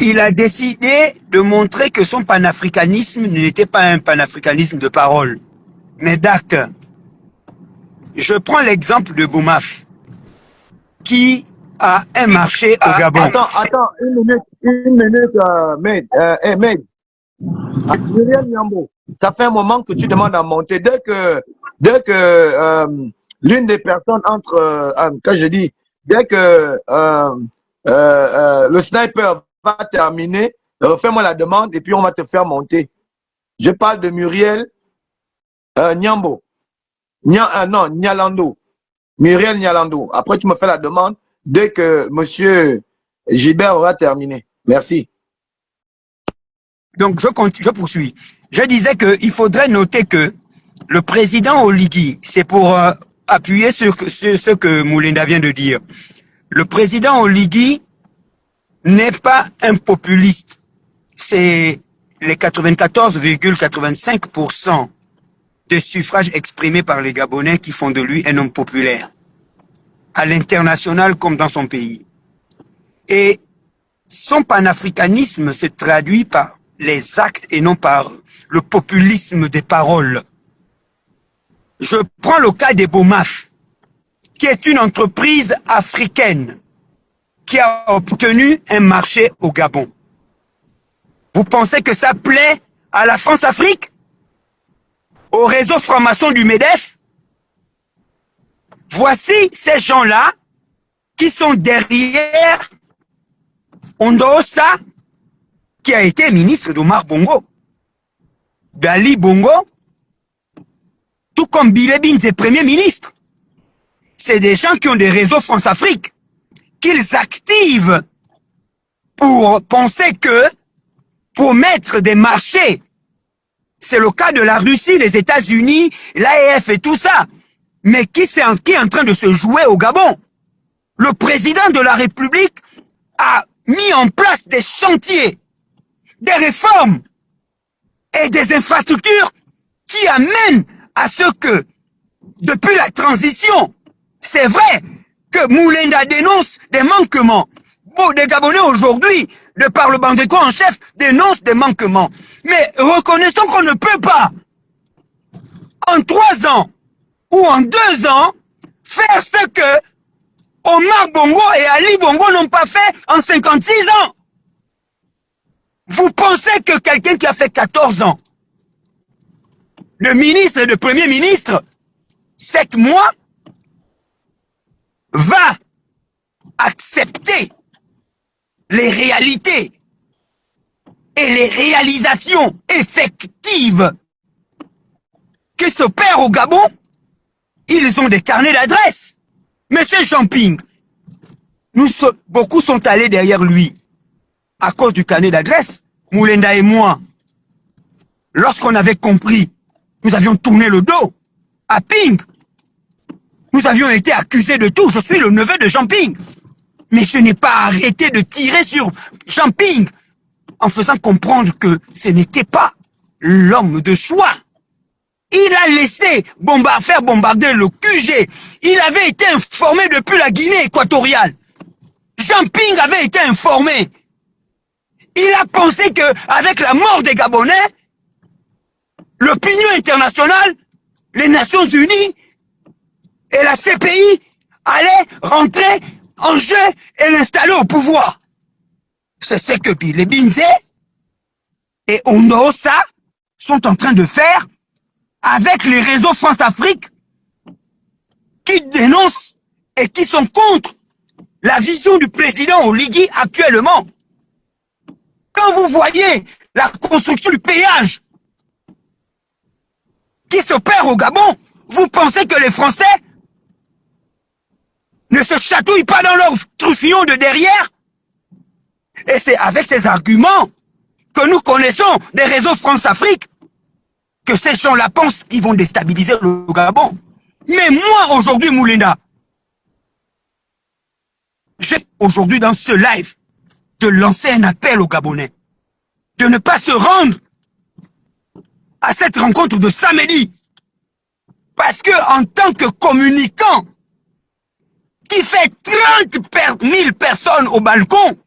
il a décidé de montrer que son panafricanisme n'était pas un panafricanisme de parole, mais d'acte. Je prends l'exemple de Boumaf, qui a un marché au Gabon. Attends, une minute, Med. Muriel Nyambo, ça fait un moment que tu demandes à monter. Dès que l'une des personnes entre, quand je dis, dès que le sniper va terminer, refais-moi la demande et puis on va te faire monter. Je parle de Muriel Nyambo. Non, Nyalando. Muriel Nyalando. Après, tu me fais la demande dès que monsieur Gilbert aura terminé. Merci. Donc, je poursuis. Je disais qu'il faudrait noter que le président Oligui, c'est pour appuyer sur ce que Moulinda vient de dire. Le président Oligui n'est pas un populiste. C'est les 94,85% de suffrages exprimés par les Gabonais qui font de lui un homme populaire, à l'international comme dans son pays. Et son panafricanisme se traduit par les actes et non par le populisme des paroles. Je prends le cas des Boumaf, qui est une entreprise africaine qui a obtenu un marché au Gabon. Vous pensez que ça plaît à la France-Afrique? Au réseau franc-maçon du MEDEF? Voici ces gens-là qui sont derrière Ondosa, qui a été ministre d'Omar Bongo, d'Ali Bongo, tout comme Bilibinze, Premier ministre. C'est des gens qui ont des réseaux France-Afrique, qu'ils activent pour penser que, pour mettre des marchés, c'est le cas de la Russie, les États-Unis, l'AEF et tout ça, mais qui est en train de se jouer au Gabon. Le président de la République a mis en place des chantiers, des réformes et des infrastructures qui amènent à ce que, depuis la transition, c'est vrai que Moulenda dénonce des manquements. Bon, des Gabonais aujourd'hui, de par le bandeko en chef, dénoncent des manquements. Mais reconnaissons qu'on ne peut pas, en 3 ans ou en 2 ans, faire ce que Omar Bongo et Ali Bongo n'ont pas fait en 56 ans. Vous pensez que quelqu'un qui a fait 14 ans de ministre et de premier ministre, 7 mois, va accepter les réalités et les réalisations effectives qui s'opèrent au Gabon? Ils ont des carnets d'adresses. Monsieur Champing, beaucoup sont allés derrière lui à cause du carnet d'adresse. Moulenda et moi, lorsqu'on avait compris, nous avions tourné le dos à Ping. Nous avions été accusés de tout. Je suis le neveu de Jean Ping. Mais je n'ai pas arrêté de tirer sur Jean Ping en faisant comprendre que ce n'était pas l'homme de choix. Il a laissé faire bombarder le QG. Il avait été informé depuis la Guinée équatoriale. Jean Ping avait été informé. Il a pensé qu'avec la mort des Gabonais, l'opinion internationale, les Nations Unies et la CPI allaient rentrer en jeu et l'installer au pouvoir. C'est ce que Billy Binze et Ondosa sont en train de faire avec les réseaux France-Afrique qui dénoncent et qui sont contre la vision du président Oligui actuellement. Quand vous voyez la construction du péage qui s'opère au Gabon, vous pensez que les Français ne se chatouillent pas dans leur truffillon de derrière? Et c'est avec ces arguments que nous connaissons des réseaux France-Afrique que ces gens-là pensent qu'ils vont déstabiliser le Gabon. Mais moi, aujourd'hui, Moulenda, j'ai aujourd'hui dans ce live de lancer un appel aux Gabonais de ne pas se rendre à cette rencontre de samedi. Parce que en tant que communicant qui fait 30 000 personnes au balcon,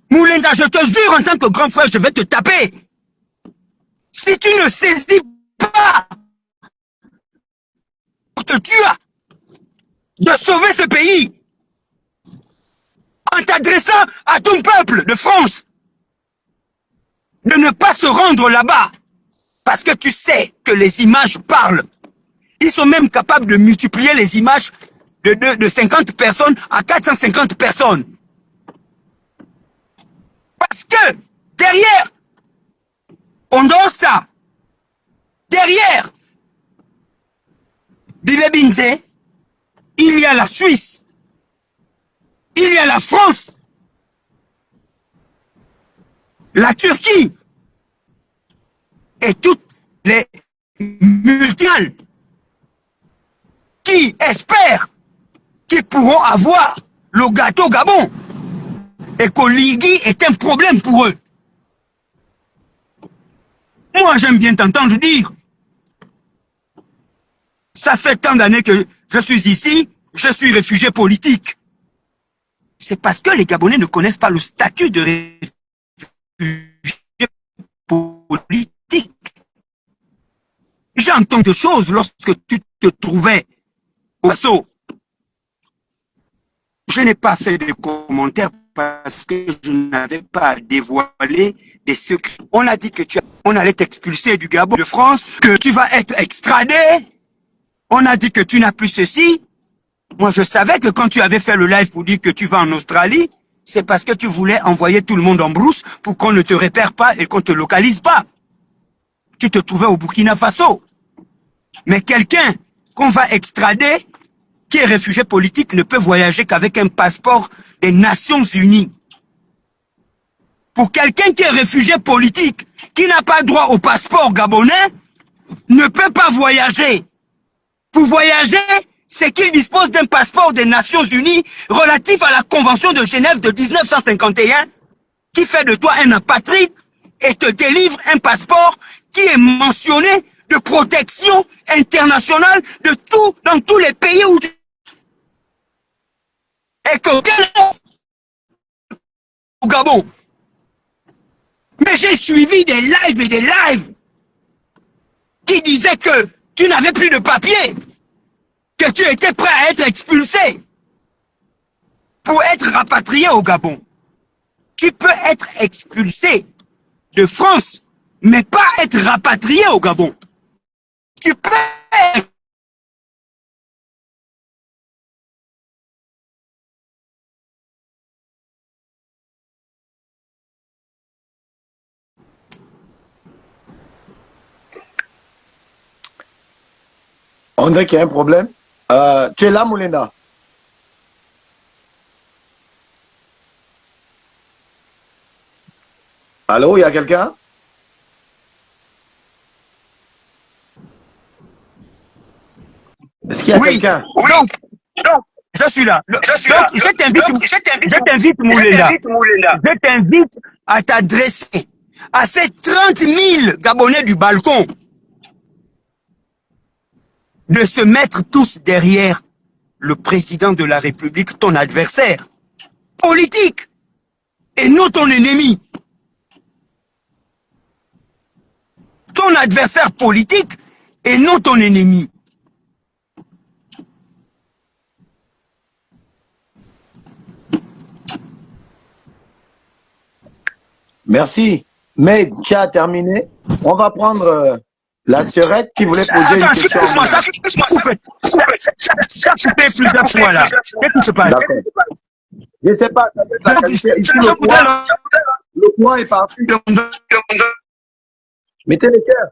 Moulenda, je te jure, en tant que grand frère, je vais te taper. Si tu ne saisis pas que tu as de sauver ce pays en t'adressant à ton peuple de France, de ne pas se rendre là-bas, parce que tu sais que les images parlent. Ils sont même capables de multiplier les images de 50 personnes à 450 personnes. Parce que derrière, on donne ça. Derrière Billy Binze, il y a la Suisse, il y a la France, la Turquie et toutes les multinationales qui espèrent qu'ils pourront avoir le gâteau Gabon et qu'Oligui est un problème pour eux. Moi, j'aime bien t'entendre dire, ça fait tant d'années que je suis ici, je suis réfugié politique. C'est parce que les Gabonais ne connaissent pas le statut de réfugié politique. J'entends des choses lorsque tu te trouvais au Passo. Je n'ai pas fait de commentaires parce que je n'avais pas dévoilé des secrets. On a dit que on allait t'expulser du Gabon de France, que tu vas être extradé. On a dit que tu n'as plus ceci. Moi, je savais que quand tu avais fait le live pour dire que tu vas en Australie, c'est parce que tu voulais envoyer tout le monde en brousse pour qu'on ne te repère pas et qu'on ne te localise pas. Tu te trouvais au Burkina Faso. Mais quelqu'un qu'on va extrader, qui est réfugié politique, ne peut voyager qu'avec un passeport des Nations Unies. Pour quelqu'un qui est réfugié politique, qui n'a pas droit au passeport gabonais, ne peut pas voyager. Pour voyager, c'est qu'il dispose d'un passeport des Nations Unies relatif à la Convention de Genève de 1951, qui fait de toi un apatride et te délivre un passeport qui est mentionné de protection internationale de tout, dans tous les pays où et que au Gabon. Mais j'ai suivi des lives et des lives qui disaient que tu n'avais plus de papier, que tu étais prêt à être expulsé pour être rapatrié au Gabon. Tu peux être expulsé de France, mais pas être rapatrié au Gabon. Tu peux être... On dirait qu'il y a un problème. Tu es là, Moulenda? Allô, il y a quelqu'un? Est-ce qu'il y a Oui, quelqu'un? donc, je suis là. Je t'invite, Moulenda. Je t'invite à t'adresser à ces 30 000 Gabonais du balcon de se mettre tous derrière le président de la République, ton adversaire politique, et non ton ennemi. Ton adversaire politique et non ton ennemi. Merci. Mais tu as terminé. On va prendre la sœurette qui voulait poser une question. Excuse-moi, ça coupe plusieurs fois là. Qu'est-ce qui se passe? D'accord. Je ne sais pas, ça peut être la qualité. Ici, le poids est parti. Mettez les cœurs.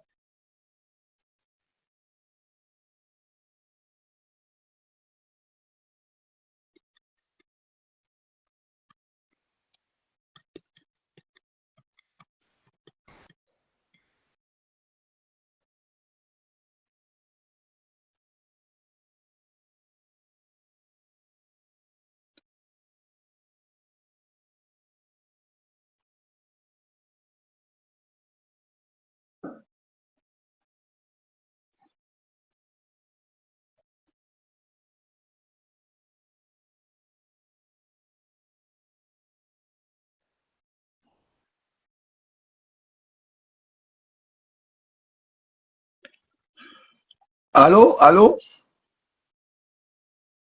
Allô, allô,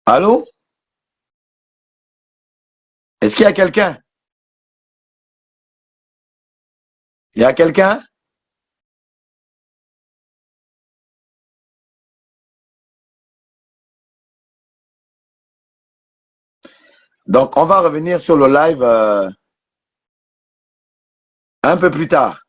allô? Est-ce qu'il y a quelqu'un? Il y a quelqu'un? Donc, on va revenir sur le live un peu plus tard.